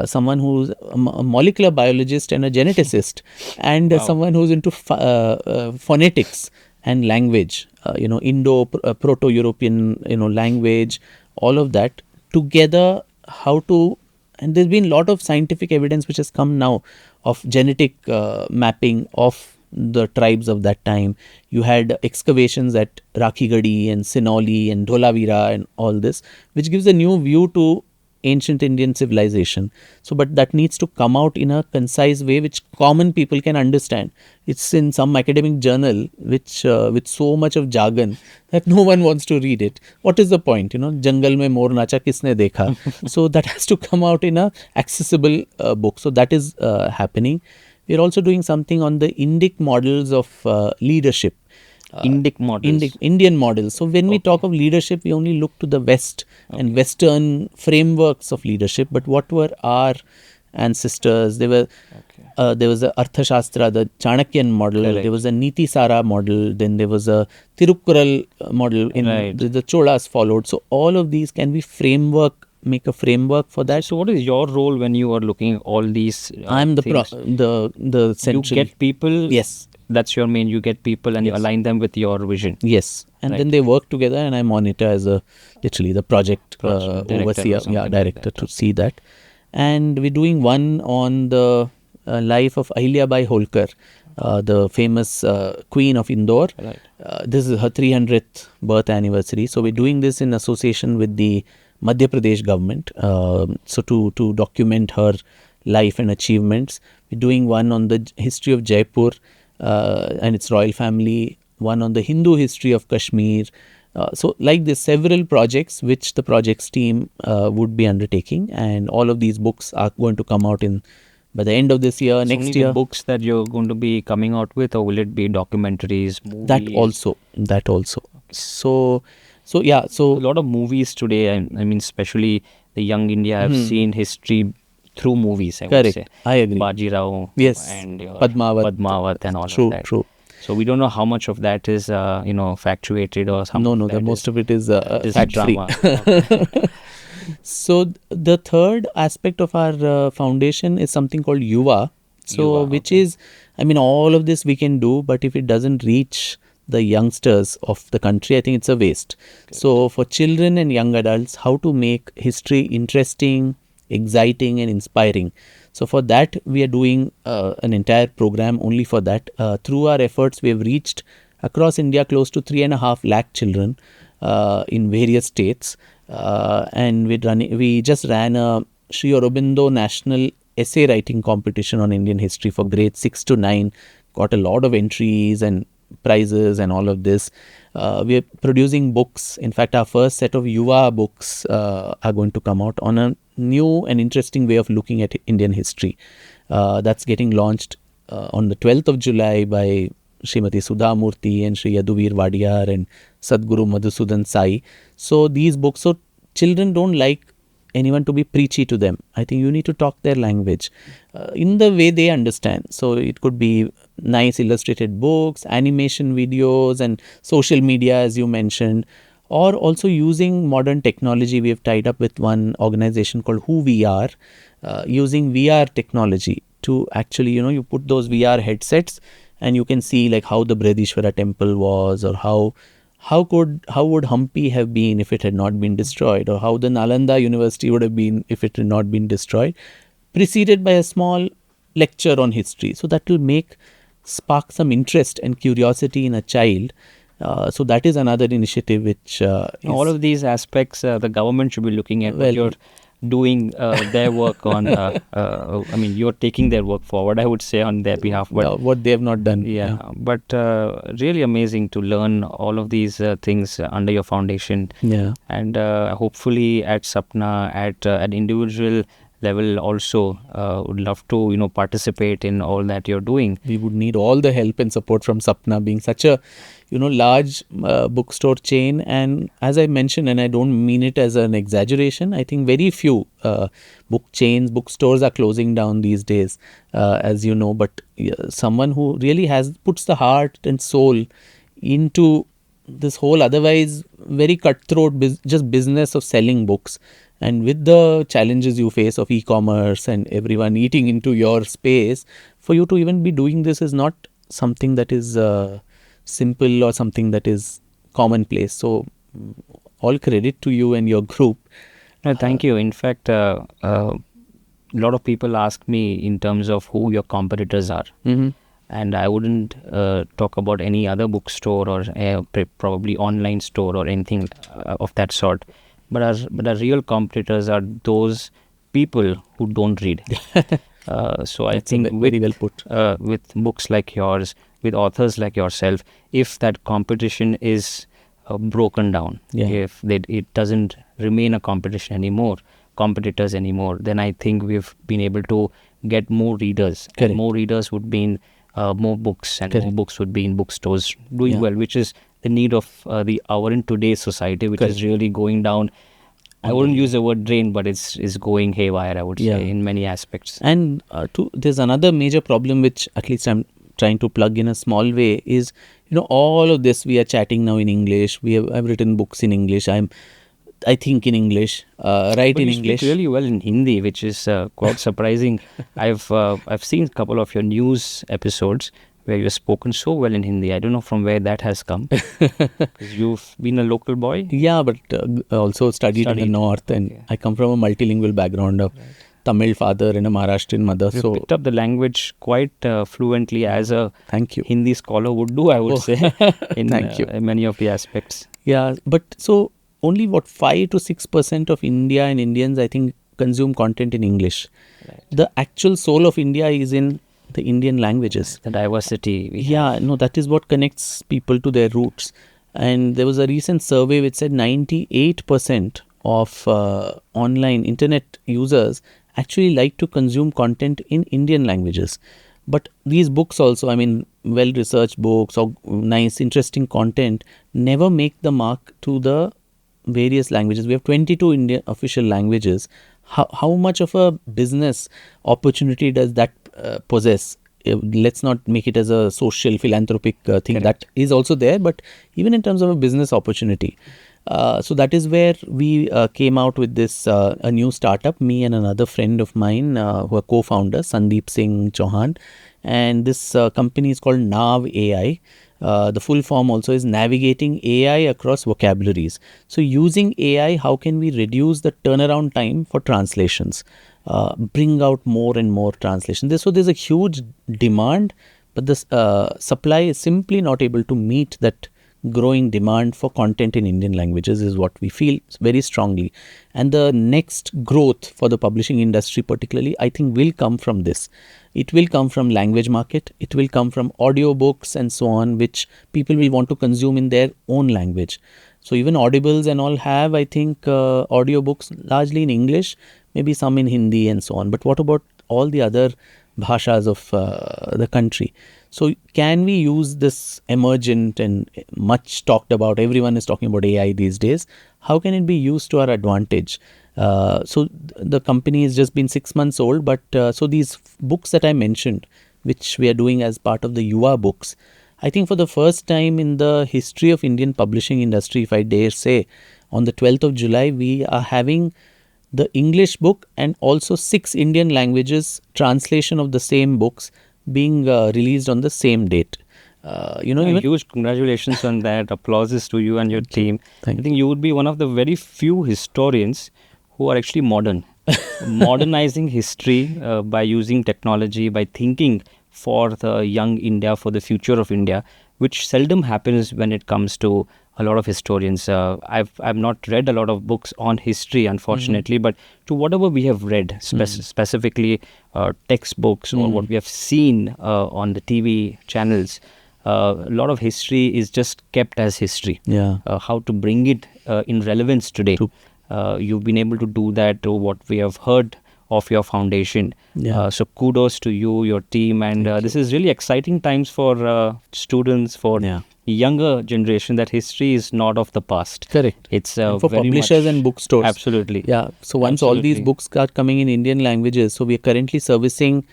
someone who's a molecular biologist and a geneticist, and someone who's into phonetics, and language, Proto-European, language, all of that together, how to, and there's been a lot of scientific evidence which has come now of genetic mapping of the tribes of that time. You had excavations at Rakhigadi and Sinoli and Dholavira and all this, which gives a new view to ancient Indian civilization. So, but that needs to come out in a concise way which common people can understand. It's in some academic journal which with so much of jargon that no one wants to read it. What is the point? Jungle mein mor nacha kisne dekha? So that has to come out in a accessible book. So that is happening. We're also doing something on the Indic models of leadership. Indian models. So when we talk of leadership, we only look to the West and Western frameworks of leadership. But what were our ancestors? There was the Arthashastra, the Chanakyan model. Correct. There was a Niti Sara model. Then there was a Tirukkural model. The Cholas followed. So all of these can be make a framework for that. So what is your role when you are looking at all these I'm the things? the central. You get people. Yes. That's your main. You get people and you align them with your vision. Yes, and then they work together, and I monitor as literally the project overseer, director to see that. And we're doing one on the life of Ahilyabai Holkar, the famous queen of Indore. Right. This is her 300th birth anniversary. So we're doing this in association with the Madhya Pradesh government. So to document her life and achievements. We're doing one on the history of Jaipur and its royal family, one on the Hindu history of Kashmir. So like this, several projects which the projects team would be undertaking, and all of these books are going to come out by the end of this year, So next only year. the books that you're going to be coming out with, or will it be documentaries, movies? That also. So yeah. So a lot of movies today, I mean, especially the young India have seen history through movies, I would say. I agree. Baji Rao, Yes. and Padmavat and all of that. True. So we don't know how much of that is, factuated or something. No, the most of it is is fact-free. drama. Okay. So the third aspect of our foundation is something called Yuva. So which is, I mean, all of this we can do, but if it doesn't reach the youngsters of the country, I think it's a waste. So for children and young adults, how to make history interesting, exciting and inspiring. So for that, we are doing an entire program only for that. Through our efforts, we have reached across India close to 3.5 lakh children in various states. And we just ran a Sri Aurobindo National Essay Writing Competition on Indian history for grades 6 to 9. Got a lot of entries and prizes and all of this. We are producing books. In fact, our first set of Yuva books are going to come out on a new and interesting way of looking at Indian history. That's getting launched on the 12th of July by Srimati Sudha Murthy and Sri Yaduveer Vadiyar and Sadguru Madhusudan Sai. So these books, so children don't like anyone to be preachy to them. I think you need to talk their language in the way they understand. So it could be nice illustrated books, animation videos and social media as you mentioned, or also using modern technology. We have tied up with one organization called Who We Are, using VR technology to actually, you put those VR headsets and you can see like how the Brihadishwara temple was, or how would Hampi have been if it had not been destroyed, or how the Nalanda University would have been if it had not been destroyed, preceded by a small lecture on history. So that will spark some interest and curiosity in a child. So that is another initiative which all of these aspects the government should be looking at. But you're doing their work on I mean, you're taking their work forward, I would say, on their behalf. But what they have not done. But really amazing to learn all of these things under your foundation. And hopefully at Sapna, at an individual level also, would love to participate in all that you're doing. We would need all the help and support from Sapna, being such a large bookstore chain. And as I mentioned, and I don't mean it as an exaggeration, I think very few bookstores are closing down these days, as you know. But someone who really puts the heart and soul into this whole otherwise very cutthroat just business of selling books. And with the challenges you face of e-commerce and everyone eating into your space, for you to even be doing this is not something that is simple or something that is commonplace. So all credit to you and your group. No, thank you. In fact, a lot of people ask me in terms of who your competitors are. Mm-hmm. And I wouldn't talk about any other bookstore or probably online store or anything of that sort. But our real competitors are those people who don't read. So I think very well put. With books like yours, with authors like yourself, if that competition is broken down, if it doesn't remain a competitors anymore, then I think we've been able to get more readers. Correct. And more readers would mean more books, and more books would be in bookstores doing well, which is the need of the hour in today's society, which is really going down. I wouldn't use the word drain, but it's going haywire, I would say, in many aspects. And there's another major problem, which at least I'm trying to plug in a small way, is, all of this we are chatting now in English. I've written books in English. I think in English, write in English. Speak really well in Hindi, which is quite surprising. I've seen a couple of your news episodes where you've spoken so well in Hindi. I don't know from where that has come. You've been a local boy? Yeah, but also studied in the north, and I come from a multilingual background of Tamil father and a Maharashtrian mother. You picked up the language quite fluently, as a Hindi scholar would do, I would say, in many of the aspects. Yeah, but so only 5 to 6% of India and Indians, I think, consume content in English. Right. The actual soul of India is in the Indian languages. The diversity. That is what connects people to their roots. And there was a recent survey which said 98% of online internet users actually like to consume content in Indian languages. But these books also, well-researched books or nice, interesting content never make the mark to the various languages. We have 22 Indian official languages. How much of a business opportunity does that possess? Let's not make it as a social philanthropic thing. Correct. That is also there, but even in terms of a business opportunity. So that is where we came out with this a new startup, me and another friend of mine who are co-founders, Sandeep Singh Chauhan, and this company is called NAAV AI. The full form also is Navigating AI Across Vocabularies. So using AI, how can we reduce the turnaround time for translations? Bring out more and more translations. So there's a huge demand, but the supply is simply not able to meet that growing demand for content in Indian languages, is what we feel very strongly. And the next growth for the publishing industry particularly, I think, will come from this. It will come from language market. It will come from audiobooks and so on, which people will want to consume in their own language. So even Audibles and all have, I think, audiobooks largely in English, maybe some in Hindi and so on. But what about all the other bhashas of the country? So can we use this emergent and much talked about, everyone is talking about AI these days, how can it be used to our advantage? So the company has just been 6 months old, but so these books that I mentioned, which we are doing as part of the Yuva books, I think for the first time in the history of Indian publishing industry, if I dare say, on the 12th of July, we are having the English book and also 6 Indian languages translation of the same books being released on the same date. Huge congratulations on that. Applauses to you and your team. I think you would be one of the very few historians who are actually modernizing history by using technology, by thinking for the young India, for the future of India, which seldom happens when it comes to a lot of historians. I've not read a lot of books on history, unfortunately, but to whatever we have read, specifically textbooks or what we have seen on the TV channels, a lot of history is just kept as history. How to bring it in relevance today. You've been able to do that to what we have heard of your foundation. So kudos to you, your team, and this is really exciting times for students, for younger generation, that history is not of the past. Correct. It's for publishers and bookstores. Absolutely. Yeah. So once all these books start coming in Indian languages, so we are currently servicing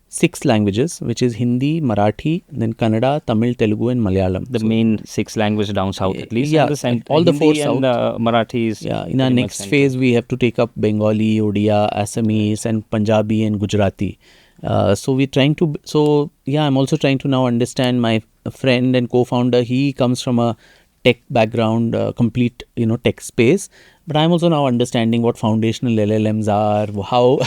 6 languages, which is Hindi, Marathi, then Kannada, Tamil, Telugu and Malayalam. The main 6 languages down south at least. And all the 4 south. Marathi is. In our next phase, we have to take up Bengali, Odia, Assamese and Punjabi and Gujarati. So we're trying to. So yeah, I'm also trying to now understand my friend and co-founder. He comes from a tech background, complete tech space. But I'm also now understanding what foundational LLMs are, how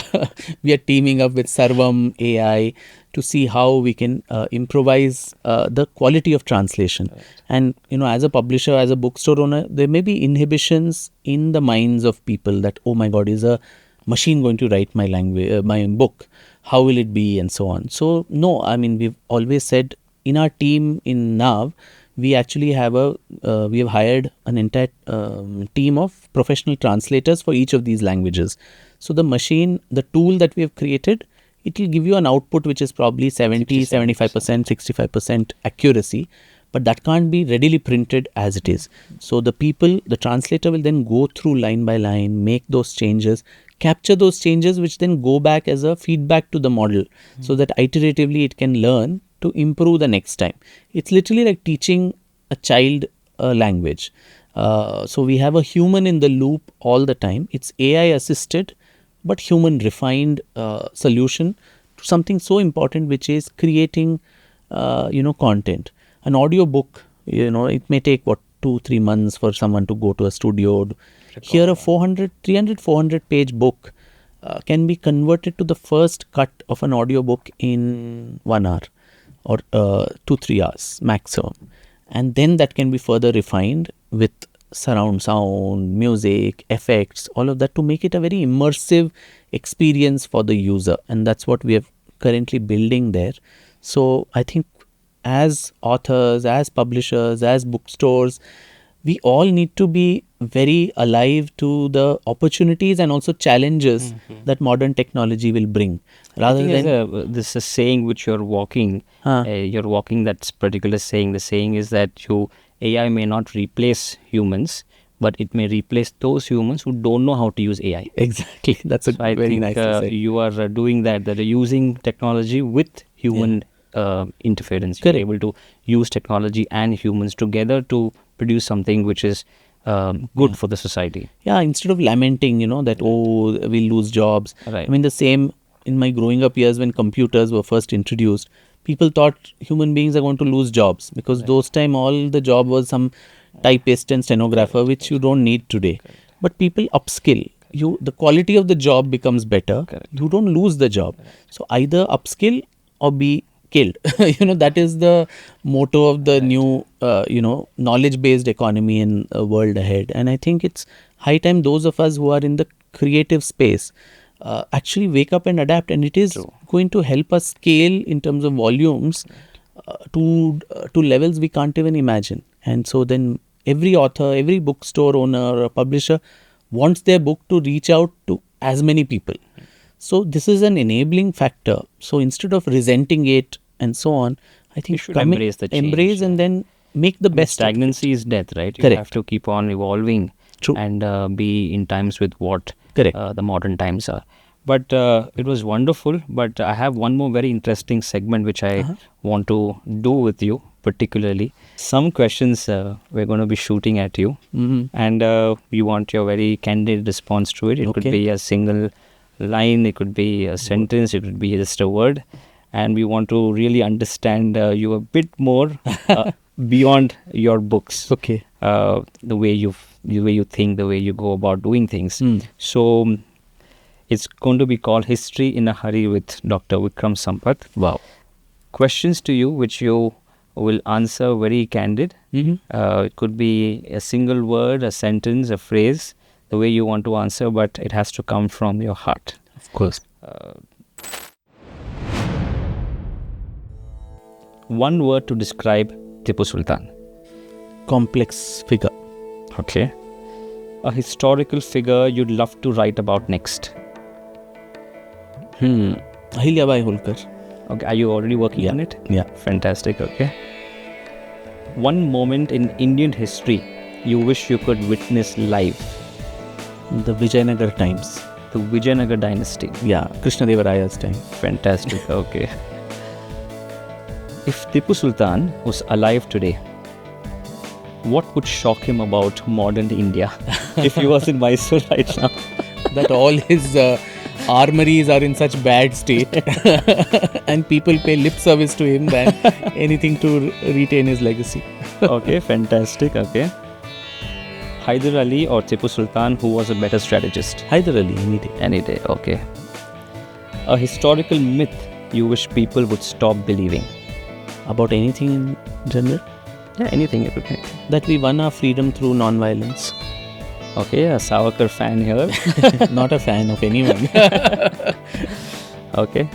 we are teaming up with Sarvam AI to see how we can improvise the quality of translation. Right. And as a publisher, as a bookstore owner, there may be inhibitions in the minds of people that, oh my God, is a machine going to write my language, my book? How will it be, and so on. So no, I mean, we've always said in our team in NAAV, we actually have we have hired an entire team of professional translators for each of these languages. So the machine, the tool that we have created, it will give you an output which is probably 70, 75%, 65% accuracy, but that can't be readily printed as it is. So the translator will then go through line by line, make those changes, capture those changes, which then go back as a feedback to the model, so that iteratively it can learn to improve the next time. It's literally like teaching a child a language. So we have a human in the loop all the time. It's AI assisted, but human refined solution to something so important, which is creating, content. An audio book, it may take 2-3 months for someone to go to a studio. Here a 400 page book can be converted to the first cut of an audio book in 1 hour or 2-3 hours maximum. And then that can be further refined with surround sound, music, effects, all of that to make it a very immersive experience for the user. And that's what we are currently building there. So I think as authors, as publishers, as bookstores, we all need to be very alive to the opportunities and also challenges that modern technology will bring. Rather than this is a saying which you're walking, that particular saying. The saying is that AI may not replace humans, but it may replace those humans who don't know how to use AI. Exactly. That's a very nice to say. You are doing that are using technology with human interference. Correct. You're able to use technology and humans together to produce something which is good for the society. Yeah, instead of lamenting, that, oh, we'll lose jobs. Right. I mean, the same in my growing up years when computers were first introduced, people thought human beings are going to lose jobs because those time all the job was some typist and stenographer, which you don't need today. But people upskill. The quality of the job becomes better. You don't lose the job. So either upskill or be killed. That is the motto of the new, knowledge-based economy in a world ahead. And I think it's high time those of us who are in the creative space actually wake up and adapt. And it is going to help us scale in terms of volumes to levels we can't even imagine. And so then every author, every bookstore owner or publisher wants their book to reach out to as many people. So this is an enabling factor. So instead of resenting it and so on, I think you should embrace the change. And then make the best. Stagnancy is death, right? You have to keep on evolving. True. And be in times with what the modern times are. But it was wonderful. But I have one more very interesting segment which I want to do with you, particularly. Some questions we're going to be shooting at you. And we want your very candid response to it. It could be a single line, it could be a sentence, it could be just a word. And we want to really understand you a bit more beyond your books. Okay. The way you think, the way you go about doing things. So it's going to be called History in a Hurry with Dr. Vikram Sampath. Wow. Questions to you which you will answer very candid. It could be a single word, a sentence, a phrase, the way you want to answer, but it has to come from your heart. Of course. One word to describe Tipu Sultan. Complex figure. Okay. A historical figure you'd love to write about next. Ahilyabai Holkar. Okay. Are you already working on it? Yeah. Fantastic. Okay. One moment in Indian history you wish you could witness live. The Vijayanagar times. The Vijayanagar dynasty. Yeah, Krishnadevaraya's time. Fantastic. Okay. If Tipu Sultan was alive today, what would shock him about modern India if he was in Mysore right now? That all his armories are in such bad state and people pay lip service to him than anything to retain his legacy. Okay, fantastic. Okay. Hyder Ali or Tipu Sultan, who was a better strategist? Hyder Ali, any day. Any day, okay. A historical myth you wish people would stop believing? About anything in general? Yeah, anything. That we won our freedom through non-violence. Okay, a Savarkar fan here. Not a fan of anyone. Okay.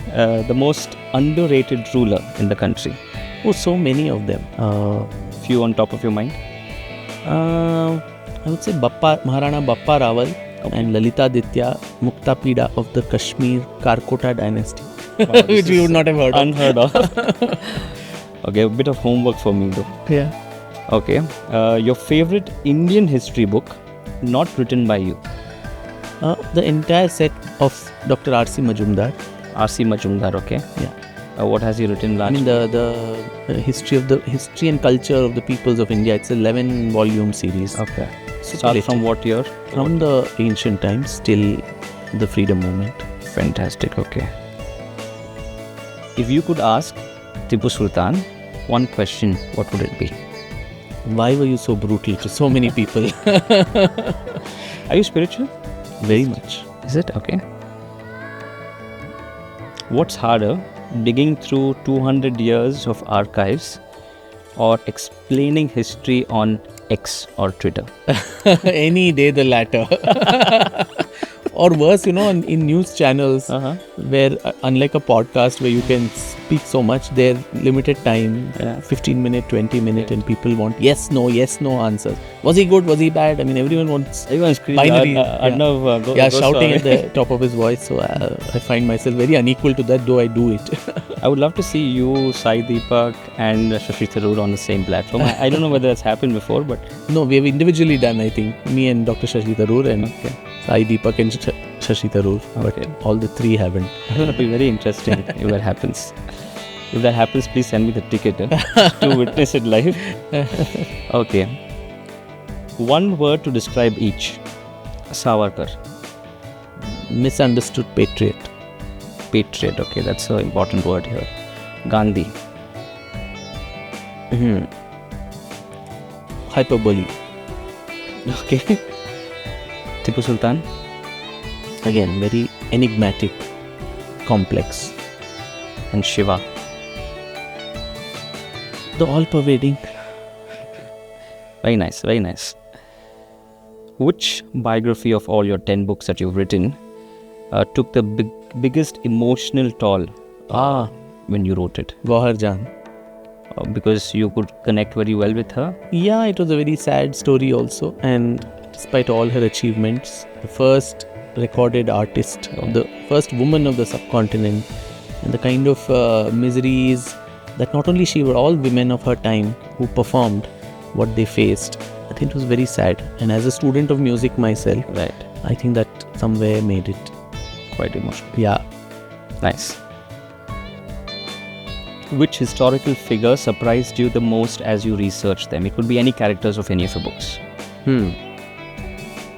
The most underrated ruler in the country? Oh, so many of them. Few on top of your mind? I would say Maharana Bappa Rawal and Lalitaditya Muktapida of the Kashmir Karkota dynasty. Wow, which you would not have heard of. Unheard of. Okay, a bit of homework for me though. Yeah. Okay. Your favorite Indian history book, not written by you? The entire set of Dr. R.C. Majumdar. R.C. Majumdar, okay. Yeah. What has he written last? I mean the history and culture of the peoples of India. It's an 11-volume series. Okay. Start from what year? From the ancient times till the freedom movement. Fantastic, okay. If you could ask Tipu Sultan one question, what would it be? Why were you so brutal to so many people? Are you spiritual? Very much. Is it? Okay. What's harder, digging through 200 years of archives or explaining history on X or Twitter? Any day the latter. Or worse, in news channels where, unlike a podcast where you can speak so much, they're limited time, 15 minute, 20 minute, and people want yes, no answers. Was he good? Was he bad? I mean, everyone wants binary. Shouting at the top of his voice. So I find myself very unequal to that, though I do it. I would love to see you, Sai Deepak and Shashi Tharoor on the same platform. I don't know whether that's happened before, but... No, we have individually done, I think. Me and Dr. Shashi Tharoor and Sai Deepak and Shashi Tharoor. But all the three haven't. It will be very interesting if that happens. If that happens, please send me the ticket to witness it live. Okay. One word to describe each. Savarkar. Misunderstood patriot. Patriot, okay, that's an important word here. Gandhi. Hyperbole. Okay. Tipu Sultan. Again, very enigmatic, complex. And Shiva. The all-pervading. Very nice, very nice. Which biography of all your 10 books that you've written took the biggest emotional toll when you wrote it? Gauhar Jan. Because you could connect very well with her? Yeah, it was a very sad story also. And despite all her achievements, the first recorded artist, the first woman of the subcontinent, and the kind of miseries that not only she, but all women of her time who performed what they faced. I think it was very sad. And as a student of music myself, I think that somewhere made it quite emotional. Yeah. Nice. Which historical figure surprised you the most as you researched them? It could be any characters of any of your books.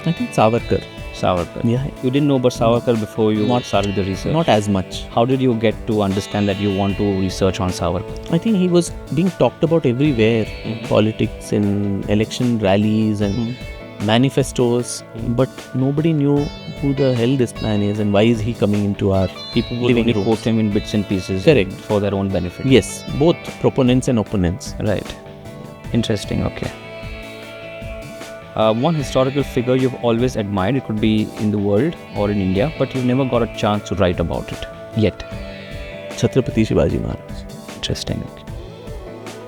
I think Savarkar. Savarkar. Yeah. You didn't know about Savarkar before you started the research? Not as much. How did you get to understand that you want to research on Savarkar? I think he was being talked about everywhere. Politics, in election rallies and manifestos. But nobody knew who the hell this man is and why is he coming into our people would only quote him in bits and pieces. Correct. For their own benefit. Yes. Both proponents and opponents. Right. Interesting. Okay. One historical figure you've always admired, it could be in the world or in India, but you've never got a chance to write about it yet. Chhatrapati Shivaji Maharaj. Interesting.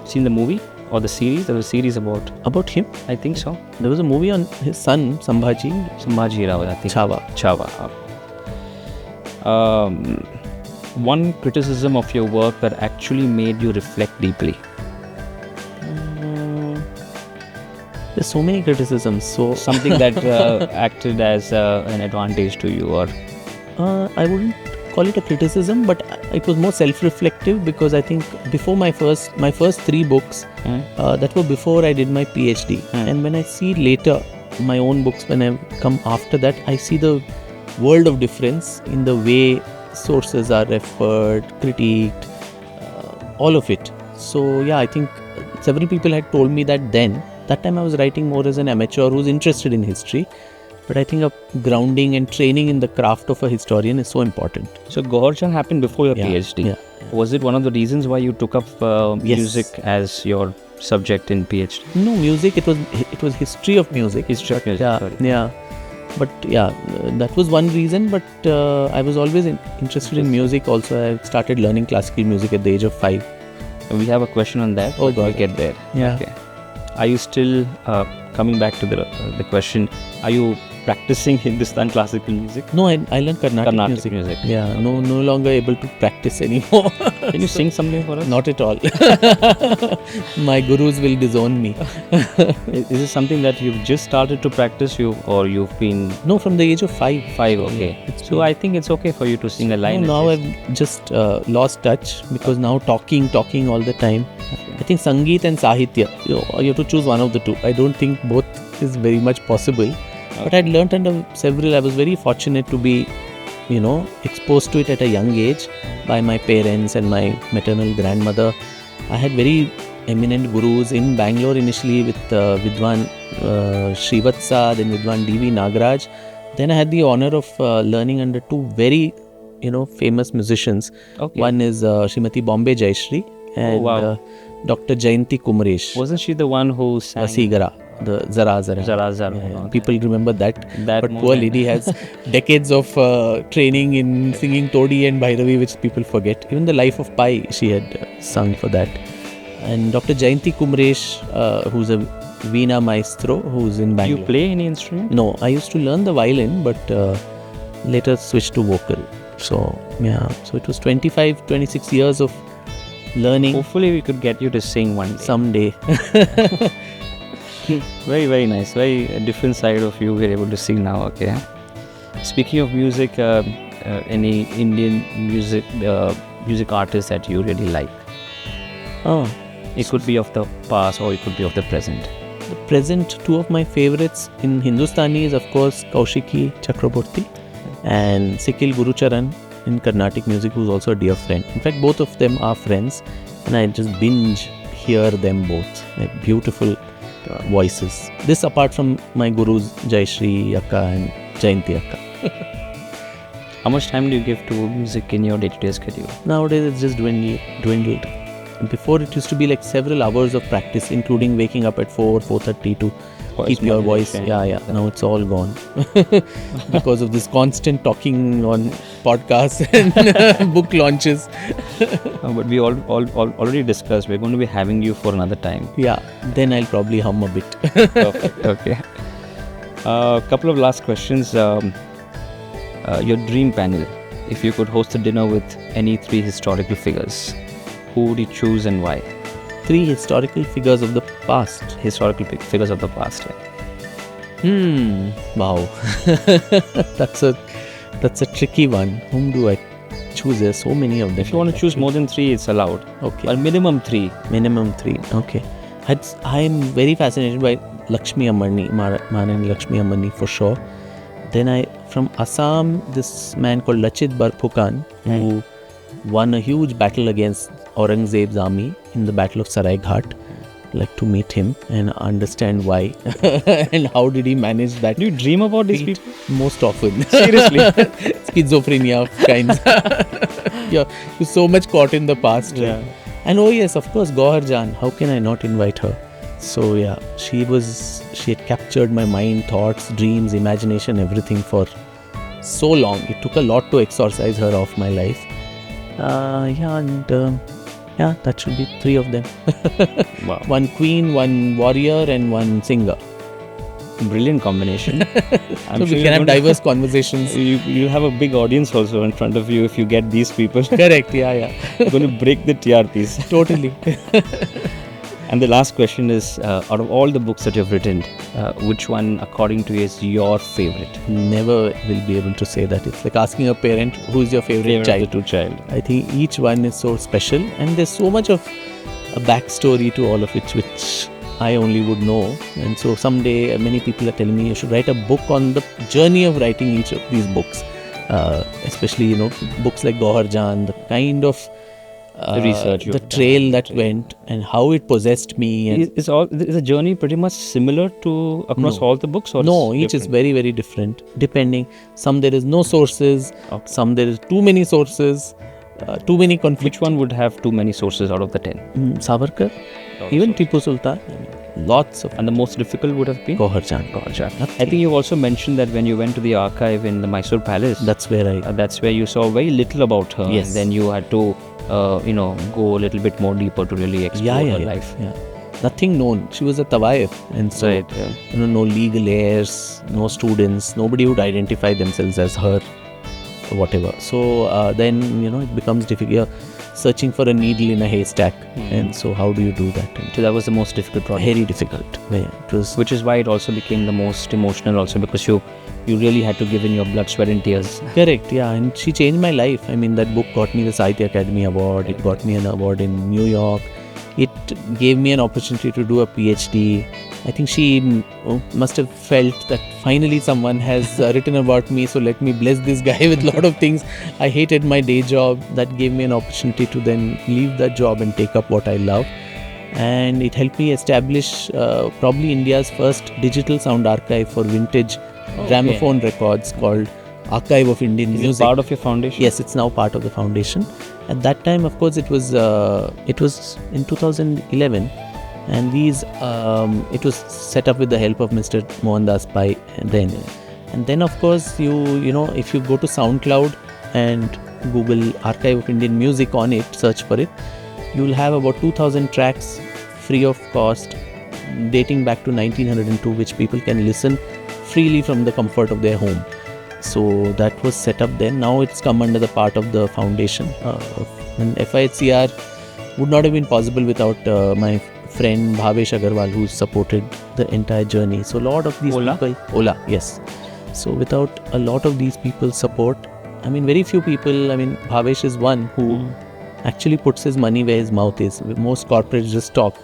Seen the movie or the series? There was a series about him? I think so. There was a movie on his son, Sambhaji Rao, I think. Chava. One criticism of your work that actually made you reflect deeply. There's so many criticisms. So something that acted as an advantage to you, or I wouldn't call it a criticism, but it was more self-reflective because I think before my first 3 books, that were before I did my PhD. And when I see later my own books, when I come after that, I see the world of difference in the way sources are referred, critiqued, all of it. So yeah, I think several people had told me that then. That time I was writing more as an amateur who's interested in history. But I think a grounding and training in the craft of a historian is so important. So Goharjan happened before your PhD. Yeah. Was it one of the reasons why you took up music as your subject in PhD? No, music. It was history of music. History of music. Yeah, sorry. yeah. But yeah, that was one reason. But I was always interested in music. Also, I started learning classical music at the age of 5. We have a question on that. Oh, but we'll get there. Yeah. Okay. Are you still coming back to the question? Are you practicing Hindustan classical music? No, I learned Carnatic music. Yeah, Okay. no longer able to practice anymore. Can you sing something for us? Not at all. My gurus will disown me. Is this something that you've just started to practice, or you've been No, from the age of 5. 5? Okay. So I think it's okay for you to sing a line. No, now at least. I've just lost touch because now talking all the time. Okay. I think Sangeet and Sahitya, you have to choose one of the two. I don't think both is very much possible. But I'd learnt under several. I was very fortunate to be, exposed to it at a young age by my parents and my maternal grandmother. I had very eminent gurus in Bangalore initially with Vidwan Srivatsa, then Vidwan D.V. Nagaraj. Then I had the honor of learning under two very, famous musicians. Okay. One is Srimati Bombay Jayashree and Dr. Jayanti Kumresh. Wasn't she the one who sang Sigara, the Zara Zara. Zara Zara? Yeah, Okay. people remember that. But moment. poor lady has decades of training in singing Todi and Bhairavi, which people forget. Even the Life of Pi, she had sung for that. And Dr. Jayanti Kumresh, who's a Veena maestro, who's in Do Bangalore. you play any instrument? No, I used to learn the violin, but later switched to vocal. So, yeah. So it was 25, 26 years of learning. Hopefully we could get you to sing one day. Someday. Very, very nice. Very different side of you we're able to see now. Okay. Speaking of music, any Indian music artists that you really like? Oh, It could be of the past or it could be of the present. the present, two of my favorites in Hindustani is of course Kaushiki Chakraborty and Sikil Gurucharan in Carnatic music, who's also a dear friend. In fact, both of them are friends and I just binge hear them both. Like beautiful voices. This apart from my gurus Jayashree Akka and Jayanti Akka. How much time do you give to music in your day-to-day schedule? Nowadays it's just dwindled. Before it used to be like several hours of practice, including waking up at 4:30 to keep your voice. Yeah. Now it's all gone because of this constant talking on podcasts and book launches. But we already discussed we're going to be having you for another time. Yeah, then I'll probably hum a bit. Perfect. Okay. Couple of last questions. Your dream panel. If you could host a dinner with any 3 historical figures, who would you choose and why? 3 historical figures of the past. Historical figures of the past. Yeah. Wow. That's a tricky one. Whom do I choose? There's so many of them. If you want to choose more than 3, it's allowed. Okay. But minimum 3. Minimum 3. Okay. I'm very fascinated by Lakshmi Amarni, Maharani Lakshmi Amarni for sure. Then from Assam, this man called Lachit Barphukan, who won a huge battle against Aurangzeb's army in the Battle of Sarai Ghat. Like to meet him and understand why and how did he manage that. Do you dream about these people? Most often. Seriously? Schizophrenia of kinds. You're so much caught in the past. Yeah. Right? And oh yes, of course, Goharjan. How can I not invite her? So yeah, she had captured my mind, thoughts, dreams, imagination, everything for so long. It took a lot to exorcise her off my life. That should be 3 of them. Wow. 1 queen, 1 warrior and 1 singer. Brilliant combination. So we can have diverse conversations. You'll have a big audience also in front of you if you get these people. Correct, yeah. You're going to break the TRPs. Totally. And the last question is, out of all the books that you've written, which one according to you is your favorite? Never will be able to say that. It's like asking a parent, who is your favorite child? Of the 2 child. I think each one is so special and there's so much of a backstory to all of it which I only would know. And so someday many people are telling me you should write a book on the journey of writing each of these books. Especially, books like Gohar Jan, the kind of research, the trail that went and how it possessed me. And is the journey pretty much similar to across all the books? Or no, each is very, very different. Depending, some there is no sources, some there is too many sources, too many conflicts. Which one would have too many sources out of the 10? Savarkar, even Tipu Sultan. Lots of. And the most difficult would have been? Gohar Jan. I think you also mentioned that when you went to the archive in the Mysore Palace, that's where you saw very little about her. Yes. And then you had to, go a little bit more deeper to really explore her life. Yeah. Nothing known. She was a tawaif, and so no legal heirs, no students, nobody would identify themselves as her, or whatever. So then it becomes difficult. You're searching for a needle in a haystack, and so how do you do that? And so that was the most difficult project. Very difficult. It was, which is why it also became the most emotional, also because you really had to give in your blood, sweat, and tears. Correct. Yeah, and she changed my life. I mean, that book got me the Sahitya Academy Award. It got me an award in New York. It gave me an opportunity to do a PhD. I think she must have felt that finally someone has written about me, so let me bless this guy with a lot of things. I hated my day job. That gave me an opportunity to then leave that job and take up what I love. And it helped me establish probably India's first digital sound archive for vintage gramophone records called Archive of Indian Music. Is it part of your foundation? Yes, it's now part of the foundation. At that time, of course, it was in 2011, and it was set up with the help of Mr. Mohandas Pai then. And then, of course, if you go to SoundCloud and Google Archive of Indian Music on it, search for it, you will have about 2,000 tracks free of cost dating back to 1902, which people can listen freely from the comfort of their home. So that was set up then. Now it's come under the part of the foundation. And FIHCR would not have been possible without my friend Bhavesh Agarwal, who supported the entire journey. So a lot of these people... Ola, yes. So without a lot of these people's support, very few people, Bhavesh is one who actually puts his money where his mouth is. Most corporates just talk.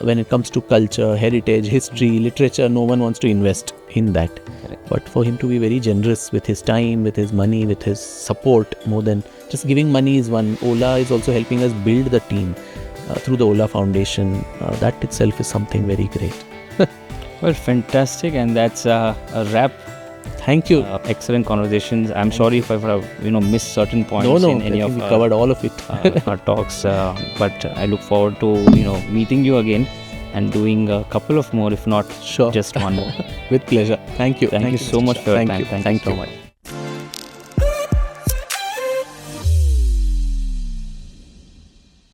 When it comes to culture, heritage, history, literature, no one wants to invest in that. Correct. But for him to be very generous with his time, with his money, with his support, more than just giving money is one. Ola is also helping us build the team through the Ola Foundation. That itself is something very great. Well, fantastic, and that's a wrap. Thank you. Excellent conversations. I'm sorry if I've missed certain points in any of we covered all of it. Our talks. But I look forward to meeting you again and doing a couple of more, if not just one more. With pleasure. Thank you. Thank you so much for your time. Thank you so much.